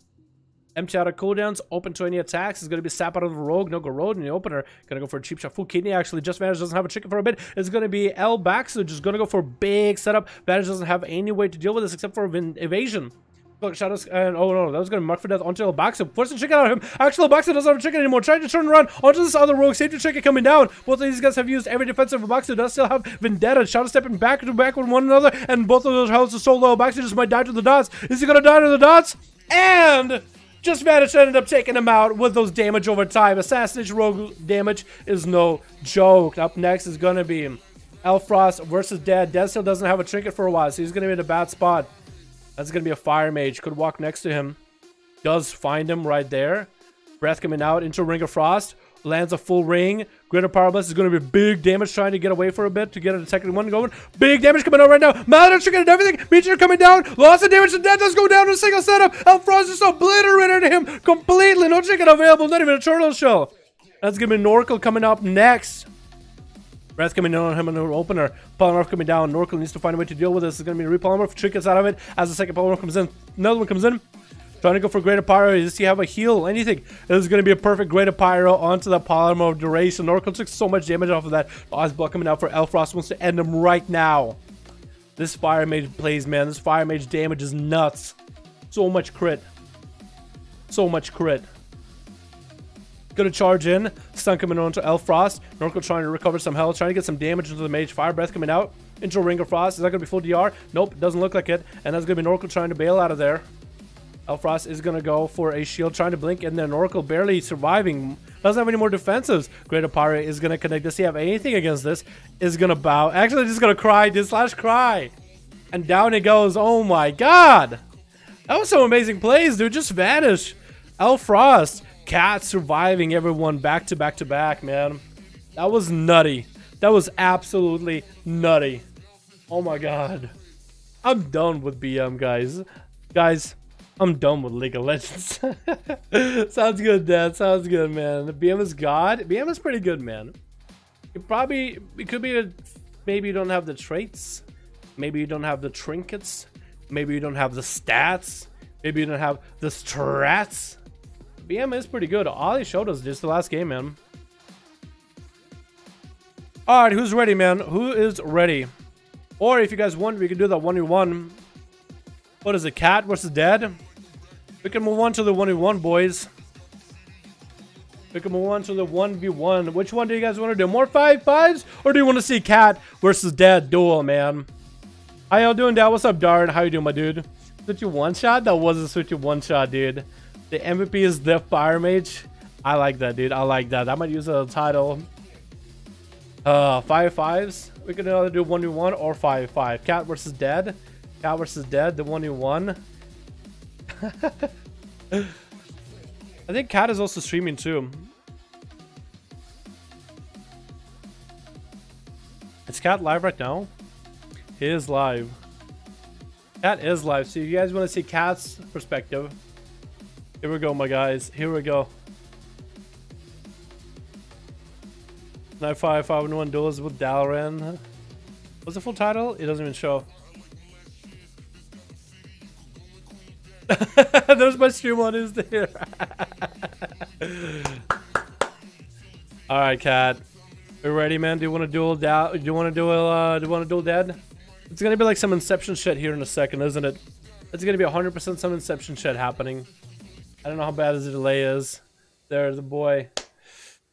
Empty out of cooldowns, open to any attacks. Is going to be sap out of the rogue. No go road in the opener. Going to go for a cheap shot. Full kidney actually. Just Vanish doesn't have a chicken for a bit. It's going to be L back. So just going to go for a big setup. Vanish doesn't have any way to deal with this except for evasion. Look, Shadows, and oh no, that was going to mark for death onto Elbaxo. Force the chicken out of him. Actually, Elbaxo doesn't have a chicken anymore. Trying to turn around onto this other rogue. Safety chicken coming down. Both of these guys have used every defensive. Elbaxo does still have Vendetta. Shadow stepping back to back with one another. And both of those healths are so low. Elbaxo just might die to the dots. Is he going to die to the dots? And just Vanish ended up taking him out with those damage over time. Assassination rogue damage is no joke. Up next is going to be Elfrost versus Dead. Dead still doesn't have a trinket for a while, so he's going to be in a bad spot. That's going to be a Fire Mage. Could walk next to him. Does find him right there. Breath coming out into Ring of Frost. Lands a full ring. Greater Power Blast is going to be big damage, trying to get away for a bit to get a second one going. Big damage coming out right now. Maladin triggered everything. Meteor coming down. Lots of damage. The Dead does go down in a single setup. Elfrost just obliterated him completely. No chicken available. Not even a turtle shell. That's going to be Norkel coming up next. Breath coming in on him in the opener. Polymorph coming down. Norkel needs to find a way to deal with this. It's going to be Repolymorph. Trinkets out of it as the second Polymorph comes in. Another one comes in. Trying to go for Greater Pyro. Does he have a heal? Anything? This is going to be a perfect Greater Pyro onto the Polymorph duration. Norkel took so much damage off of that. Ozblock coming out for Elfrost. Wants to end him right now. This Fire Mage plays, man. This Fire Mage damage is nuts. So much crit. So much crit. Gonna charge in. Stun coming on to Elfrost. Norkel trying to recover some health. Trying to get some damage into the Mage. Fire Breath coming out. Into Ring of Frost. Is that gonna be full DR? Nope. Doesn't look like it. And that's gonna be Norkel trying to bail out of there. Elfrost is gonna go for a shield. Trying to blink. And then Norkel barely surviving. Doesn't have any more defensives. Greater Pyre is gonna connect. Does he have anything against this? Is gonna bow. Actually, just gonna cry. Slash cry. And down it goes. Oh my god. That was some amazing plays, dude. Just Vanish. Elfrost. Cat surviving everyone back to back to back, man. That was nutty. That was absolutely nutty. Oh my god. I'm done with BM, guys. Guys, I'm done with League of Legends. Sounds good, Dad. Sounds good, man. The BM is God. BM is pretty good, man. It could be maybe you don't have the traits. Maybe you don't have the trinkets. Maybe you don't have the stats. Maybe you don't have the strats. BM is pretty good. Ollie showed us just the last game, man. Alright, who's ready, man? Who is ready? Or if you guys want, we can do that 1v1. What is it? Cat versus Dead? We can move on to the 1v1, boys. We can move on to the 1v1. Which one do you guys want to do? More 5-5s? Or do you want to see Cat versus Dead duel, man? How y'all doing, Dad? What's up, Darren? How you doing, my dude? Switch you one shot? That was a switch you one shot, dude. The MVP is the Fire Mage. I like that, dude. I like that. I might use a title. 5-5s. We can either do 1v1 or 5-5. Cat versus Dead. Cat versus Dead. The 1v1. I think Cat is also streaming too. Is Cat live right now? He is live. Cat is live. So if you guys want to see Cat's perspective, here we go, my guys. Here we go. Night 5-5-1 duels with Dalaran. What's the full title? It doesn't even show. There's my stream on is there. All right, Cat. You ready, man? Do you want to duel Dead? Do you want to duel Dead? It's gonna be like some Inception shit here in a second, isn't it? It's gonna be 100% some Inception shit happening. I don't know how bad the delay is. There's the boy.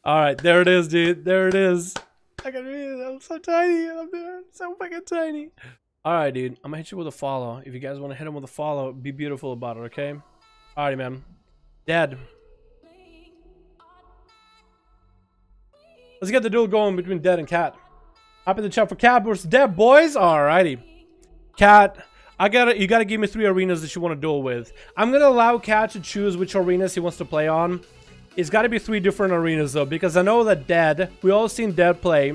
Alright, there it is, dude. There it is. I can read it. I'm so tiny. I'm there. So fucking tiny. Alright, dude. I'm gonna hit you with a follow. If you guys want to hit him with a follow, be beautiful about it, okay? Alrighty, man. Dead. Let's get the duel going between Dead and Cat. Hop in the chat for Cat versus Dead, boys. Alrighty. Cat, you gotta give me 3 arenas that you want to duel with. I'm gonna allow Cat to choose which arenas he wants to play on. It's gotta be 3 different arenas though, because I know that Dead, we all seen Dead play.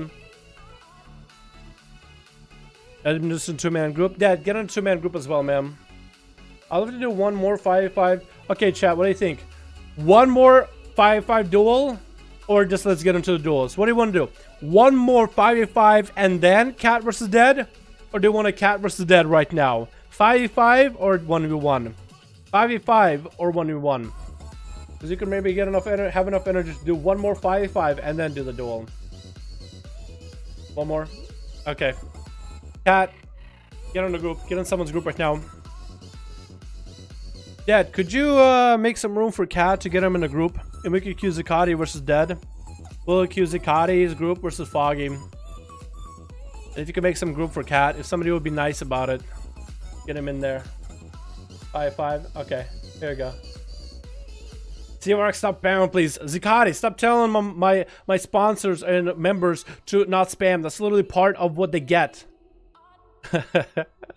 I'm just in 2-man group. Dead, get on a 2-man group as well, man. I'll have to do one more 5v5. Okay, chat, what do you think? One more 5v5 duel? Or just let's get into the duels? What do you want to do? One more 5v5 and then Cat versus Dead? Or do you want a Cat versus Dead right now? 5v5 or 1v1? 5v5 or 1v1? Because you can maybe get have enough energy to do one more 5v5 and then do the duel. One more? Okay. Cat, get on the group. Get on someone's group right now. Dad, could you make some room for Cat to get him in a group? And we could accuse Zakati versus Dead. We'll accuse Zakati's group versus Foggy. If you could make some group for Cat, if somebody would be nice about it, get him in there. 5v5. Okay, here we go. CMRX, stop spamming, please. Zakati, stop telling my sponsors and members to not spam. That's literally part of what they get.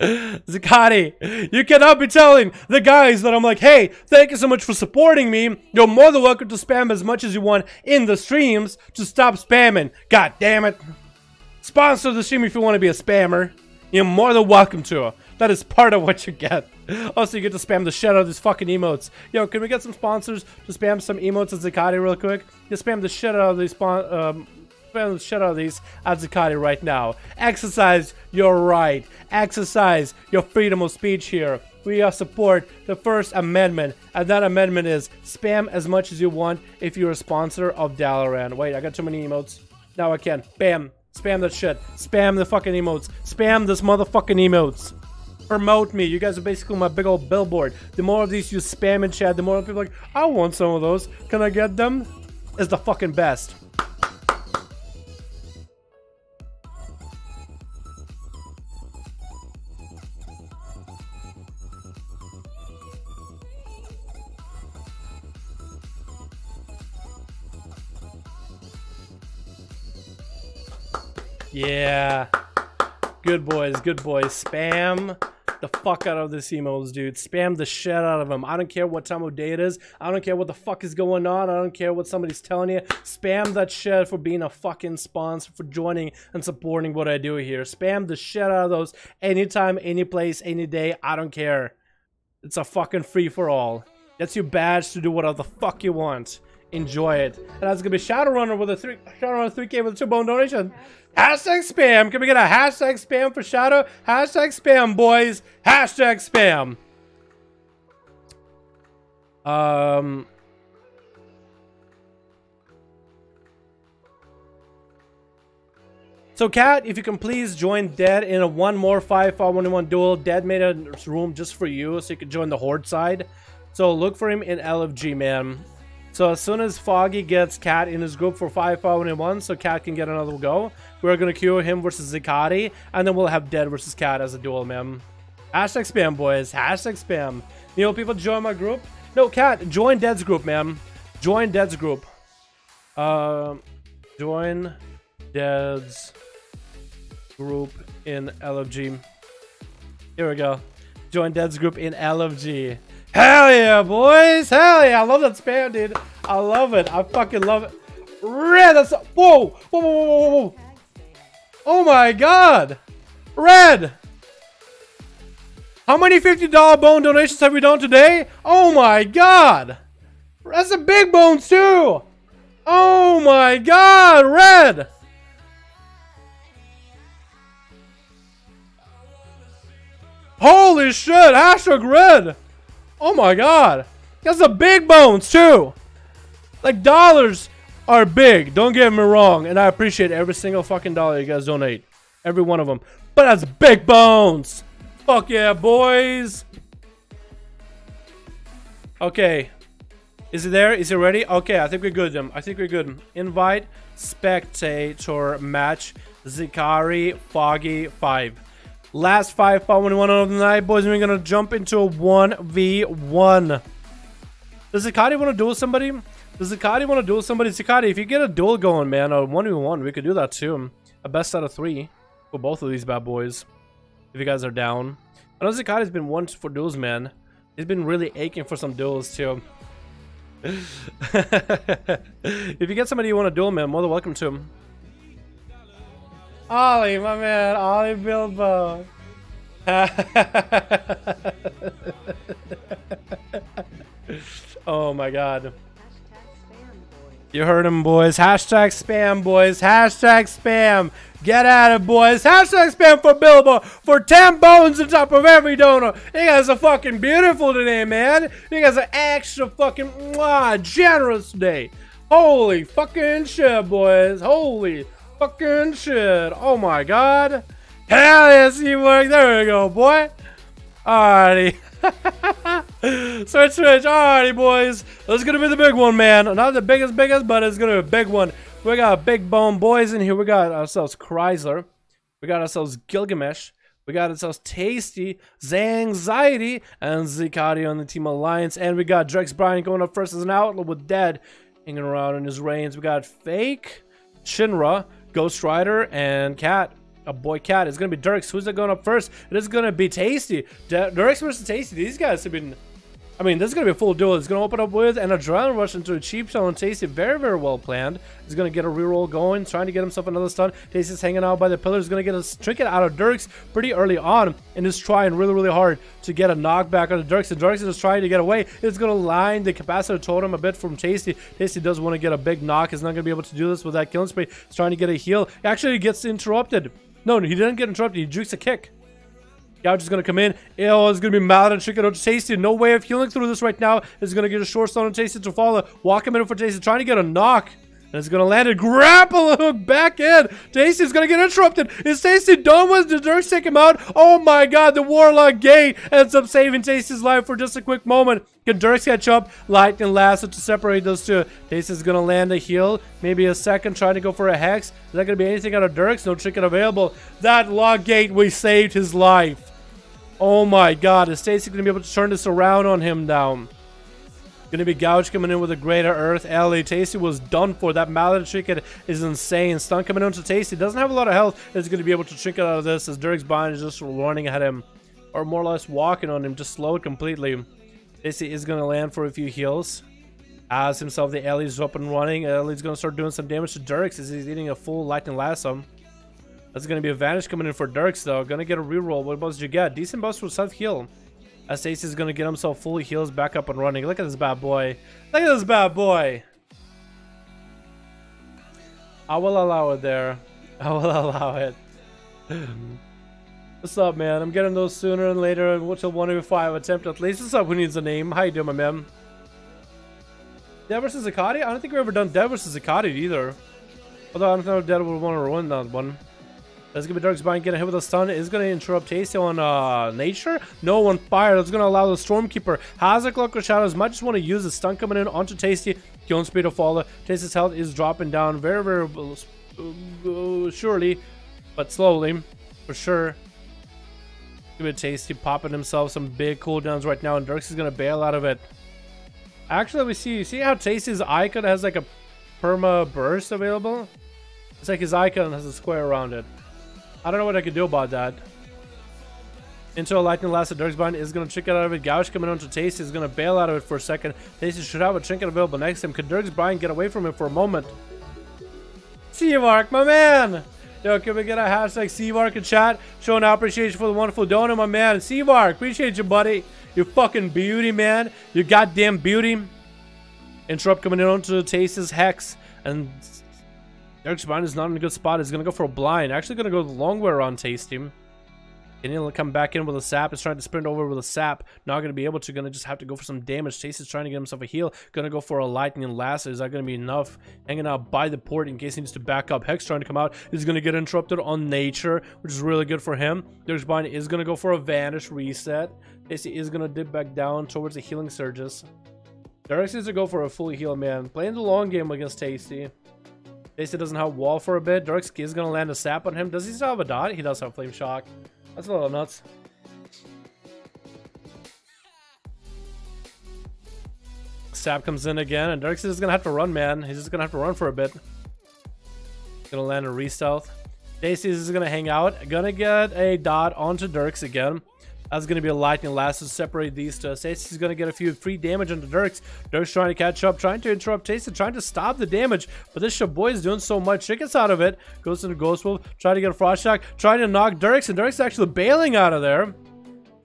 Zakati, you cannot be telling the guys that I'm like, hey, thank you so much for supporting me. You're more than welcome to spam as much as you want in the streams. Just stop spamming. God damn it. Sponsor the stream if you want to be a spammer. You're more than welcome to. That is part of what you get. Also, you get to spam the shit out of these fucking emotes. Yo, can we get some sponsors to spam some emotes at Zakati real quick? Just spam the shit out of these spam the shit out of these at Zakati right now. Exercise your right. Exercise your freedom of speech here. We support the First Amendment, and that amendment is spam as much as you want if you're a sponsor of Dalaran. Wait, I got too many emotes. Now I can. Bam. Spam that shit. Spam the fucking emotes. Spam this motherfucking emotes. Promote me. You guys are basically my big old billboard. The more of these you spam in chat, the more people are like, I want some of those. Can I get them? It's the fucking best. Yeah. Good boys, good boys. Spam the fuck out of the emotes, dude. Spam the shit out of them. I don't care what time of day it is. I don't care what the fuck is going on. I don't care what somebody's telling you. Spam that shit for being a fucking sponsor, for joining and supporting what I do here. Spam the shit out of those anytime, any place, any day. I don't care. It's a fucking free-for-all. That's your badge to do whatever the fuck you want. Enjoy it. And that's gonna be Shadowrunner with a Shadowrunner 3K with a 2-bone donation. Hashtag spam. Can we get a hashtag spam for Shadow? Hashtag spam, boys. Hashtag spam. So Cat, if you can please join Dead in a one more 5v1 duel. Dead made a room just for you so you can join the Horde side. So look for him in LFG, man. So as soon as Foggy gets Cat in his group for 5v1, so Cat can get another go, we're gonna queue him versus Zakati, and then we'll have Dead versus Cat as a duel, man. Hashtag spam, boys. Hashtag spam. You know, people join my group. No, Cat, join Dead's group, man. Join Dead's group. Join Dead's group in LFG. Here we go. Join Dead's group in LFG. Hell yeah, boys! Hell yeah! I love that spam, dude. I love it. I fucking love it. Red, that's whoa! Whoa, whoa, whoa, whoa, whoa! Oh my god! Red! How many $50 bone donations have we done today? Oh my god! That's a big bones too! Oh my god, Red! Holy shit! Hashtag Red! Oh my god! That's a big bones too! Like, dollars are big, don't get me wrong, and I appreciate every single fucking dollar you guys donate. Every one of them. But that's big bones! Fuck yeah, boys! Okay. Is it there? Is it ready? Okay, I think we're good then. I think we're good. Invite, spectator, match, Zakari, Foggy, 5. Last 5v1 of the night, boys, and we're gonna jump into a 1v1. Does Zakati want to duel somebody? Does Zakati want to duel somebody? Zakati, if you get a duel going, man, a 1v1, we could do that too. A best out of 3 for both of these bad boys. If you guys are down. I know Zakati's been one for duels, man. He's been really aching for some duels too. If you get somebody you want to duel, man, more than welcome to him. Ollie, my man, Ollie Bilbo. Oh my god. You heard him, boys. Hashtag spam, boys. Hashtag spam. Get at it, boys. Hashtag spam for Bilbo. For 10 bones on top of every donor. You guys are fucking beautiful today, man. You guys are extra fucking generous today. Holy fucking shit, boys. Holy fucking shit. Oh my god. Hell yes, you work. There we go, boy. Alrighty. Switch. Alrighty, boys. This is gonna be the big one, man. Not the biggest, but it's gonna be a big one. We got big bone boys in here. We got ourselves Chrysler. We got ourselves Gilgamesh. We got ourselves Tasty, Zangxiety, and Zakati on the Team Alliance. And we got Drex Bryan going up first as an outlaw with Dead hanging around in his reigns. We got Fake, Shinra, Ghost Rider, and Cat. A boy Cat. It's gonna be Dirks. Who's that going up first? It is gonna be Tasty. Dirks versus Tasty. These guys have been, I mean, this is gonna be a full duel. It's gonna open up with an adrenaline rush into a cheap shot on Tasty. Very, very well planned. He's gonna get a reroll going, trying to get himself another stun. Tasty's hanging out by the pillar. He's gonna get a trinket out of Dirks pretty early on, and is trying really, really hard to get a knockback on the Dirks. And Dirks is trying to get away. It's gonna line the capacitor totem a bit from Tasty. Tasty does want to get a big knock. He's not gonna be able to do this with that killing spree. He's trying to get a heal. He actually gets interrupted. No, he didn't get interrupted. He jukes a kick. Gouge is going to come in. Oh, it's going to be Mallet and Chicken out to Tasty. No way of healing through this right now. It's going to get a short stun on Tasty to follow. Walk him in for Tasty. Trying to get a knock. And it's going to land a grapple hook back in. Tasty's going to get interrupted. Is Tasty done with the Dirks take him out? Oh my god, the Warlock Gate ends up saving Tasty's life for just a quick moment. Can Dirks catch up? Lightning Lasso to separate those two. Tasty's going to land a heal. Maybe a second, trying to go for a Hex. Is that going to be anything out of Dirks? No trinket available. That Lock Gate, we saved his life. Oh my god, is Tasty going to be able to turn this around on him down? Going to be Gouge coming in with a Greater Earth. Ellie, Tasty was done for. That Mallet trinket is insane. Stun coming into Tasty. Doesn't have a lot of health. Is going to be able to trinket out of this as Dirks Bind is just running ahead of him. Or more or less walking on him. Just slow it completely. Tasty is going to land for a few heals. As himself, the Ellie's up and running. Ellie's going to start doing some damage to Dirks as he's eating a full Lightning Lasso. That's going to be a Vanish coming in for Dirks, though. Going to get a reroll. What buffs did you get? Decent buffs for self-heal. As Tasty is going to get himself fully heals back up and running. Look at this bad boy. Look at this bad boy. I will allow it there. I will allow it. What's up, man? I'm getting those sooner and later until 1v5 attempt at least. What's up? Who needs a name? How you doing, my man? Dead versus Zakati? I don't think we've ever done Dead versus Zakati either. Although I don't know if Dead would want to ruin that one. That's gonna be Dirks Bind getting hit with a stun. Is gonna interrupt Tasty on Nature. No one fired. It's gonna allow the Stormkeeper. Has a Cloak of Shadows. Might just want to use the stun coming in onto Tasty. Killing speed to follow. Tasty's health is dropping down very, very surely, but slowly, for sure. Give it Tasty popping himself some big cooldowns right now, and Dirks is gonna bail out of it. Actually, we see. You see how Tasty's icon has like a perma burst available? It's like his icon has a square around it. I don't know what I could do about that. Into a Lightning Lasso, Dirks Bind is going to trick it out of it. Gouge coming onto Tasty is going to bail out of it for a second. Tasty should have a trinket available next to him. Could Dirks Bind get away from him for a moment? Seavark, my man! Yo, can we get a hashtag Seavark in chat? Showing our appreciation for the wonderful donor, my man. Seavark, appreciate you, buddy. You fucking beauty, man. You goddamn beauty. Interrupt coming in onto Tasty's Hex. And Dirks Bind is not in a good spot. He's going to go for a blind. Actually going to go the long way around Tasty. And he'll come back in with a sap. He's trying to sprint over with a sap. Not going to be able to. Going to just have to go for some damage. Tasty's trying to get himself a heal. Going to go for a Lightning Lasso. Is that going to be enough? Hanging out by the port in case he needs to back up. Hex trying to come out. He's going to get interrupted on Nature, which is really good for him. Dirks Bind is going to go for a Vanish reset. Tasty is going to dip back down towards the healing surges. Dirks needs to go for a full heal, man. Playing the long game against Tasty. Tasty doesn't have wall for a bit. Dirks is going to land a sap on him. Does he still have a dot? He does have Flame Shock. That's a little nuts. stab comes in again, and Dirks is just gonna have to run, man. He's just gonna have to run for a bit. Gonna land a re-stealth. Tasty is gonna hang out. Gonna get a dot onto Dirks again. That's gonna be a lightning last to separate these two. Tasty's gonna get a few free damage onto Dirks. Dirks trying to catch up, trying to interrupt Tasty, trying to stop the damage. But this boy is doing so much. She gets out of it. Goes into Ghost Wolf, trying to get a Frost Shock, trying to knock Dirks, and Dirks actually bailing out of there.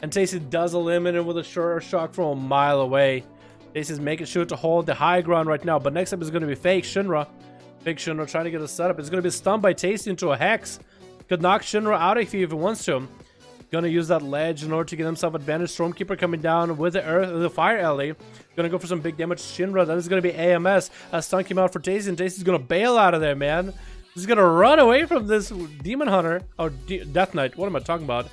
And Tasty does eliminate him with a sure shock from a mile away. Tasty's making sure to hold the high ground right now. But next up is gonna be Fake Shinra. Fake Shinra trying to get a setup. It's gonna be stunned by Tasty into a Hex. Could knock Shinra out if he wants to. Gonna use that ledge in order to get himself advantage. Stormkeeper coming down with the fire alley. Gonna go for some big damage. Shinra, that is gonna be AMS. A stun came out for Tasty, and Tasty's gonna bail out of there, man. He's gonna run away from this Demon Hunter. Or Death Knight. What am I talking about?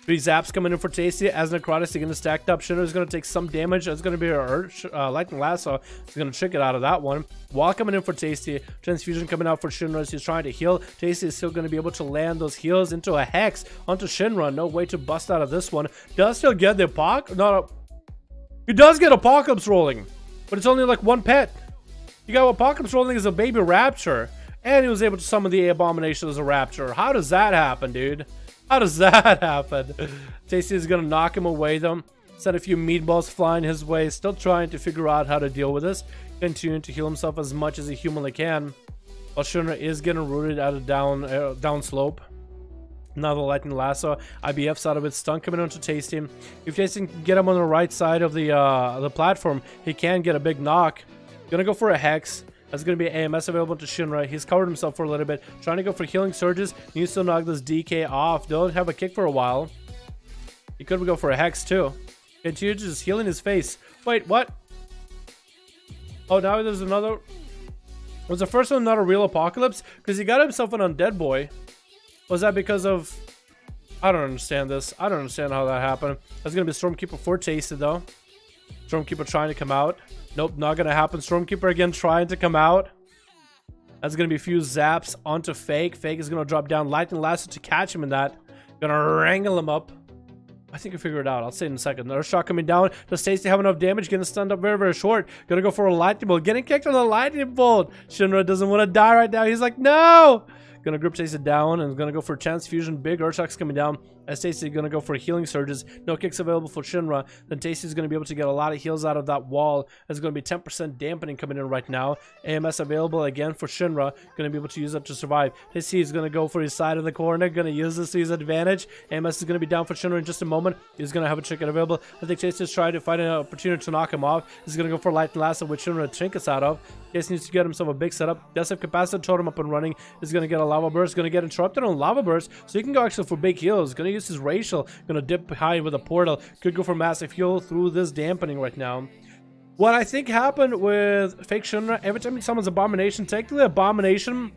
3 zaps coming in for Tasty. As Necrotics are gonna stack up. Shinra is gonna take some damage. It's gonna be a lightning lasso. He's gonna trick it out of that one. Wall coming in for Tasty. Transfusion coming out for Shinra as he's trying to heal. Tasty is still gonna be able to land those heals into a Hex onto Shinra. No way to bust out of this one. Does still get the apocalypse. He does get Apocalypse rolling, but it's only like 1 pet. You got Apocalypse rolling as a baby Rapture, and he was able to summon the Abomination as a Rapture. How does that happen, dude? How does that happen? Tasty is gonna knock him away though. Send a few meatballs flying his way. Still trying to figure out how to deal with this. Continuing to heal himself as much as he humanly can. While Shinra is getting rooted at a down slope. Now the lightning lasso. IBF's out of its stun coming onto Tasty. If Tasty can get him on the right side of the platform, he can get a big knock. Gonna go for a Hex. That's going to be AMS available to Shinra. He's covered himself for a little bit. Trying to go for healing surges. Needs to knock this DK off. Don't have a kick for a while. He could go for a Hex too. Continue just healing his face. Wait, what? Oh, now there's another. Was the first one not a real Apocalypse? Because he got himself an Undead Boy. Was that because of... I don't understand this. I don't understand how that happened. That's going to be Stormkeeper for Tasty though. Stormkeeper trying to come out. Nope, not gonna happen. Stormkeeper again trying to come out. That's gonna be a few zaps onto Fake. Fake is gonna drop down lightning lasso to catch him in that. Gonna wrangle him up. I think I figured it out. I'll say it in a second. Another shot coming down. Does Tasty have enough damage? Getting stunned up very, very short. Gonna go for a lightning bolt. Getting kicked on the lightning bolt. Shinra doesn't want to die right now. He's like, no! Gonna grip Tasty down and gonna go for Transfusion. Big Earthshocks coming down. As Tasty gonna go for healing surges. No kicks available for Shinra. Then Tasty's gonna be able to get a lot of heals out of that wall. There's gonna be 10% dampening coming in right now. AMS available again for Shinra. Gonna be able to use that to survive. Tasty is gonna go for his side of the corner. Gonna use this to his advantage. AMS is gonna be down for Shinra in just a moment. He's gonna have a chicken available. I think Tasty is trying to find an opportunity to knock him off. He's gonna go for Lightning Lasso, which Shinra trinkets out of. Tasty needs to get himself a big setup. Does have Capacitor Totem up and running. He's gonna get a Lava Burst. Gonna get interrupted on Lava Burst, so he can go actually for big heals. Gonna use his Racial. Gonna dip behind with a portal. Could go for massive heal through this dampening right now. What I think happened with Fake Shinra, every time he summons Abomination, technically Abomination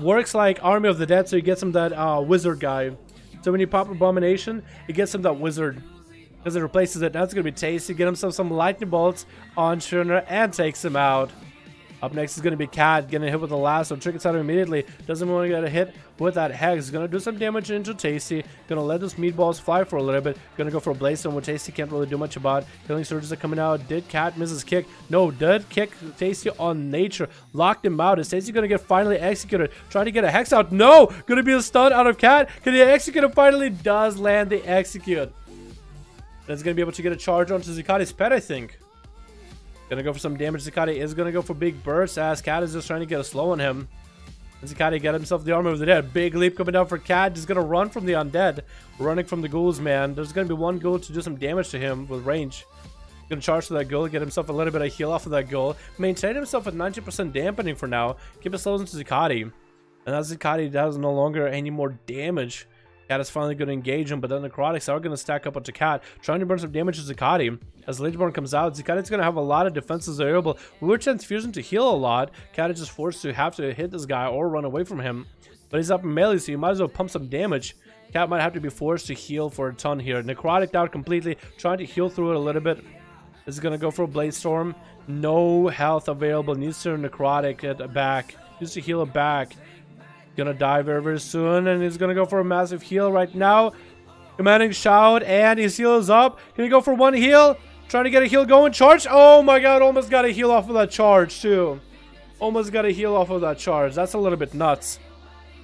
works like Army of the Dead, so he gets him that wizard guy. So when you pop Abomination, it gets him that wizard. Because it replaces it. That's gonna be Tasty. Get himself some lightning bolts on Shinra and takes him out. Up next is going to be Cat getting hit with the lasso. Trickets out immediately. Doesn't want to get a hit with that Hex. Going to do some damage into Tasty. Going to let those meatballs fly for a little bit. Going to go for a Blaze Stone, which Tasty can't really do much about. Healing surges are coming out. Did Cat miss his kick? No, did kick Tasty on nature. Locked him out. Is Tasty going to get finally executed? Trying to get a Hex out. No! Going to be a stun out of Cat. Can he execute him? Finally does land the execute. That's going to be able to get a charge onto Zakati's pet, I think. Gonna go for some damage. Zakati is gonna go for big bursts as Cat is just trying to get a slow on him. And Zakati got himself the Armor of the Dead. Big leap coming down for Cat. Just gonna run from the undead. Running from the ghouls, man. There's gonna be one ghoul to do some damage to him with range. Gonna charge to that ghoul, get himself a little bit of heal off of that ghoul. Maintain himself at 90% dampening for now. Keep it slow into Zakati. And as Zakati does no longer any more damage, Cat is finally going to engage him, but then the Necrotics are going to stack up onto Cat, trying to burn some damage to Zakati. As Ligeborn comes out, Zakati's going to have a lot of defenses available. With Transfusion to heal a lot, Cat is just forced to have to hit this guy or run away from him. But he's up in melee, so you might as well pump some damage. Cat might have to be forced to heal for a ton here. Necrotic out completely, trying to heal through it a little bit. This is going to go for a Blaze Storm. No health available. Needs to Necrotic it back. Needs to heal it back. Gonna die very, very soon, and he's gonna go for a massive heal right now. Commanding Shout, and his heal is up. Can he go for one heal? Trying to get a heal going. Charge. Oh my god, almost got a heal off of that charge too. Almost got a heal off of that charge. That's a little bit nuts.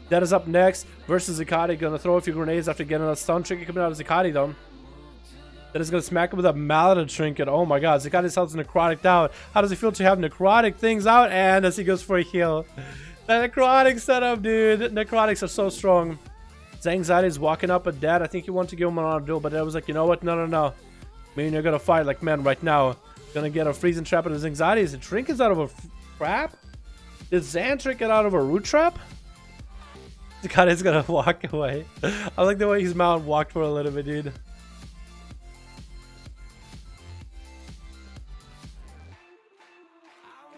That is up next versus Zakati. Gonna throw a few grenades after getting a stun trinket coming out of Zakati though. That is gonna smack him with a mallet trinket. Oh my god, Zakati's health's necrotic out. How does he feel to have necrotic things out? And as he goes for a heal. That necrotic setup, dude. Necrotics are so strong. Anxiety is walking up at Dad. I think he wanted to give him another duel, but Dad was like, you know what? No, no, no. Me and you're gonna fight like men right now. Gonna get a freezing trap in his anxiety. Is it trinkets out of a trap? Is Zan trinket out of a root trap? The guy is gonna walk away. I like the way his mount walked for a little bit, dude.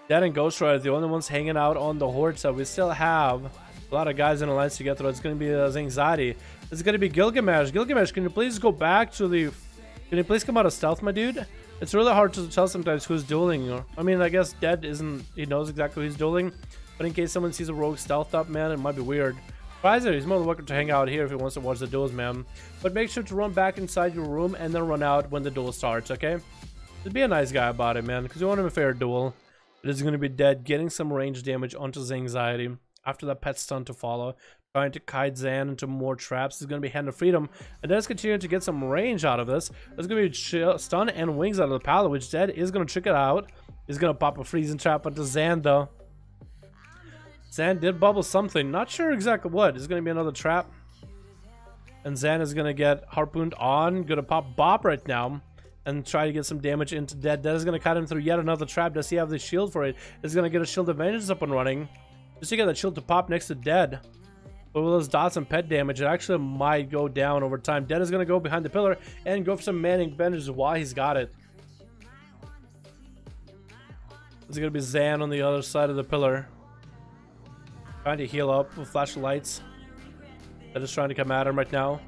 Dad and Ghost Rider are the only ones hanging out on the horde side. We still have a lot of guys in alliance to get through. It's going to be Anxiety. It's going to be Gilgamesh. Gilgamesh, can you please go back to the... Can you please come out of stealth, my dude? It's really hard to tell sometimes who's dueling. I mean, I guess Dead isn't... He knows exactly who's dueling. But in case someone sees a rogue stealth up, man, it might be weird. Pfizer, he's more than welcome to hang out here if he wants to watch the duels, man. But make sure to run back inside your room and then run out when the duel starts, okay? Just be a nice guy about it, man, because you want him a fair duel. It is going to be Dead getting some range damage onto his Anxiety. After that pet stun to follow, trying to kite Zan into more traps. Is going to be Hand of Freedom, and Dead's continuing to get some range out of this. There's going to be stun and wings out of the pallet, which Dead is going to trick it out. He's going to pop a freezing trap onto Zan though. Zan did bubble something, not sure exactly what. It's going to be another trap, and Zan is going to get harpooned on. Going to pop Bop right now and try to get some damage into Dead. Dead is going to cut him through yet another trap. Does he have the shield for it? Is going to get a Shield of Vengeance up and running. Just to get that shield to pop next to Dead. But with those dots and pet damage, it actually might go down over time. Dead is going to go behind the pillar and go for some manning bandages while he's got it. It's going to be Zan on the other side of the pillar. Trying to heal up with flashlights. Dead is trying to come at him right now.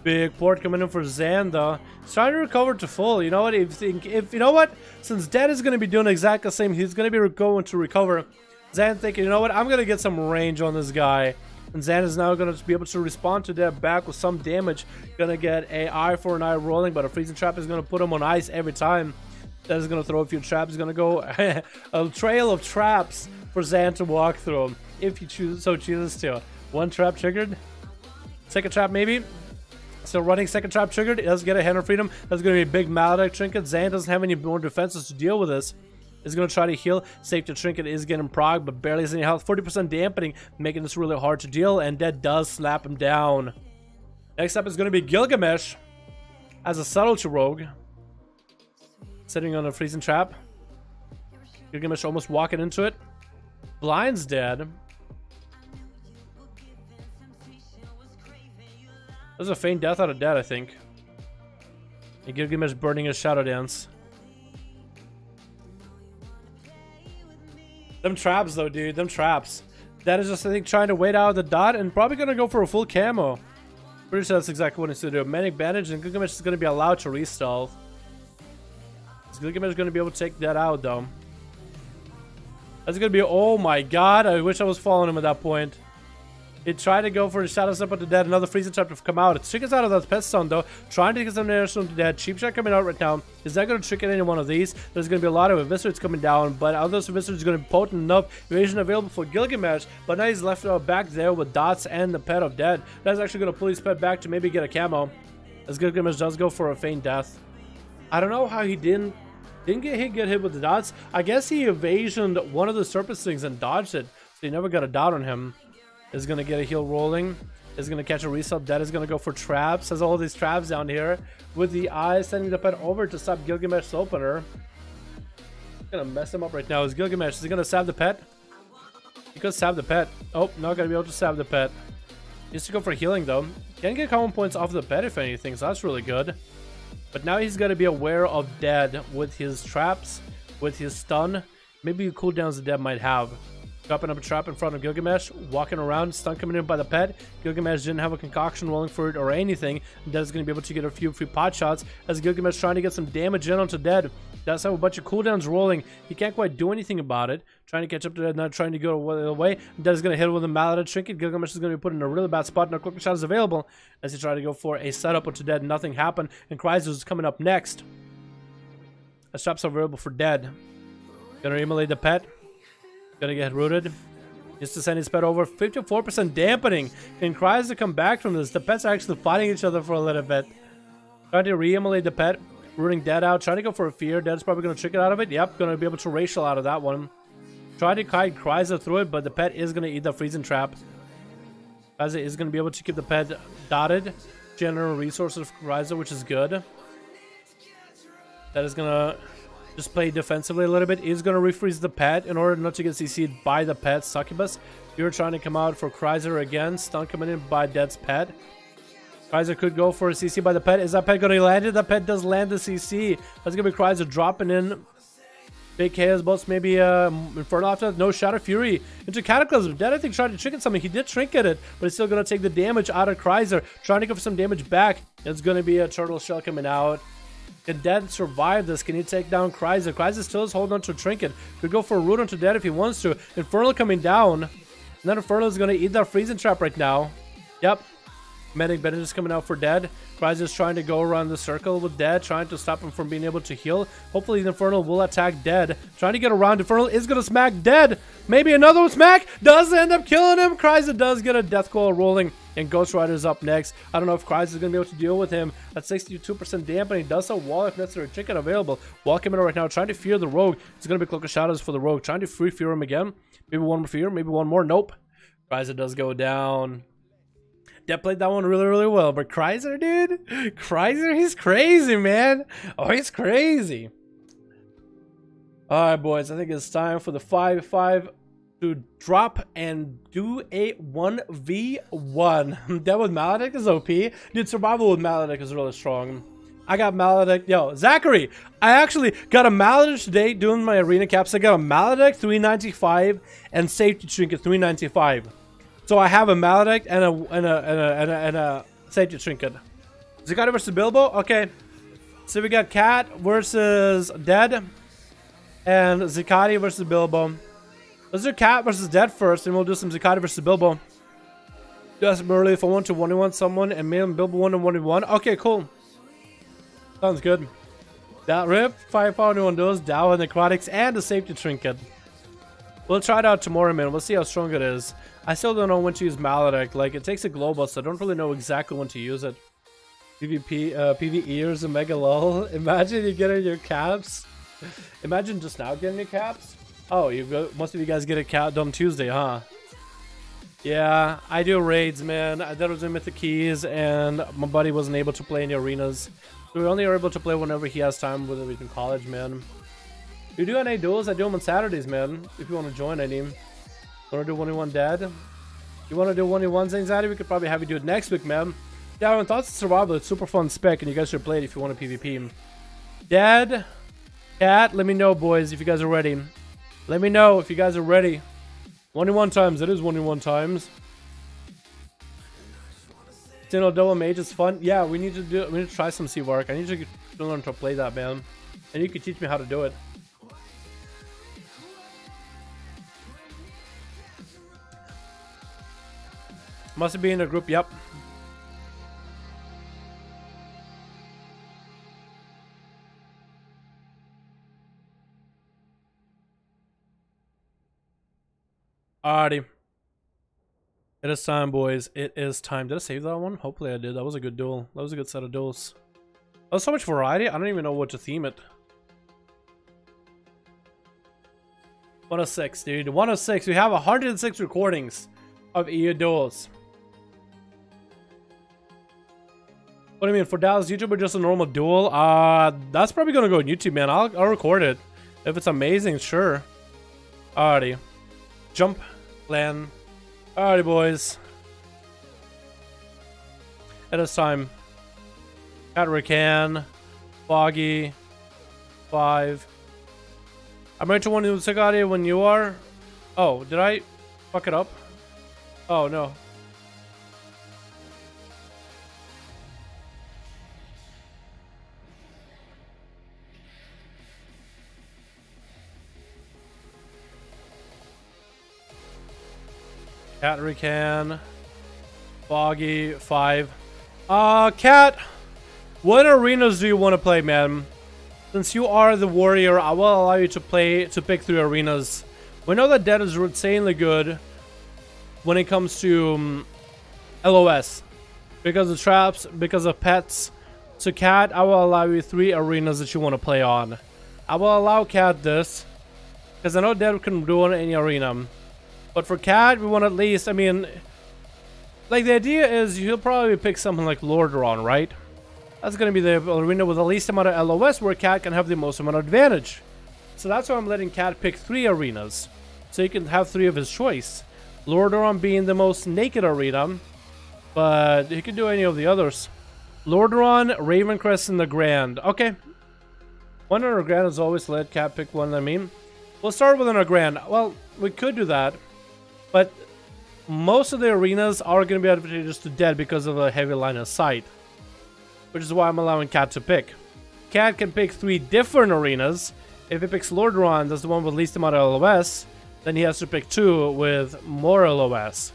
Big port coming in for Zan though. He's trying to recover to full. You know what? If you know what? Since Dead is going to be doing exactly the same, he's going to be going to recover. Zan thinking, you know what, I'm going to get some range on this guy. And Zan is now going to be able to respond to Dead back with some damage. Going to get a eye for an eye rolling, but a freezing trap is going to put him on ice every time. That is going to throw a few traps. He's going to go a trail of traps for Zan to walk through if he chooses to. One trap triggered. Second trap maybe. Still running, second trap triggered. It does get a Hand of Freedom. That's going to be a big Maledict trinket. Zan doesn't have any more defenses to deal with this. Is going to try to heal. Safety trinket is getting prog, but barely has any health. 40% dampening, making this really hard to deal, and Dead does slap him down. Next up is going to be Gilgamesh as a subtlety rogue. Sitting on a freezing trap. Gilgamesh almost walking into it. Blind's Dead. There's a feint death out of Dead, I think. And Gilgamesh burning his Shadow Dance. Them traps though, dude. Them traps. That is just, I think, trying to wait out the dot and probably going to go for a full camo. Pretty sure that's exactly what he's going to do. Manic Bandage, and Gilgamesh is going to be allowed to re-stealth. So Gilgamesh is going to be able to take that out though. That's going to be, oh my god. I wish I was following him at that point. He tried to go for the Shadow Step at the Dead. Another freezing trap to come out. It triggers out of that pet stun though. Trying to get some damage from the Dead. Cheap shot coming out right now. Is that going to trick any one of these? There's going to be a lot of Eviscerates coming down, but out of those Eviscerates is going to be potent enough. Evasion available for Gilgamesh, but now he's left back there with dots and the pet of Dead. That's actually going to pull his pet back to maybe get a camo. As Gilgamesh does go for a feint death. I don't know how he didn't get hit with the dots. I guess he evasioned one of the surface things and dodged it, so he never got a dot on him. Is going to get a heal rolling. Is going to catch a resub. Dead is going to go for traps. Has all these traps down here. With the eye sending the pet over to stop Gilgamesh's opener. Going to mess him up right now. Is Gilgamesh, is he going to stab the pet? He could stab the pet. Oh, not going to be able to stab the pet. He needs to go for healing though. Can get common points off the pet if anything, so that's really good. But now he's going to be aware of Dead with his traps, with his stun. Maybe cooldowns the Dead might have. Dropping up a trap in front of Gilgamesh, walking around, stun coming in by the pet. Gilgamesh didn't have a concoction rolling for it or anything. Dead's going to be able to get a few free pot shots as Gilgamesh trying to get some damage in onto Dead. Does have a bunch of cooldowns rolling. He can't quite do anything about it. Trying to catch up to Dead, not trying to go away. Dead's going to hit it with a Maledict trinket. Gilgamesh is going to be put in a really bad spot. No quick shot is available as he tried to go for a setup onto Dead. Nothing happened, and Chrysler is coming up next. The traps are available for dead. Gonna immolate the pet. Gonna get rooted. Just to send his pet over. 54% dampening. Can Chrysler come back from this? The pets are actually fighting each other for a little bit. Trying to re-immolate the pet. Rooting dead out. Trying to go for a fear. Dead's probably gonna trick it out of it. Yep, gonna be able to racial out of that one. Try to guide Chrysler through it, but the pet is gonna eat the freezing trap. Chrysler is gonna be able to keep the pet dotted. General resources for Chrysler, which is good. That is gonna just play defensively a little bit. Is gonna refreeze the pet in order not to get CC'd by the pet. Succubus. You're trying to come out for Chrysler again. Stun coming in by Dead's pet. Chrysler could go for a CC by the pet. Is that pet gonna land it? That pet does land the CC. That's gonna be Chrysler dropping in. Big Chaos Bolts, maybe Infernal after that. No, Shadow Fury into Cataclysm. Dead, I think, tried to trinket something. He did trinket it, but it's still going to take the damage out of Chrysler. Trying to go for some damage back. It's going to be a Turtle Shell coming out. Can Dead survive this? Can he take down Chrysler? Chrysler still is holding on to a trinket. Could go for a root onto Dead if he wants to. Infernal coming down. And then Infernal is going to eat that freezing trap right now. Yep. Medic Bennett is coming out for Dead. Chrysler is trying to go around the circle with Dead, trying to stop him from being able to heal. Hopefully the Infernal will attack Dead. Trying to get around. Infernal is going to smack Dead. Maybe another one smack. Does end up killing him. Chrysler does get a Death Coil rolling. And Ghost Rider is up next. I don't know if Chrysler is going to be able to deal with him. At 62% dampening. Does have wall if necessary. Chicken available. Wall coming out right now. Trying to fear the Rogue. It's going to be Cloak of Shadows for the Rogue. Trying to free fear him again. Maybe one more fear. Maybe one more. Nope. Chrysler does go down. Dead played that one really, really well. But Chrysler, dude. Chrysler, he's crazy, man. Oh, he's crazy. Alright, boys. I think it's time for the 5-5 to drop and do a 1v1. That with Maledicts is OP. Dude, survival with Maledicts is really strong. I got Maledict. Yo, Zachary, I actually got a Maledict today doing my arena caps. I got a Maledict 395 and Safety Trinket 395. So I have a Maledict and a Safety Trinket. Zakati versus Bilbo? Okay. So we got Cat versus Dead. And Zakati versus Bilbo. Let's do Cat versus Dead first, and we'll do some Zakati versus Bilbo. Just early if I want to 1v1 someone, and me and Bilbo 1v1. Okay, cool. Sounds good. That rip, 5 power on those, Dow and Necrotics, and the Safety Trinket. We'll try it out tomorrow, man. We'll see how strong it is. I still don't know when to use Maledict. Like, it takes a global, so I don't really know exactly when to use it. PvP, PvEers and Mega LOL. Imagine you getting your caps. Imagine just now getting your caps. Oh, most of you guys get a cap done Tuesday, huh? Yeah, I do raids, man. That was in Mythic Keys, and my buddy wasn't able to play in the arenas. So we only are able to play whenever he has time, whether he's in college, man. You do NA duels? I do them on Saturdays, man. If you want to join, I mean. Want to do 1v1 Dead? You want to do 1v1 Anxiety? We could probably have you do it next week, man. Yeah, on Thoughts of Survival, it's super fun spec, and you guys should play it if you want to PvP. Dead, Cat, let me know, boys, if you guys are ready. Let me know if you guys are ready. 1v1 times. It is 1v1 times. Single double mage is fun. Yeah, we need to try some C-Work. I need to learn to play that, man. And you can teach me how to do it. Must be in a group, yep. Alrighty. It is time, boys. It is time. Did I save that one? Hopefully I did. That was a good duel. That was a good set of duels. That was so much variety. I don't even know what to theme it. 106, dude. 106. We have 106 recordings of EU duels. What do you mean? For Dallas YouTube or just a normal duel? That's probably gonna go on YouTube, man. I'll record it. If it's amazing, sure. Alrighty. Jump. Plan. Alrighty, boys. It is time. Catracan. Foggy. 5. I'm ready to one to Sagadi when you are. Oh, did I fuck it up? Oh, no. Catracan. Foggy. 5. Cat. What arenas do you want to play, man? Since you are the warrior, I will allow you to pick 3 arenas. We know that Dead is insanely good when it comes to LOS. Because of traps, because of pets. So Cat, I will allow you 3 arenas that you want to play on. I will allow Cat this, because I know Dead can do it in any arena. But for Cat, we want at least, I mean, like the idea is you'll probably pick something like Lordaeron, right? That's going to be the arena with the least amount of LOS where Cat can have the most amount of advantage. So that's why I'm letting Cat pick 3 arenas. So he can have 3 of his choice. Lordaeron being the most naked arena, but he can do any of the others. Lordaeron, Ravencrest, and the Grand. Okay. One in a Grand is always let Cat pick one, I mean. We'll start with a Grand. Well, we could do that. But most of the arenas are going to be advantageous to Dead because of a heavy line of sight. Which is why I'm allowing Cat to pick. Cat can pick 3 different arenas. If he picks Lordaeron, that's the one with least amount of LOS, then he has to pick 2 with more LOS.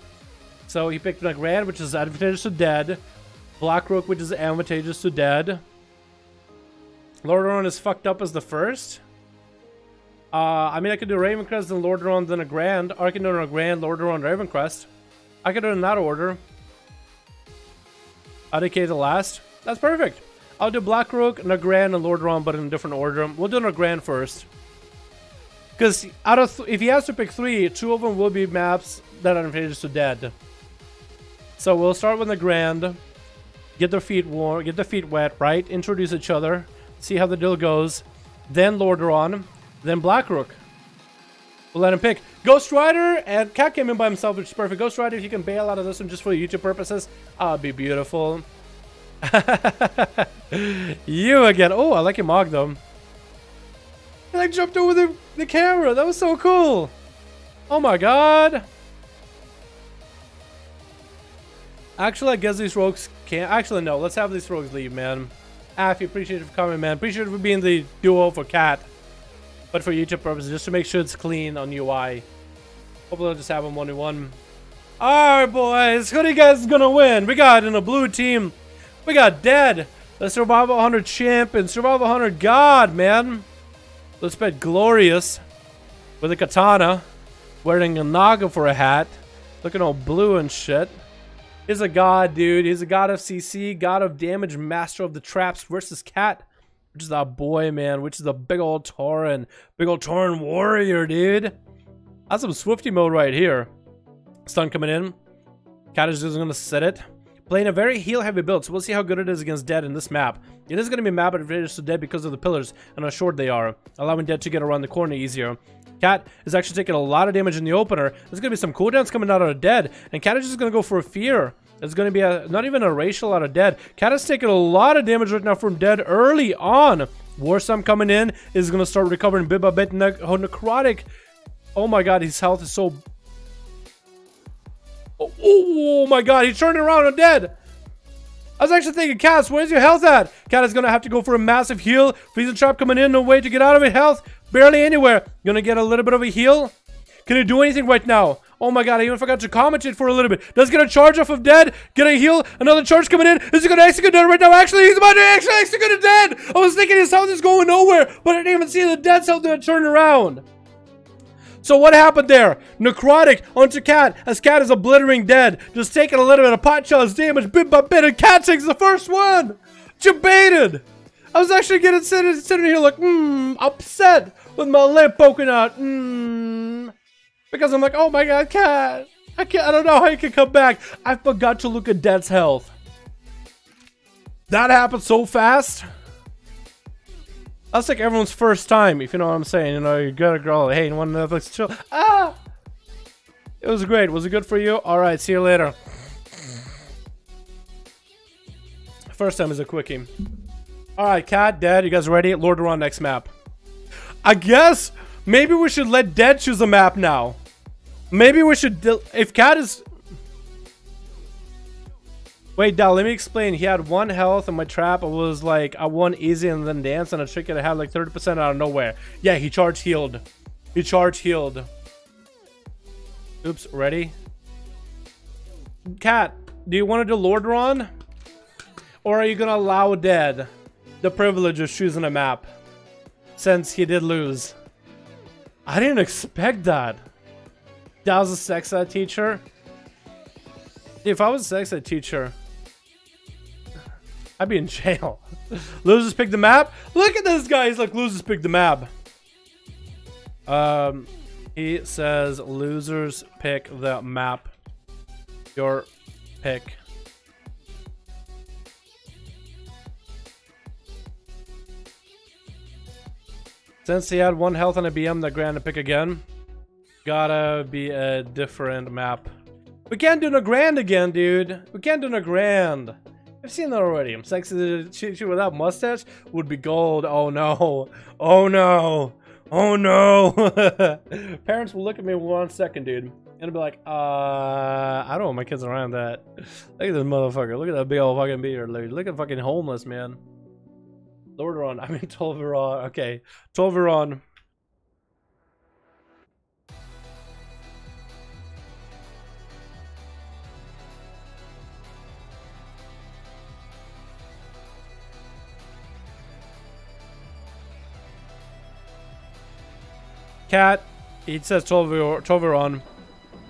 So he picked the Grand, which is advantageous to Dead. Blackrook, which is advantageous to Dead. Lordaeron is fucked up as the first. I mean, I could do Ravencrest, then Lordaeron, then a Grand. Or I can do a Grand, Lordaeron, Ravencrest. I could do it in that order. ADK the last. That's perfect. I'll do Blackrook, Nagrand, and Lordaeron, but in a different order. We'll do Nagrand first. Because out of if he has to pick 3, 2 of them will be maps that are advantageous to Dead. So we'll start with Nagrand. Get their feet warm, get their feet wet, right? Introduce each other. See how the deal goes. Then Lordaeron. Then Blackrook. We'll let him pick. Ghost Rider, and Cat came in by himself, which is perfect. Ghost Rider, if you can bail out of this one just for YouTube purposes, that'd be beautiful. You again. Oh, I like your mog though. I like jumped over the camera. That was so cool. Oh my god. Actually, I guess these rogues can't. Actually, no. Let's have these rogues leave, man. Affy, appreciate it for coming, man. Appreciate it for being the duo for Cat. But for YouTube purposes, just to make sure it's clean on UI. Hopefully I'll just have them 1v1. Alright, boys. Who do you guys is gonna win? We got in a blue team. We got Dead, the Survival 100 champ, and Survival 100 god, man. Let's bet Glorious with a katana, wearing a naga for a hat, looking all blue and shit. He's a god, dude. He's a god of CC, god of damage, master of the traps versus Cat, which is that boy, man, which is a big old Tauren warrior, dude. That's some Swifty mode right here. Stun coming in. Cat is just gonna set it. Playing a very heal-heavy build, so we'll see how good it is against Dead in this map. It is going to be a map advantage to Dead because of the pillars and how short they are, allowing Dead to get around the corner easier. Cat is actually taking a lot of damage in the opener. There's going to be some cooldowns coming out of Dead, and Cat is just going to go for a fear. It's going to be not even a racial out of Dead. Cat is taking a lot of damage right now from Dead early on. Warstorm coming in is going to start recovering bit by bit. Necrotic. Oh my god, his health is so... Oh my god, he's turning around on Dead. I was actually thinking, Cat, where's your health at? Cat is gonna have to go for a massive heal. Freezing Trap coming in, no way to get out of it. Health, barely anywhere. Gonna get a little bit of a heal. Can he do anything right now? Oh my god, I even forgot to commentate for a little bit. Does get a charge off of Dead, get a heal, another charge coming in. Is he gonna execute Dead right now? Actually, he's about to actually execute Dead. I was thinking his health is going nowhere, but I didn't even see the Dead's health to turn around. So what happened there? Necrotic onto Cat, as Cat is obliterating Dead. Just taking a little bit of pot shots damage bit by bit, and Cat takes the first one! Jebaited! I was actually getting sitting here like, upset with my lip poking out. Because I'm like, oh my god, Cat! I don't know how you can come back. I forgot to look at Dead's health. That happened so fast. That's like everyone's first time, if you know what I'm saying. You know, you got a girl, hey, you want Netflix chill? Ah! It was great. Was it good for you? Alright, see you later. First time is a quickie. Alright, Cat, Dead, you guys ready? Lordaeron next map. I guess maybe we should let Dead choose a map now. Maybe we should, if Cat is... Wait, Dal, let me explain. He had 1 health and my trap was like, I won easy and then dance, and a trick that I had like 30% out of nowhere. Yeah, he charge healed. He charge healed. Oops, ready? Cat, do you want to do Lordaeron? Or are you going to allow Dead the privilege of choosing a map? since he did lose. I didn't expect that. That was a sex ed teacher. If I was a sex ed teacher, I'd be in jail. Losers pick the map. Look at this guy. He's like, losers pick the map. He says losers pick the map. Your pick. Since he had 1 health on a BM, the grand to pick again. Gotta be a different map. We can't do no grand again, dude. We can't do no grand. I've seen that already. Sexy she without mustache would be gold. Oh no. Oh no. Oh no. Parents will look at me 1 second, dude. And be like, I don't want my kids around that. Look at this motherfucker. Look at that big old fucking beard. Look at fucking homeless, man. Lordaeron. I mean, Tolveron. Okay. Tolveron. Cat. It says Tolveron.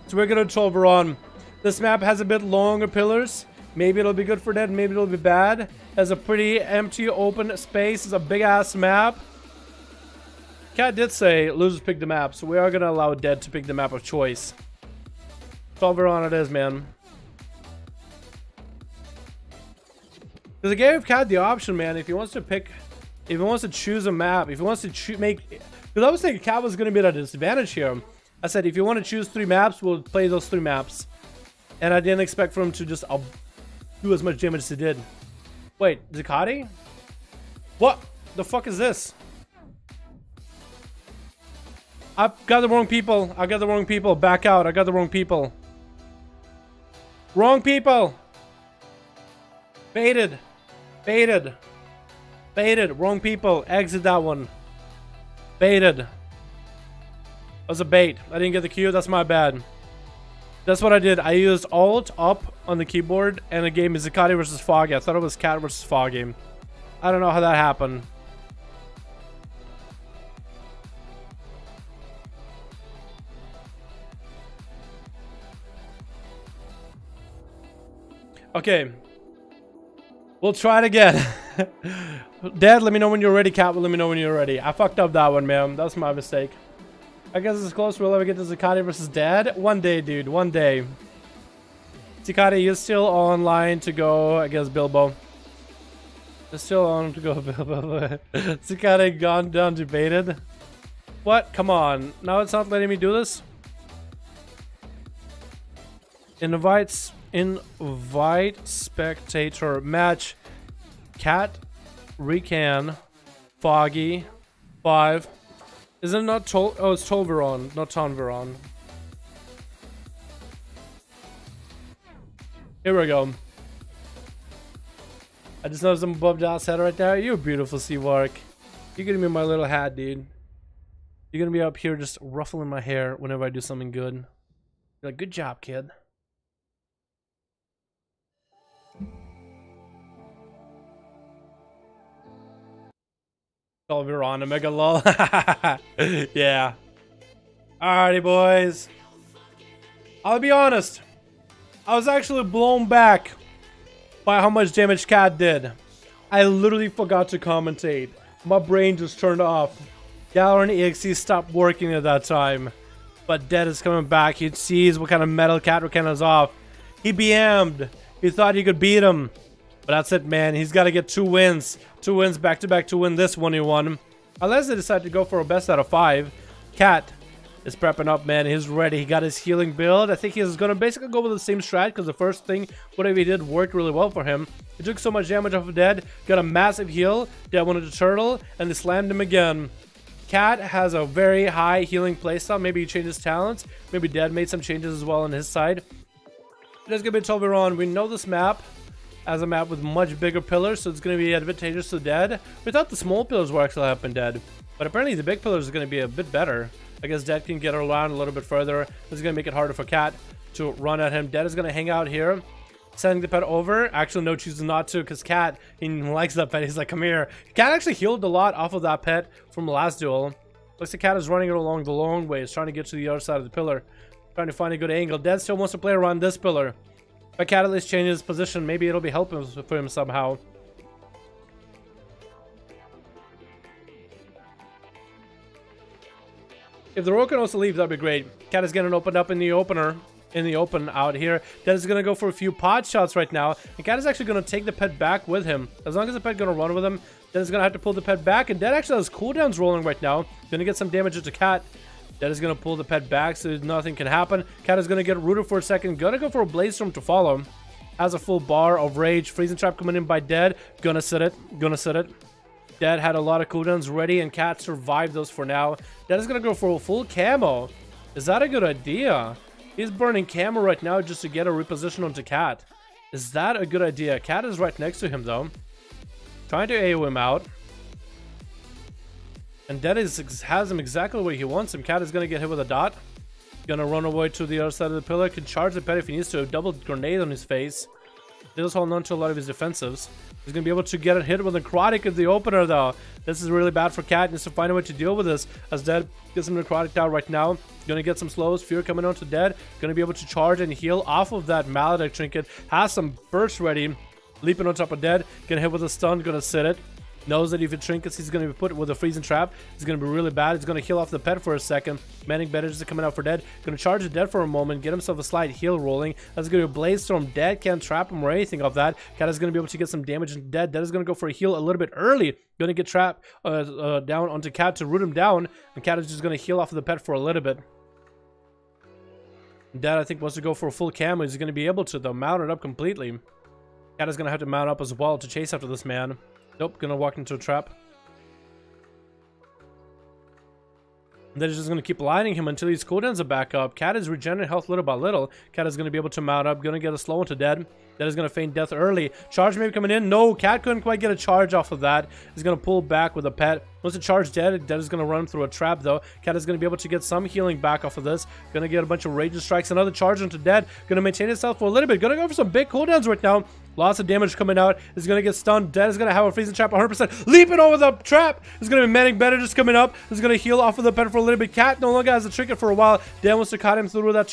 So we're gonna Tolveron. This map has a bit longer pillars. Maybe it'll be good for that, maybe it'll be bad. Has a pretty empty open space. It's a big ass map. Cat did say losers pick the map, so we are gonna allow Dead to pick the map of choice. Tolveron it is, man. Because I gave Cat the option, man, if he wants to pick, if he wants to choose a map, if he wants to make, because I was thinking Cat was gonna be at a disadvantage here. I said, if you want to choose 3 maps, we'll play those 3 maps. And I didn't expect for him to just do as much damage as he did. Wait, Zakati? What the fuck is this? I've got the wrong people. I got the wrong people. Back out. I got the wrong people. Wrong people. Baited. Baited. Baited. Wrong people. Exit that one. Baited. That was a bait. I didn't get the Q. That's my bad. That's what I did. I used Alt up on the keyboard and it gave me Zakati versus Foggy. I thought it was Cat versus Foggy. I don't know how that happened. Okay. We'll try it again. Dad, let me know when you're ready. Cat will let me know when you're ready. I fucked up that one, man. That's my mistake. I guess it's close. We'll ever get to Zakati versus Dad. One day, dude. One day. Zakati, you're still online to go against Bilbo. You're still on to go Bilbo. Zakati gone down debated. What? Come on. Now it's not letting me do this? Invite spectator match. Cat, Recan, Foggy, 5. Is it not oh, it's Tolveron, not Tonveron. Here we go. I just noticed I'm above Josh's head right there. You're beautiful, Seawark. You're gonna be my little hat, dude. You're gonna be up here just ruffling my hair whenever I do something good. You're like, good job, kid. Tolveron, a mega lol. Yeah. Alrighty, boys. I'll be honest. I was actually blown back by how much damage Cat did. I literally forgot to commentate. My brain just turned off. Dalaran EXE stopped working at that time. But Dead is coming back. He sees what kind of metal Cat is off. He BM'd. He thought he could beat him. But that's it, man. He's got to get 2 wins. 2 wins back to back to win this one he won. Unless they decide to go for a best out of 5. Cat is prepping up, man. He's ready. He got his healing build. I think he's going to basically go with the same strat because the first thing, whatever he did, worked really well for him. He took so much damage off of Dead. Got a massive heal. Dead wanted to turtle. And they slammed him again. Cat has a very high healing playstyle. Maybe he changed his talents. Maybe Dead made some changes as well on his side. There's going to be Tolveron. We know this map as a map with much bigger pillars, so it's going to be advantageous to Dead. We thought the small pillars were actually helping Dead, but apparently the big pillars are going to be a bit better. I guess Dead can get around a little bit further. This is going to make it harder for Cat to run at him. Dead is going to hang out here. Sending the pet over. Actually, no, chooses not to, because Cat, he likes that pet. He's like, come here. Cat actually healed a lot off of that pet from the last duel. Looks like Cat is running it along the long way. He's trying to get to the other side of the pillar. Trying to find a good angle. Dead still wants to play around this pillar. But Cat at least changes his position. Maybe it'll be helping for him somehow. If the rogue can also leave, that'd be great. Cat is getting opened up in the opener. In the open out here. Dead is going to go for a few pot shots right now. And Cat is actually going to take the pet back with him. As long as the pet going to run with him, Dead is going to have to pull the pet back. And Dead actually has cooldowns rolling right now. Going to get some damage into Cat. Dead is going to pull the pet back so nothing can happen. Cat is going to get rooted for a second. Going to go for a Blaze Storm to follow. Has a full bar of rage. Freezing Trap coming in by Dead. Gonna sit it. Gonna sit it. Dead had a lot of cooldowns ready and Cat survived those for now. Dead is going to go for a full camo. Is that a good idea? He's burning camo right now just to get a reposition onto Cat. Is that a good idea? Cat is right next to him though. Trying to AO him out. And Dead has him exactly where he wants him. Cat is going to get hit with a dot. Gonna run away to the other side of the pillar. Can charge the pet if he needs to. Double grenade on his face. Deal's holding on to a lot of his defensives. He's going to be able to get a hit with a necrotic in the opener though. This is really bad for Cat. He needs to find a way to deal with this. As Dead gets some necrotic out right now. Going to get some slows. Fear coming on to Dead. Going to be able to charge and heal off of that Maledict trinket. Has some burst ready. Leaping on top of Dead. Getting hit with a stun. Going to sit it. Knows that if it trinkets, he's going to be put with a freezing trap. It's going to be really bad. He's going to heal off the pet for a second. Manning bandages are coming out for Dead. Going to charge the Dead for a moment. Get himself a slight heal rolling. That's going to be a Blaze Storm. Dead can't trap him or anything of that. Cat is going to be able to get some damage into Dead. Dead is going to go for a heal a little bit early. Going to get trapped down onto Cat to root him down. And Cat is just going to heal off of the pet for a little bit. Dead, I think, wants to go for a full camo. He's going to be able to, though, mount it up completely. Cat is going to have to mount up as well to chase after this man. Nope, going to walk into a trap. Then he's just going to keep lining him until his cooldowns are back up. Cat is regenerating health little by little. Cat is going to be able to mount up. Going to get a slow into Dead. Dead is going to feign death early. Charge maybe coming in. No, Cat couldn't quite get a charge off of that. He's going to pull back with a pet. Once the charge Dead, Dead is going to run through a trap though. Cat is going to be able to get some healing back off of this. Going to get a bunch of rage strikes. Another charge into Dead. Going to maintain itself for a little bit. Going to go for some big cooldowns right now. Lots of damage coming out. He's going to get stunned. Dead is going to have a freezing trap 100%. Leaping over the trap. There's going to be Manning bandages coming up. He's going to heal off of the pet for a little bit. Cat no longer has a trinket for a while. Dead wants to cut him through that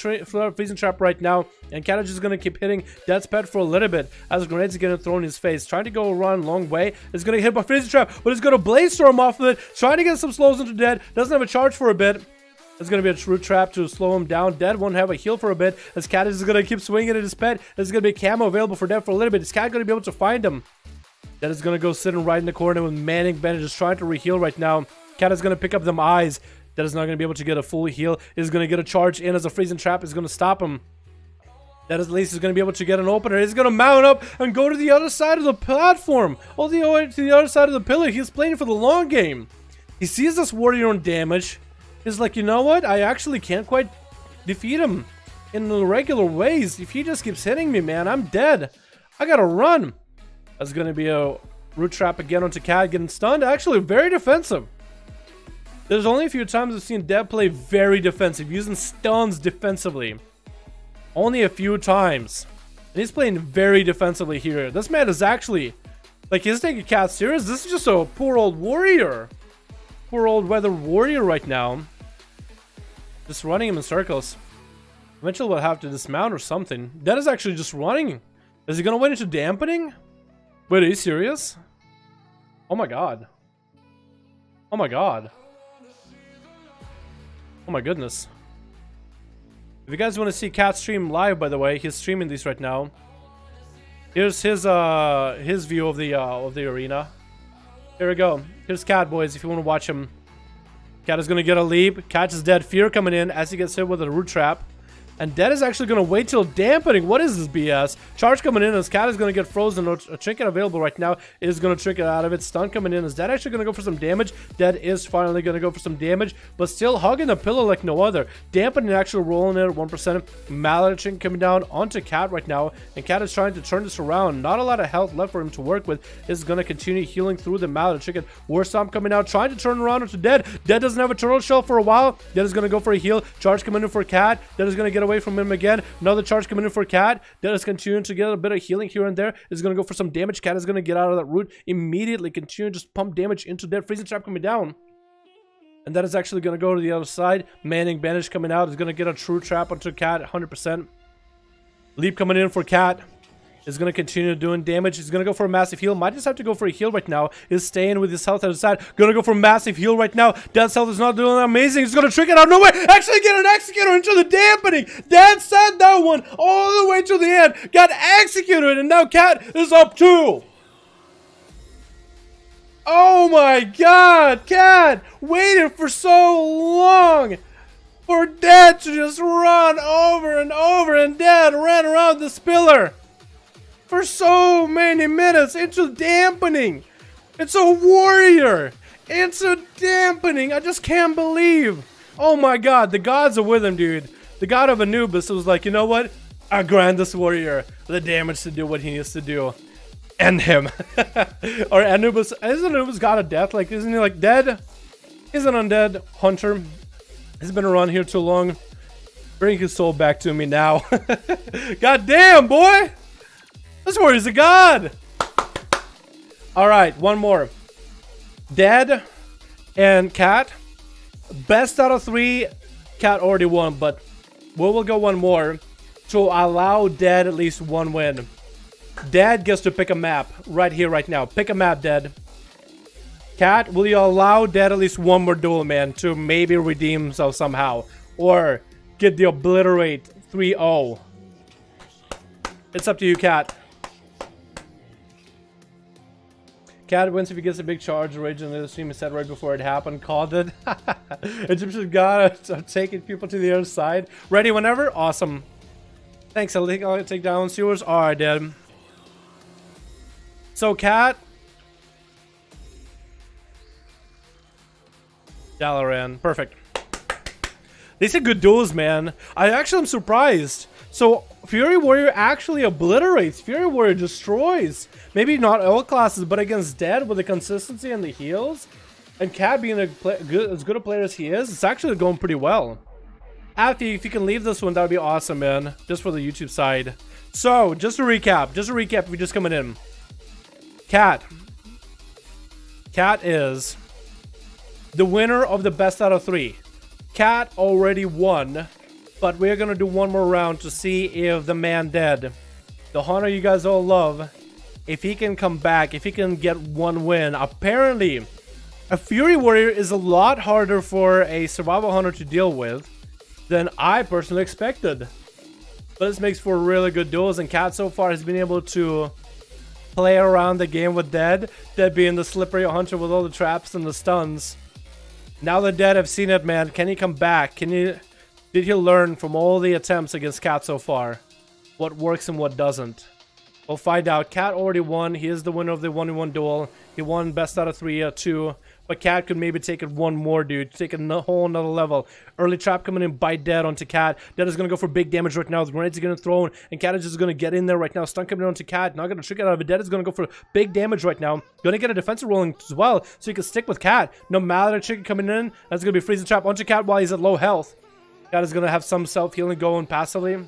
freezing trap right now. And Cat is just going to keep hitting Dead's pet for a little bit. As grenades are getting thrown in his face. Trying to go around long way. Is going to hit by freezing trap. But he's going to Blaze Storm off of it. Trying to get some slows into Dead. Doesn't have a charge for a bit. There's going to be a true trap to slow him down. Dead won't have a heal for a bit. As Cat is going to keep swinging at his pet. There's going to be camo available for Dead for a little bit. Is Cat going to be able to find him? Dead is going to go sitting right in the corner with Manning bandages trying to reheal right now. Cat is going to pick up them eyes. Dead is not going to be able to get a full heal. Is going to get a charge in as a freezing trap is going to stop him. Dead at least is going to be able to get an opener. He's going to mount up and go to the other side of the platform. All the way to the other side of the pillar. He's playing for the long game. He sees this warrior on damage. He's like, you know what? I actually can't quite defeat him in the regular ways. If he just keeps hitting me, man, I'm dead. I gotta run. That's gonna be a root trap again onto Cat, getting stunned. Actually, very defensive. There's only a few times I've seen Dead play very defensive, using stuns defensively. Only a few times. And he's playing very defensively here. This man is actually, like, he's taking Cat serious. This is just a poor old warrior. Poor old weather warrior right now. Just running him in circles. Eventually we'll have to dismount or something. Dead is actually just running. Is he gonna wait into dampening? Wait, are you serious? Oh my god. Oh my god. Oh my goodness. If you guys want to see Cat stream live, by the way, he's streaming these right now. Here's his view of the arena. Here we go. Here's Cat, boys, if you want to watch him. Cat is going to get a leap. Catches Dead. Fear coming in as he gets hit with a root trap. And Dead is actually going to wait till dampening. What is this BS? Charge coming in as Cat is going to get frozen. A trinket available right now is going to trinket out of it. Stun coming in. Is Dead actually going to go for some damage? Dead is finally going to go for some damage, but still hugging the pillow like no other. Dampening actually rolling it at 1%. Maledict coming down onto Cat right now. And Cat is trying to turn this around. Not a lot of health left for him to work with. Is going to continue healing through the Maledict. War Stomp coming out. Trying to turn around onto Dead. Dead doesn't have a turtle shell for a while. Dead is going to go for a heal. Charge coming in for Cat. Dead is going to get away away from him again. Another charge coming in for Cat. Dead is continuing to get a bit of healing here and there. Is going to go for some damage. Cat is going to get out of that root immediately. Continue to just pump damage into Dead. Freezing trap coming down. And that is actually going to go to the other side. Manning bandage coming out. Is going to get a true trap onto Cat 100%. Leap coming in for Cat. Is going to continue doing damage. He's going to go for a massive heal. Might just have to go for a heal right now. Is staying with his health at the side. Going to go for a massive heal right now. Dead's health is not doing amazing. He's going to trick it out. No way. Actually get an executor into the dampening. Dead said that one all the way to the end. Got executed. And now Cat is up 2. Oh my god. Cat waited for so long for Dead to just run over and over. And Dead ran around the spiller for so many minutes into dampening. It's a warrior. It's a dampening. I just can't believe. Oh my god, the gods are with him, dude. The god of Anubis was like, you know what? I grant this warrior the damage to do what he needs to do. End him. Or Anubis. Isn't Anubis god of death? Like, isn't he like dead? He's an undead hunter. He's been around here too long. Bring his soul back to me now. God damn, boy. This warrior's a god! Alright, one more. Dead and Cat. Best out of 3. Cat already won, but we will go one more to allow Dead at least one win. Dead gets to pick a map right here, right now. Pick a map, Dead. Cat, will you allow Dead at least one more duel, man, to maybe redeem himself somehow? Or get the obliterate 3-0? It's up to you, Cat. Cat wins if he gets a big charge. Rage in the stream said right before it happened. Called it. Egyptian god of taking people to the other side. Ready whenever? Awesome. Thanks. I'll take down sewers. Alright, Dead. So, Cat. Dalaran. Perfect. These are good duels, man. I actually am surprised. So, Fury Warrior actually obliterates. Fury Warrior destroys. Maybe not all classes, but against Dead with the consistency and the heals. And Cat being as good a player as he is, it's actually going pretty well. Alfie, if you can leave this one, that would be awesome, man. Just for the YouTube side. So, just to recap. If you're just coming in. Cat. Cat is the winner of the best out of 3. Cat already won. But we're gonna do one more round to see if the man Dead, the hunter you guys all love, if he can come back, if he can get one win. Apparently, a Fury Warrior is a lot harder for a survival hunter to deal with than I personally expected. But this makes for really good duels, and Cat so far has been able to play around the game with Dead. Dead being the slippery hunter with all the traps and the stuns. Now that Dead have seen it, man, can he come back? Did he learn from all the attempts against Cat so far? What works and what doesn't? We'll find out. Cat already won. He is the winner of the 1v1 duel. He won best out of 3, 2. But Cat could maybe take it one more, dude. Take it a whole another level. Early trap coming in by Dead onto Cat. Dead is going to go for big damage right now. The grenades are going to throw, and Cat is just going to get in there right now. Stun coming in onto Cat. Not going to trick it out of it. Dead is going to go for big damage right now. Going to get a defensive rolling as well, so he can stick with Cat. No matter chicken coming in. That's going to be freezing trap onto Cat while he's at low health. Cat is going to have some self-healing going passively.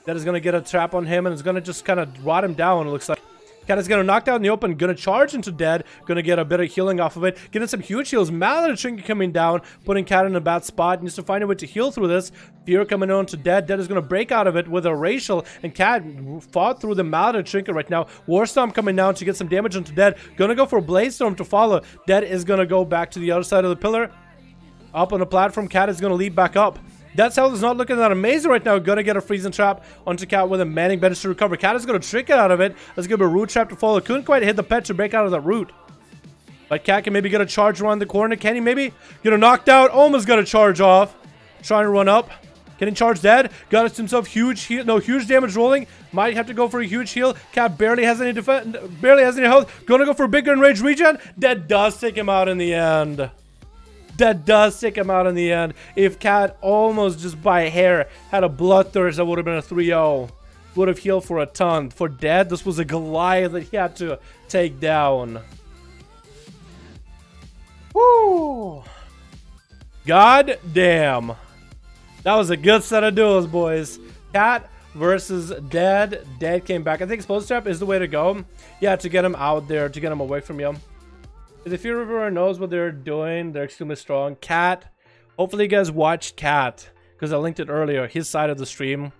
That is going to get a trap on him, and it's going to just kind of rot him down, it looks like. Cat is going to knock down in the open, going to charge into Dead, going to get a bit of healing off of it, getting some huge heals. Mallet Trinket coming down, putting Cat in a bad spot. Needs to find a way to heal through this. Fear coming on to Dead. Dead is going to break out of it with a racial, and Cat fought through the Mallet Trinket right now. Warstorm coming down to get some damage onto Dead. Going to go for Blaze Storm to follow. Dead is going to go back to the other side of the pillar. Up on the platform, Cat is going to lead back up. Dead's health is not looking that amazing right now. Gonna get a freezing trap onto Cat with a manning bandage to recover. Cat is gonna trick it out of it. Let's give a root trap to follow. Couldn't quite hit the pet to break out of that root. But Cat can maybe get a charge around the corner. Can he maybe get a knocked out? Almost got a charge off. Trying to run up. Can he charge Dead? Got himself huge heal. No, huge damage rolling. Might have to go for a huge heal. Cat barely has any defense. Barely has any health. Gonna go for a bigger enraged regen. Dead does take him out in the end. That does take him out in the end. If Cat almost just by a hair had a bloodthirst, that would have been a 3-0. Would have healed for a ton. For Dead, this was a Goliath that he had to take down. Woo! God damn. That was a good set of duels, boys. Cat versus Dead. Dead came back. I think Explosive Trap is the way to go. Yeah, to get him out there, to get him away from you. If everyone knows what they're doing, they're extremely strong. Cat. Hopefully you guys watched Cat, because I linked it earlier. His side of the stream.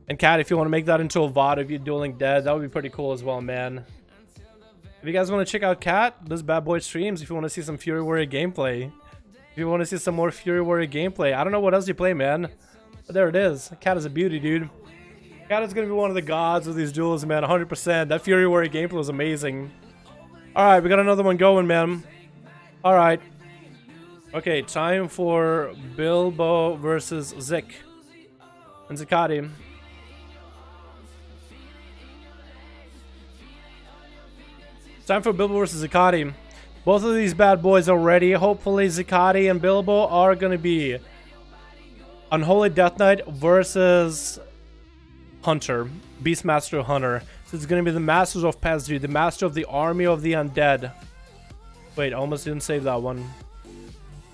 And Cat, if you want to make that into a VOD of you dueling Dead, that would be pretty cool as well, man. If you guys want to check out Cat, this bad boy streams. If you want to see some Fury Warrior gameplay. If you want to see some more Fury Warrior gameplay. I don't know what else you play, man. But there it is. Cat is a beauty, dude. Cat is going to be one of the gods of these duels, man. 100%. That Fury Warrior gameplay was amazing. Alright, we got another one going, man. Alright. Okay, time for Bilbo versus Zik. And Zakati. Time for Bilbo versus Zakati. Both of these bad boys are ready. Hopefully Zakati and Bilbo are going to be Unholy Death Knight versus Hunter. Beastmaster Hunter. So it's going to be the Masters of Pesdu, the Master of the Army of the Undead. Wait, almost didn't save that one.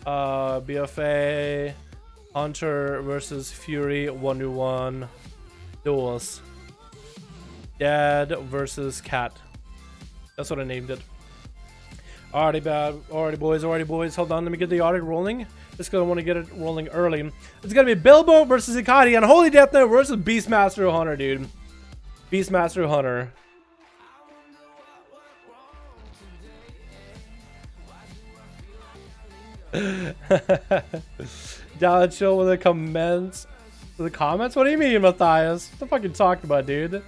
BFA Hunter versus Fury 1v1 duels. Dead versus Cat. That's what I named it. Alrighty boys, hold on, let me get the article rolling. Just because I want to get it rolling early. It's gonna be Bilbo versus Zakati and Holy Death Knight versus Beastmaster Hunter, dude. Beastmaster Hunter. Down chill with the comments. With the comments? What do you mean, Matthias? What the fuck you talking about, dude?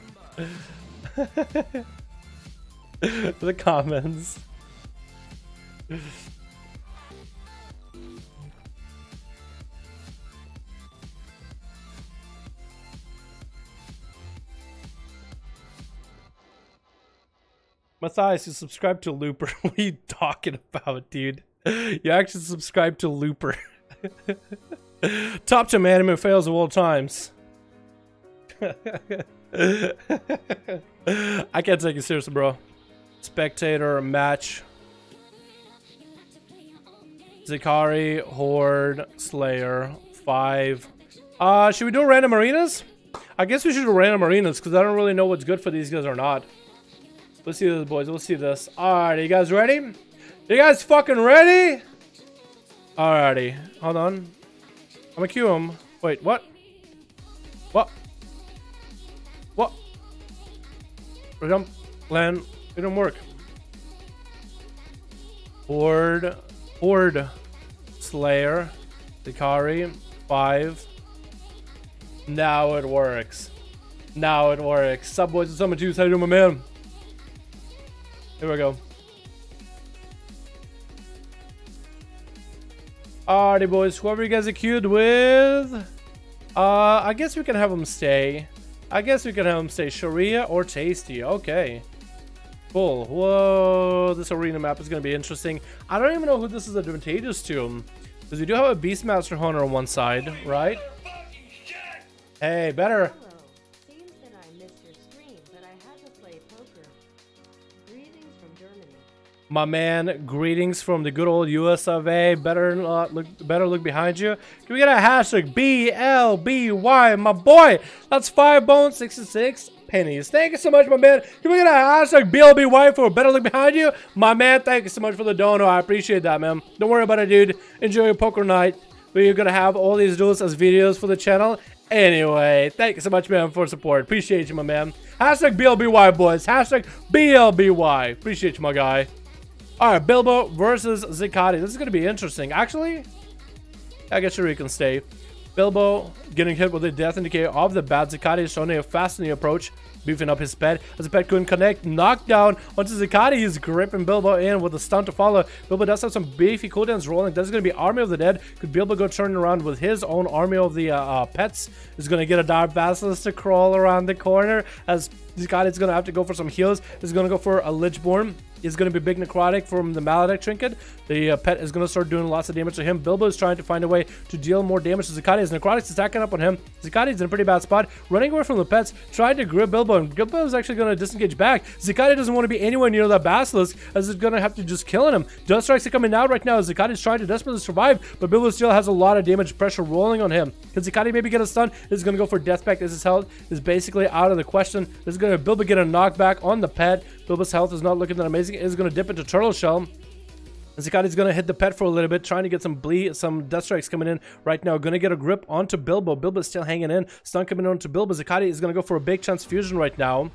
The comments. Matthias, you subscribe to Looper. What are you talking about, dude? You actually subscribe to Looper. Top 10 anime fails of all times. I can't take it seriously, bro. Spectator match. Zakari, Horde, Slayer, 5. Should we do random arenas? I guess we should do random arenas because I don't really know what's good for these guys or not. Let's see this, boys. Let's see this. Alright, you guys ready? You guys fucking ready? Alrighty. Hold on. I'm gonna queue him. Wait, what? What? What? Jump. Land. It didn't work. Horde. Slayer. Zakari. 5. Now it works. Now it works. Sup, boys and Summon Juice. How you doing, my man? Here we go. Alrighty, boys. Whoever you guys are queued with. I guess we can have them stay. Sharia or Tasty. Okay. Cool. Whoa. This arena map is going to be interesting. I don't even know who this is advantageous to. Because we do have a Beastmaster Hunter on one side, right? Hey, better. Hello. Seems that I missed your stream, but I had to play poker. Greetings from Germany. My man, greetings from the good old US of A. Better look behind you. Can we get a hashtag BLBY, my boy? That's 5 bones, 66 pennies. Thank you so much, my man. Can we get a hashtag BLBY for better look behind you? My man, thank you so much for the dono. I appreciate that, man. Don't worry about it, dude. Enjoy your poker night. We're gonna have all these duels as videos for the channel. Anyway, thank you so much, man, for support. Appreciate you, my man. Hashtag BLBY, boys. Hashtag BLBY. Appreciate you, my guy. Alright, Bilbo versus Zakati. This is going to be interesting. Actually, I guess Shuri can stay. Bilbo getting hit with a death indicator of the bat. Zakati is showing a fascinating approach, beefing up his pet. As the pet couldn't connect, knocked down onto Zakati. He's gripping Bilbo in with a stun to follow. Bilbo does have some beefy cooldowns rolling. This is going to be Army of the Dead. Could Bilbo go turning around with his own Army of the Pets? Is going to get a Dark Basilisk to crawl around the corner. As Zakati is going to have to go for some heals. He's going to go for a Lichborn. is going to be big necrotic from the Maledict trinket. The pet is going to start doing lots of damage to him. Bilbo is trying to find a way to deal more damage to Zakati as necrotics is stacking up on him. Zakati's in a pretty bad spot, running away from the pets, trying to grip Bilbo, and Bilbo is actually going to disengage back. Zakati doesn't want to be anywhere near that basilisk, as it's going to have to just kill him. Dust strikes are coming out right now as Zakati's trying to desperately survive, but Bilbo still has a lot of damage pressure rolling on him. Can Zakati maybe get a stun? This is going to go for death pact as his health is basically out of the question. This is going to Bilbo get a knockback on the pet. Bilbo's health is not looking that amazing. It is going to dip into Turtle Shell. Zakati's going to hit the pet for a little bit, trying to get some bleed, some death strikes coming in right now. Going to get a grip onto Bilbo. Bilbo's still hanging in. Stun coming onto Bilbo. Zakati is going to go for a big transfusion right now.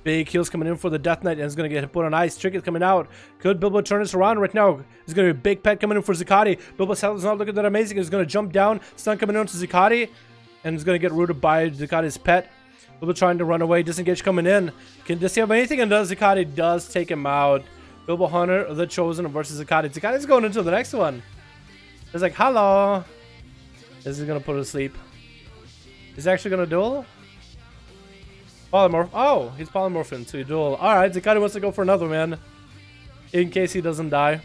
Big heals coming in for the Death Knight, and is going to get put on ice. Trinket coming out. Could Bilbo turn this around right now? There's going to be a big pet coming in for Zakati. Bilbo's health is not looking that amazing. He's going to jump down. Stun coming on to Zakati, and he's going to get rooted by Zakati's pet. Bilbo trying to run away. Disengage coming in. Does he have anything? And does Zakati does take him out. Bilbo Hunter, the Chosen versus Zakati. Zakati's going into the next one. It's like, hello. This is going to put her to sleep. He's actually going to duel? Polymorph. Oh, he's polymorphing to duel. Alright, Zakati wants to go for another, man. In case he doesn't die.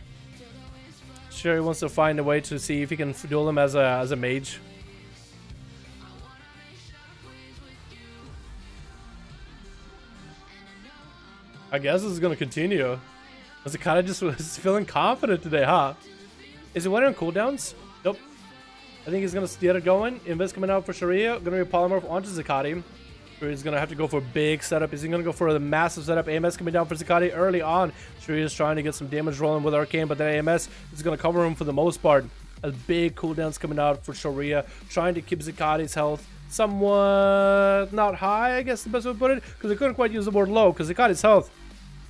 Sure, he wants to find a way to see if he can duel him as a mage. I guess this is going to continue. Zakati just was feeling confident today, huh? Is he winning on cooldowns? Nope. I think he's going to get it going. Invis coming out for Sharia. Going to be a polymorph onto Zakati. He's going to have to go for a big setup. Is he going to go for the massive setup? AMS coming down for Zakati early on. Sharia is trying to get some damage rolling with Arcane, but then AMS is going to cover him for the most part. A big cooldowns coming out for Sharia. Trying to keep Zakati's health somewhat not high, I guess the best way to put it. Because they couldn't quite use the word low. Because Zakati's health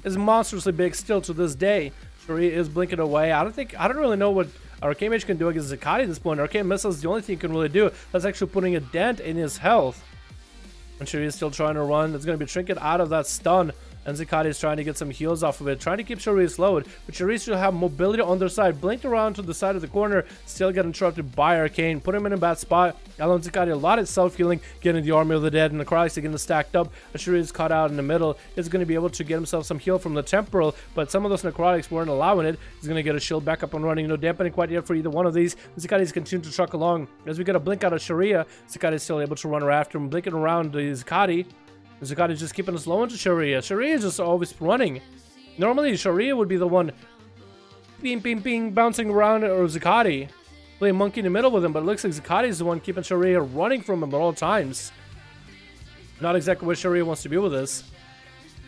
is monstrously big still to this day. Sharia is blinking away. I don't really know what Arcane Mage can do against Zakati at this point. Arcane Missile is the only thing he can really do. That's actually putting a dent in his health. And Sharia is still trying to run. It's going to be Trinket out of that stun. And Zakati is trying to get some heals off of it. Trying to keep Sharia slowed. But Sharia still have mobility on their side. Blinked around to the side of the corner. Still get interrupted by Arcane. Put him in a bad spot. Alone Zakati a lot of self-healing. Getting the Army of the Dead. And the Necrotics are getting stacked up. And Sharia is caught out in the middle. Is going to be able to get himself some heal from the Temporal. But some of those Necrotics weren't allowing it. He's going to get a shield back up and running. No dampening quite yet for either one of these. Zakati is continuing to truck along. As we get a blink out of Sharia, Zakati is still able to run after him. Blinking around Zakati. Zakati is just keeping us low into Sharia. Sharia is just always running. Normally, Sharia would be the one bing, bouncing around, or Zakati playing monkey in the middle with him, but it looks like Zakati is the one keeping Sharia running from him at all times. Not exactly what Sharia wants to be with this.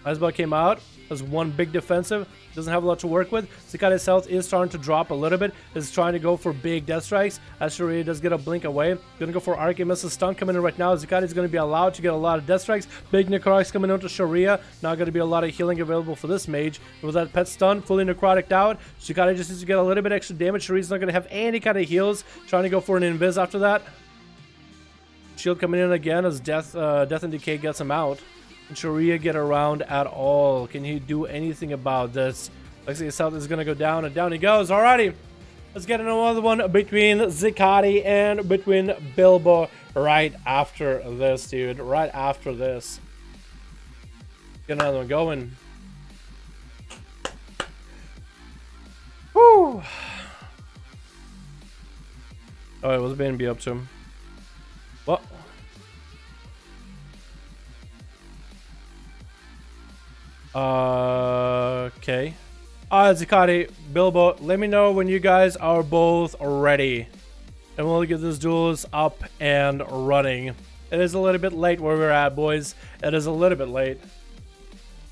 Iceball came out as one big defensive. Doesn't have a lot to work with. Zakati's health is starting to drop a little bit. Is trying to go for big death strikes. As Sharia does get a blink away. Gonna go for Arcane Missile stun coming in right now. Zakati's gonna be allowed to get a lot of death strikes. Big necrotics coming into Sharia. Not gonna be a lot of healing available for this mage. With that pet stun fully necrotic out, Zakati just needs to get a little bit extra damage. Sharia's not gonna have any kind of heals. Trying to go for an invis after that. Shield coming in again as Death and Decay gets him out. Can Sharia get around at all? Can he do anything about this? Looks like his health is going to go down, and down he goes. Alrighty. Let's get another one between Zakati and between Bilbo right after this, dude. Right after this. Get another one going. Whew. Alright, what's BNB up to? What? Okay. Zakati, Bilbo, let me know when you guys are both ready. And we'll get this duels up and running. It is a little bit late where we're at, boys. It is a little bit late.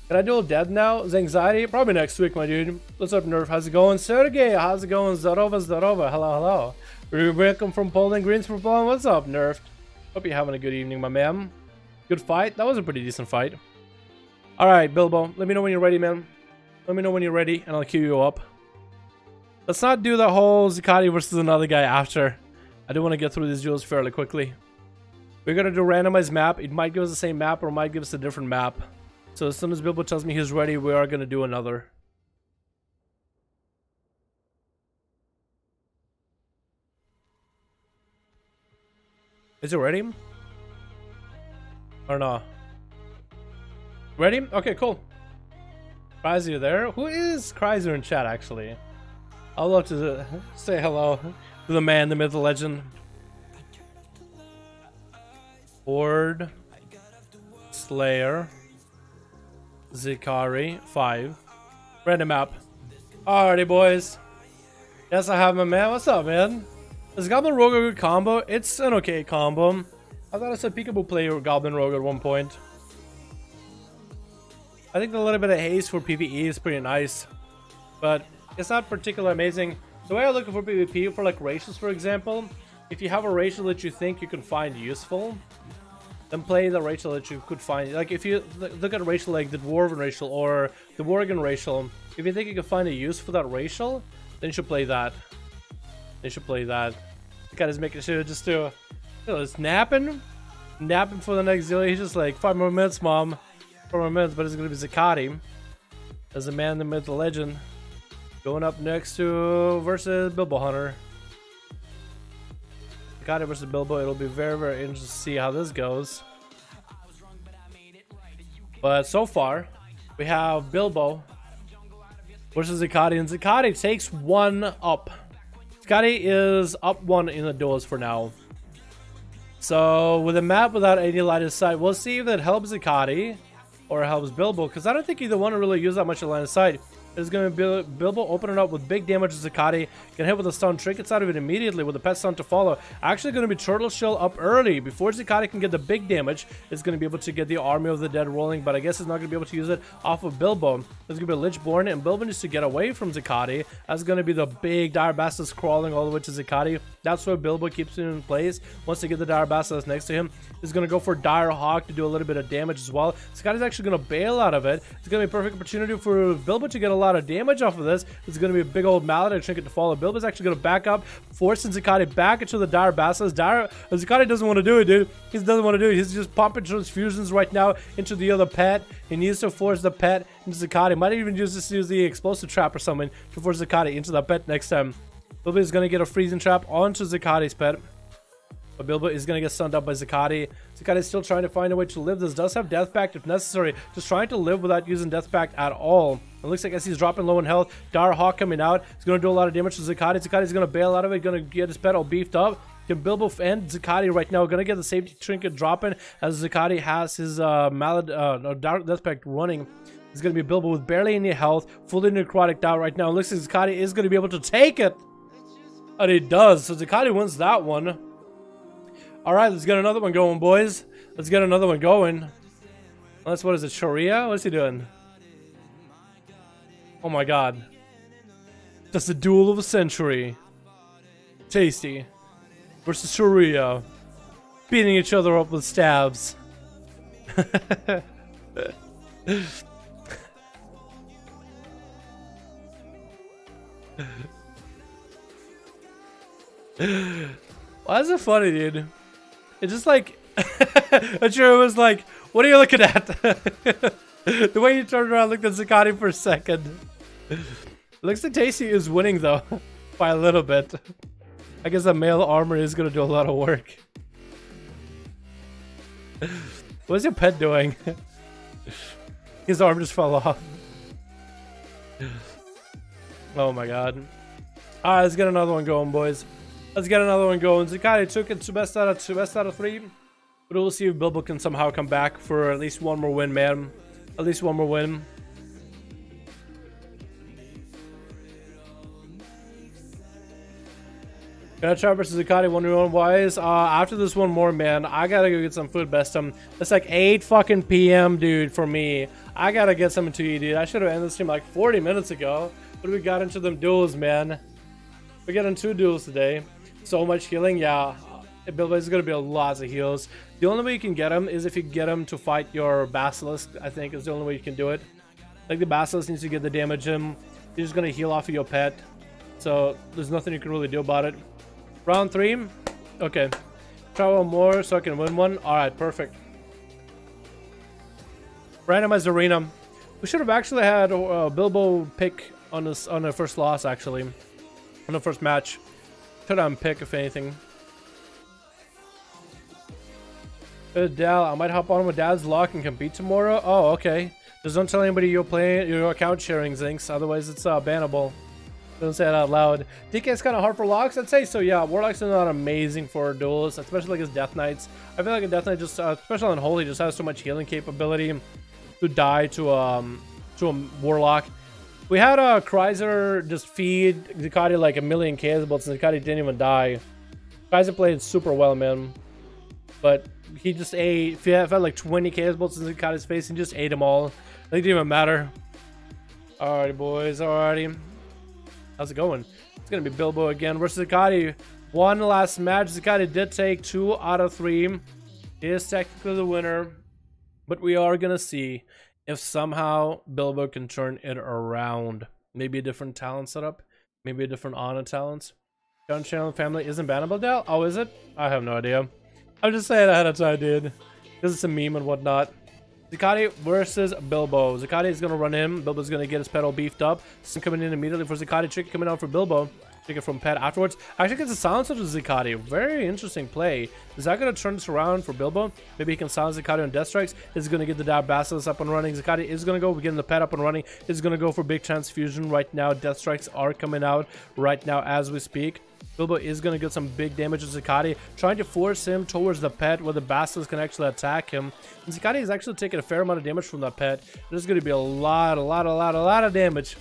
Can I duel dead now? Anxiety? Probably next week, my dude. What's up, Nerf? How's it going? Sergey, how's it going? Zdorova. Hello. Welcome from Poland. Greens from Poland. What's up, Nerf? Hope you're having a good evening, my man. Good fight? That was a pretty decent fight. Alright, Bilbo, let me know when you're ready, man. Let me know when you're ready, and I'll queue you up. Let's not do the whole Zakati versus another guy after. I do want to get through these duels fairly quickly. We're going to do a randomized map. It might give us the same map, or it might give us a different map. So as soon as Bilbo tells me he's ready, we are going to do another. Is it ready? Or not? Ready? Okay, cool. Chrysler there? Who is Chrysler in chat, actually? I'd love to say hello to the man, the myth, the legend. Horde. Slayer. Zikari. 5. Random map. Alrighty, boys. Yes, I have my man. What's up, man? Is Goblin Rogue a good combo? It's an okay combo. I thought I said Peekaboo play Goblin Rogue at one point. I think a little bit of haste for PvE is pretty nice, but it's not particularly amazing. The way I look for PvP, for like racials for example, if you have a racial that you think you can find useful, then play the racial that you could find. Like if you look at a racial like the Dwarven racial or the Worgen racial, if you think you can find a use for that racial, then you should play that. They should play that. The guy is making sure just to, it's napping for the next deal. He's just like 5 more minutes, mom. 4 more minutes, but it's gonna be Zakati as the man, the myth, the legend, going up next to versus Bilbo Hunter. Zakati versus Bilbo. It'll be very, very interesting to see how this goes. But so far, we have Bilbo versus Zakati, and Zakati takes 1 up. Zakati is up 1 in the duels for now. So with a map without any line of sight, we'll see if that helps Zakati or helps Bilbo, because I don't think either one will really use that much of line of sight. It's going to be Bilbo opening up with big damage to Zakati. Can hit with a stun, trinkets out of it immediately with the pet stun to follow. Actually going to be Turtle Shell up early. Before Zakati can get the big damage, it's going to be able to get the Army of the Dead rolling, but I guess it's not going to be able to use it off of Bilbo. There's going to be Lichborn, and Bilbo needs to get away from Zakati. That's going to be the big Dire Basilisk crawling all the way to Zakati. That's where Bilbo keeps it in place. Once they get the Dire Basilisk next to him, he's going to go for Dire Hawk to do a little bit of damage as well. Zakati's actually going to bail out of it. It's going to be a perfect opportunity for Bilbo to get a lot of damage off of this. It's going to be a big old mallet and trinket to follow. Bilbo's actually going to back up, forcing Zakati back into the Dire Basilisk. Zakati doesn't want to do it, dude. He doesn't want to do it. He's just pumping transfusions right now into the other pet. He needs to force the pet into Zakati. Might even use the explosive trap or something to force Zakati into the pet next time. Bilbo is going to get a freezing trap onto Zakati's pet. But Bilbo is going to get stunned up by Zakati. Zakati is still trying to find a way to live. This does have Death Pact if necessary. Just trying to live without using Death Pact at all. It looks like as he's dropping low in health, Dire Hawk coming out. He's going to do a lot of damage to Zakati. Zakati is going to bail out of it. Going to get his pet all beefed up. Can Bilbo and Zakati right now going to get the safety trinket dropping as Zakati has his Death Pact running. It's going to be Bilbo with barely any health, fully necrotic out right now. It looks like Zakati is going to be able to take it. And he does. So Zakati wins that one. Alright, let's get another one going, boys. Let's get another one going. That's, what is it, Sharia? What's he doing? Oh my god. That's the duel of a century. Tasty versus Sharia. Beating each other up with stabs. Why is it funny, dude? It's just like Achiro was like, what are you looking at? The way you turned around, looked at Zakati for a second. Looks like Tasty is winning though, by a little bit. I guess the male armor is gonna do a lot of work. What's your pet doing? His arm just fell off. Oh my god. Alright, let's get another one going, boys. Let's get another one going. Zakati took it to best out of 3. But we'll see if Bilbo can somehow come back for at least one more win, man. At least one more win. Gonna try versus Zakati 1v1 wise. After this one more, man, I gotta go get some food, bestum. It's like 8 fucking PM, dude, for me. I gotta get something to eat, dude. I should have ended the stream like 40 minutes ago. But we got into them duels, man. We got in 2 duels today. So much healing, yeah. Bilbo is gonna be a lot of heals. The only way you can get him is if you get him to fight your Basilisk. I think is the only way you can do it. Like the Basilisk needs to get the damage in. He's just gonna heal off of your pet. So there's nothing you can really do about it. Round 3. Okay. Try one more so I can win one. Alright, perfect. Randomized arena. We should have actually had Bilbo pick on this on the first loss, actually. On the first match. Should have pick if anything. Dal, I might hop on with Dad's lock and compete tomorrow. Oh, okay. Just don't tell anybody you're playing your account sharing, Zinks. Otherwise, it's bannable. Don't say it out loud. DK is kind of hard for locks. I'd say so. Yeah, Warlocks are not amazing for duels, especially like his Death Knights. I feel like a Death Knight just, especially on Holy, just has so much healing capability to die to a Warlock. We had a Kreiser just feed Zakati like 1,000,000 K-bullets and Zakati didn't even die. Kreiser played super well, man. But he just ate, if he had like 20 K-bullets in Zakati's face, and just ate them all. It didn't even matter. Alrighty, boys. Alrighty. How's it going? It's gonna be Bilbo again versus Zakati. One last match. Zakati did take 2 out of 3. He is technically the winner. But we are gonna see if somehow Bilbo can turn it around. Maybe a different talent setup. Maybe a different Ana talent. Gun channel family isn't bannable, Dal? Oh, is it? I have no idea. I'm just saying ahead of time, dude. Because it's a meme and whatnot. Zakati versus Bilbo. Zakati is going to run him. Bilbo's going to get his pedal beefed up. Sin coming in immediately for Zakati. Trick coming out for Bilbo. Take it from Pet afterwards. Actually gets a silencer to Zakati. Very interesting play. Is that going to turn this around for Bilbo? Maybe he can silence Zakati on Death Strikes. Is going to get the Dab Basilisk up and running. Zakati is going to go. We're getting the Pet up and running. Is going to go for big transfusion right now. Death Strikes are coming out right now as we speak. Bilbo is going to get some big damage to Zakati, trying to force him towards the Pet where the Basilisk can actually attack him. And Zakati is actually taking a fair amount of damage from that Pet. There's going to be a lot of damage.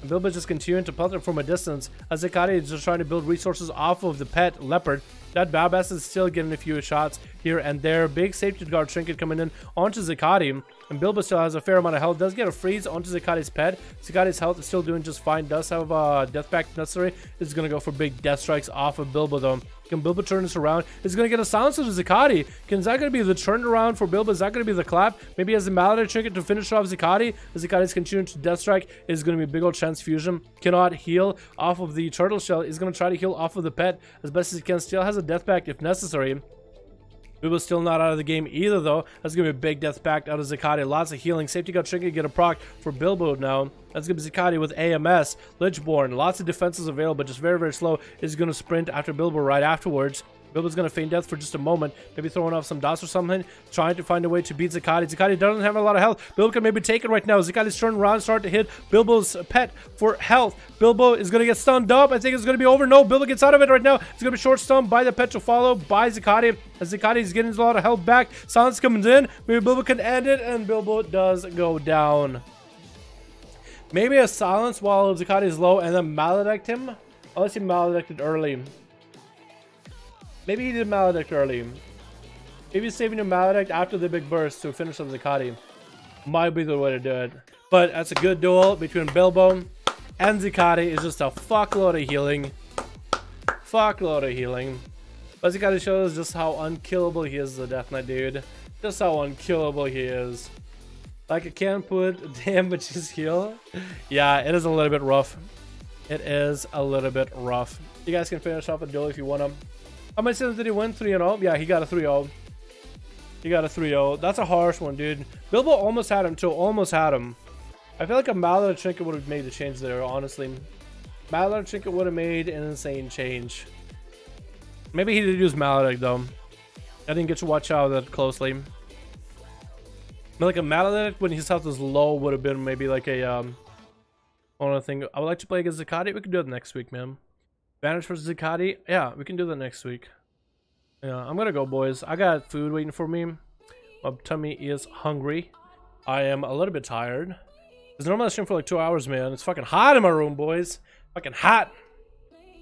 And Bilbo just continuing to pelt it from a distance as Zakati is just trying to build resources off of the Pet Leopard. That Babas is still getting a few shots here and there. Big safety guard trinket coming in onto Zakati. And Bilbo still has a fair amount of health. Does get a freeze onto Zakati's Pet. Zakati's health is still doing just fine. Does have a death pack necessary. Is going to go for big death strikes off of Bilbo though. Can Bilbo turn this around? Is going to get a silencer to Zakati. Is that going to be the turnaround for Bilbo? Is that going to be the clap? Maybe he has a Malady trinket to finish off Zakati. Zakati's continuing to death strike. Is going to be a big old transfusion. Cannot heal off of the turtle shell. Is going to try to heal off of the Pet as best as he can. Still has a death pack if necessary. Bilbo's still not out of the game either though. That's gonna be a big death pact out of Zakati. Lots of healing. Safety got trinket to get a proc for Bilbo now. That's gonna be Zakati with AMS, Lichborn. Lots of defenses available, just very slow. Is gonna sprint after Bilbo right afterwards. Bilbo's gonna feign death for just a moment, maybe throwing off some dots or something, trying to find a way to beat Zakati. Zakati doesn't have a lot of health. Bilbo can maybe take it right now. Zakati's turning around, start to hit Bilbo's Pet for health. Bilbo is gonna get stunned up. I think it's gonna be over. No, Bilbo gets out of it right now. It's gonna be short stunned by the Pet to follow by Zakati. As Zakati is getting a lot of health back. Silence comes in. Maybe Bilbo can end it, and Bilbo does go down. Maybe a silence while Zakati is low, and then maledict him. Unless he maledicted early. Maybe he did maledict early. Maybe he's saving a maledict after the big burst to finish up Zakati. Might be the way to do it. But that's a good duel between Bilbo and Zakati. It's just a fuckload of healing. Fuckload of healing. But Zakati shows just how unkillable he is, the Death Knight, dude. Just how unkillable he is. Like, I can't put damages heal. Yeah, it is a little bit rough. It is a little bit rough. You guys can finish off a duel if you want to. How many sins did he win? 3-0? Yeah, he got a 3-0. He got a 3-0. That's a harsh one, dude. Bilbo almost had him, too. Almost had him. I feel like a Malady trinket would have made the change there, honestly. Malady trinket would have made an insane change. Maybe he did use Malady, though. I didn't get to watch out that closely. But like a Malady when his health is low would have been maybe like a one thing. I would like to play against Zakati. We can do it next week, man. Advantage for Zakati. Yeah, we can do that next week. Yeah, I'm gonna go, boys. I got food waiting for me. My tummy is hungry. I am a little bit tired. Because normally I stream for like 2 hours, man. It's fucking hot in my room, boys. Fucking hot.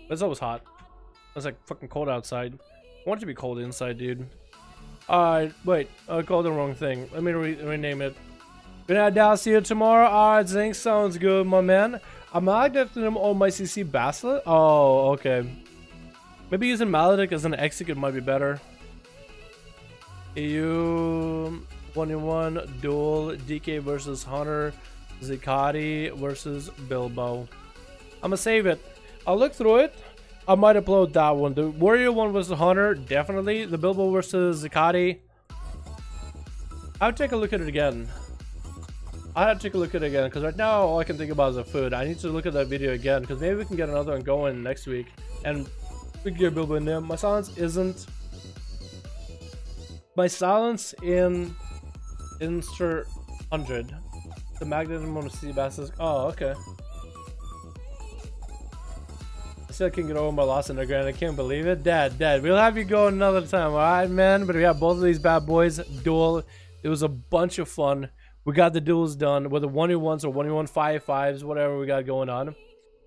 But it's always hot. It's like fucking cold outside. I want it to be cold inside, dude. Alright, wait. I called the wrong thing. Let me rename it. Good night, Dallas. See you tomorrow. Alright, Zink. Sounds good, my man. I'm not getting him on my CC Basilisk. Oh, okay. Maybe using Maledict as an execute might be better. EU 1-1 duel. DK versus Hunter. Zakati versus Bilbo. I'm gonna save it. I'll look through it. I might upload that one. The Warrior one was the Hunter, definitely. The Bilbo versus Zakati. I'll take a look at it again. I have to take a look at it again because right now all I can think about is the food. I need to look at that video again because maybe we can get another one going next week and we can get Bilbo in there. My silence isn't My silence in Insta 100. The magnet I'm gonna see Basilisk. Oh, okay. I still can't get over my loss in the ground. I can't believe it. Dad. We'll have you go another time, alright, man? But we have both of these bad boys duel. It was a bunch of fun. We got the duels done, whether 1v1s or 1v1 whatever we got going on.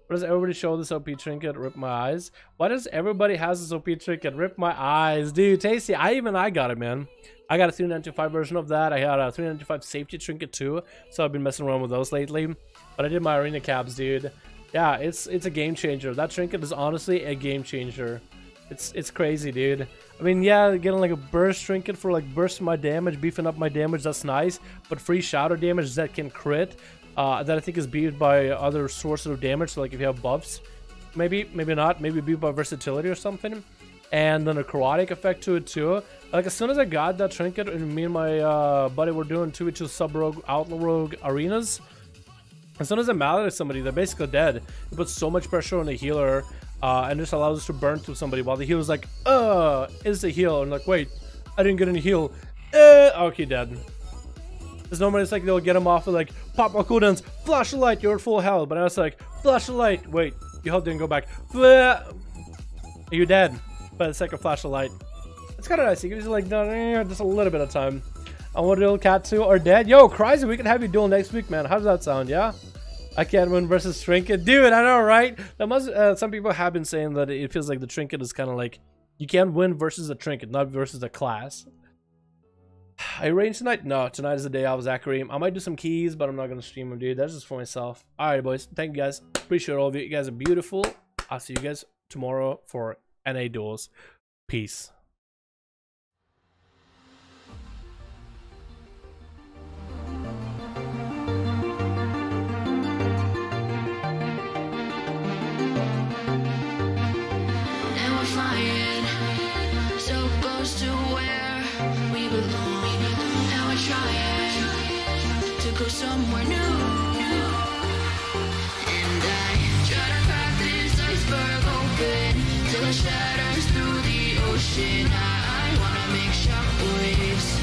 Why does everybody show this OP trinket? Rip my eyes. Why does everybody has this OP trinket? Rip my eyes, dude. Tasty. I got it, man. I got a 395 version of that. I had a 395 safety trinket too, so I've been messing around with those lately. But I did my arena caps, dude. Yeah, it's a game changer. That trinket is honestly a game changer. It's crazy, dude. I mean, yeah, getting like a burst trinket for like bursting my damage, beefing up my damage, that's nice. But free shadow damage that can crit, that I think is beat by other sources of damage. So like if you have buffs, maybe not, maybe beat by versatility or something. And then a chaotic effect to it too. Like as soon as I got that trinket, and me and my buddy were doing 2v2 sub rogue, outlaw rogue arenas. As soon as I mallet somebody, they're basically dead. It puts so much pressure on the healer, and just allows us to burn through somebody while the healer's like, is the heal? And like, wait, I didn't get any heal. Okay, dead. Because normally it's like they'll get him off with like, pop my cooldowns, flash a light, you're at full health. But now it's like, flash a light, wait, your health didn't go back. You're dead by the second flash of light. It's kind of nice. You can just like, just a little bit of time. I want to duel Cat 2 or dead. Yo, Crazy, we can have you duel next week, man. How does that sound? Yeah, I can't win versus trinket, dude. I know, right? That must. Some people have been saying that it feels like the trinket is kind of like you can't win versus a trinket, not versus a class. I range tonight? No, tonight is the day I was accurate. I might do some keys, but I'm not gonna stream them, dude. That's just for myself. All right, boys. Thank you guys. Appreciate all of you. You guys are beautiful. I'll see you guys tomorrow for NA duels. Peace. Go somewhere new, and I try to crack this iceberg open till it shatters through the ocean. I wanna make shockwaves.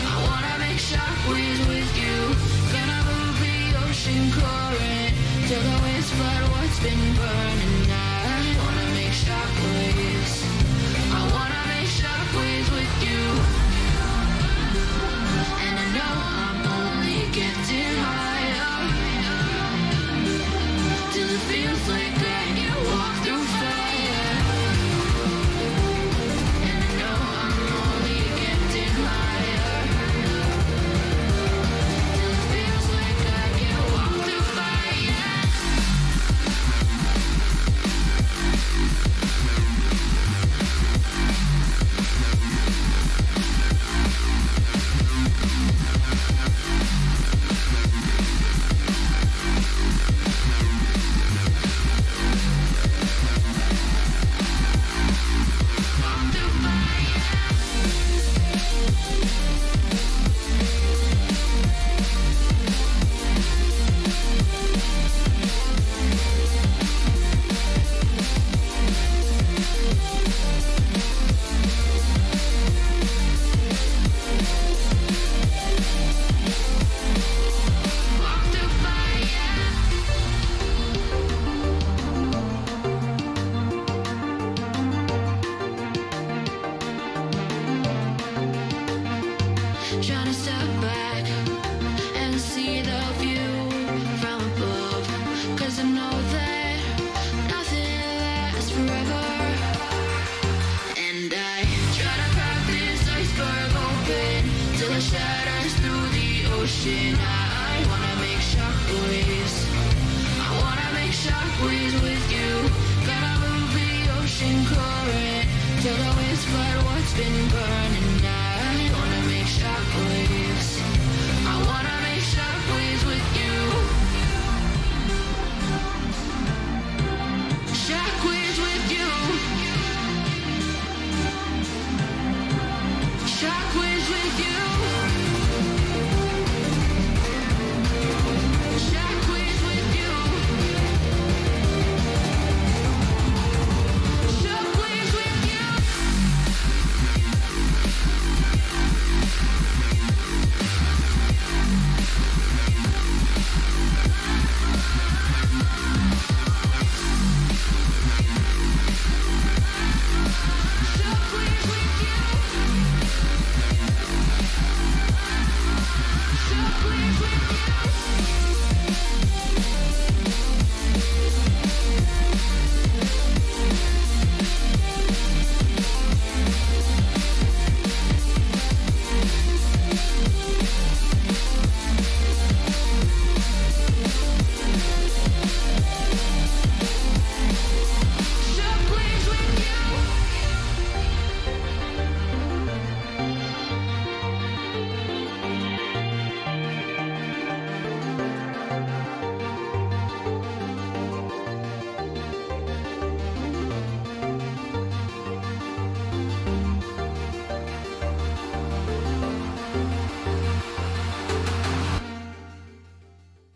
I wanna make shockwaves with you. Gonna move the ocean current till the winds flood what's been burning. I wanna make shockwaves. I wanna make shockwaves with you, and I know I'm getting higher till it feels like I can walk through fire. And I know I'm only getting higher till it feels like I can walk through fire. Trying to step back and see the view from above, 'cause I know that nothing lasts forever. And I try to crack this iceberg open till it shatters through the ocean. I wanna make shockwaves. I wanna make shockwaves with you. Gonna move the ocean current till the winds flood what's been burning. I wanna make shockwaves.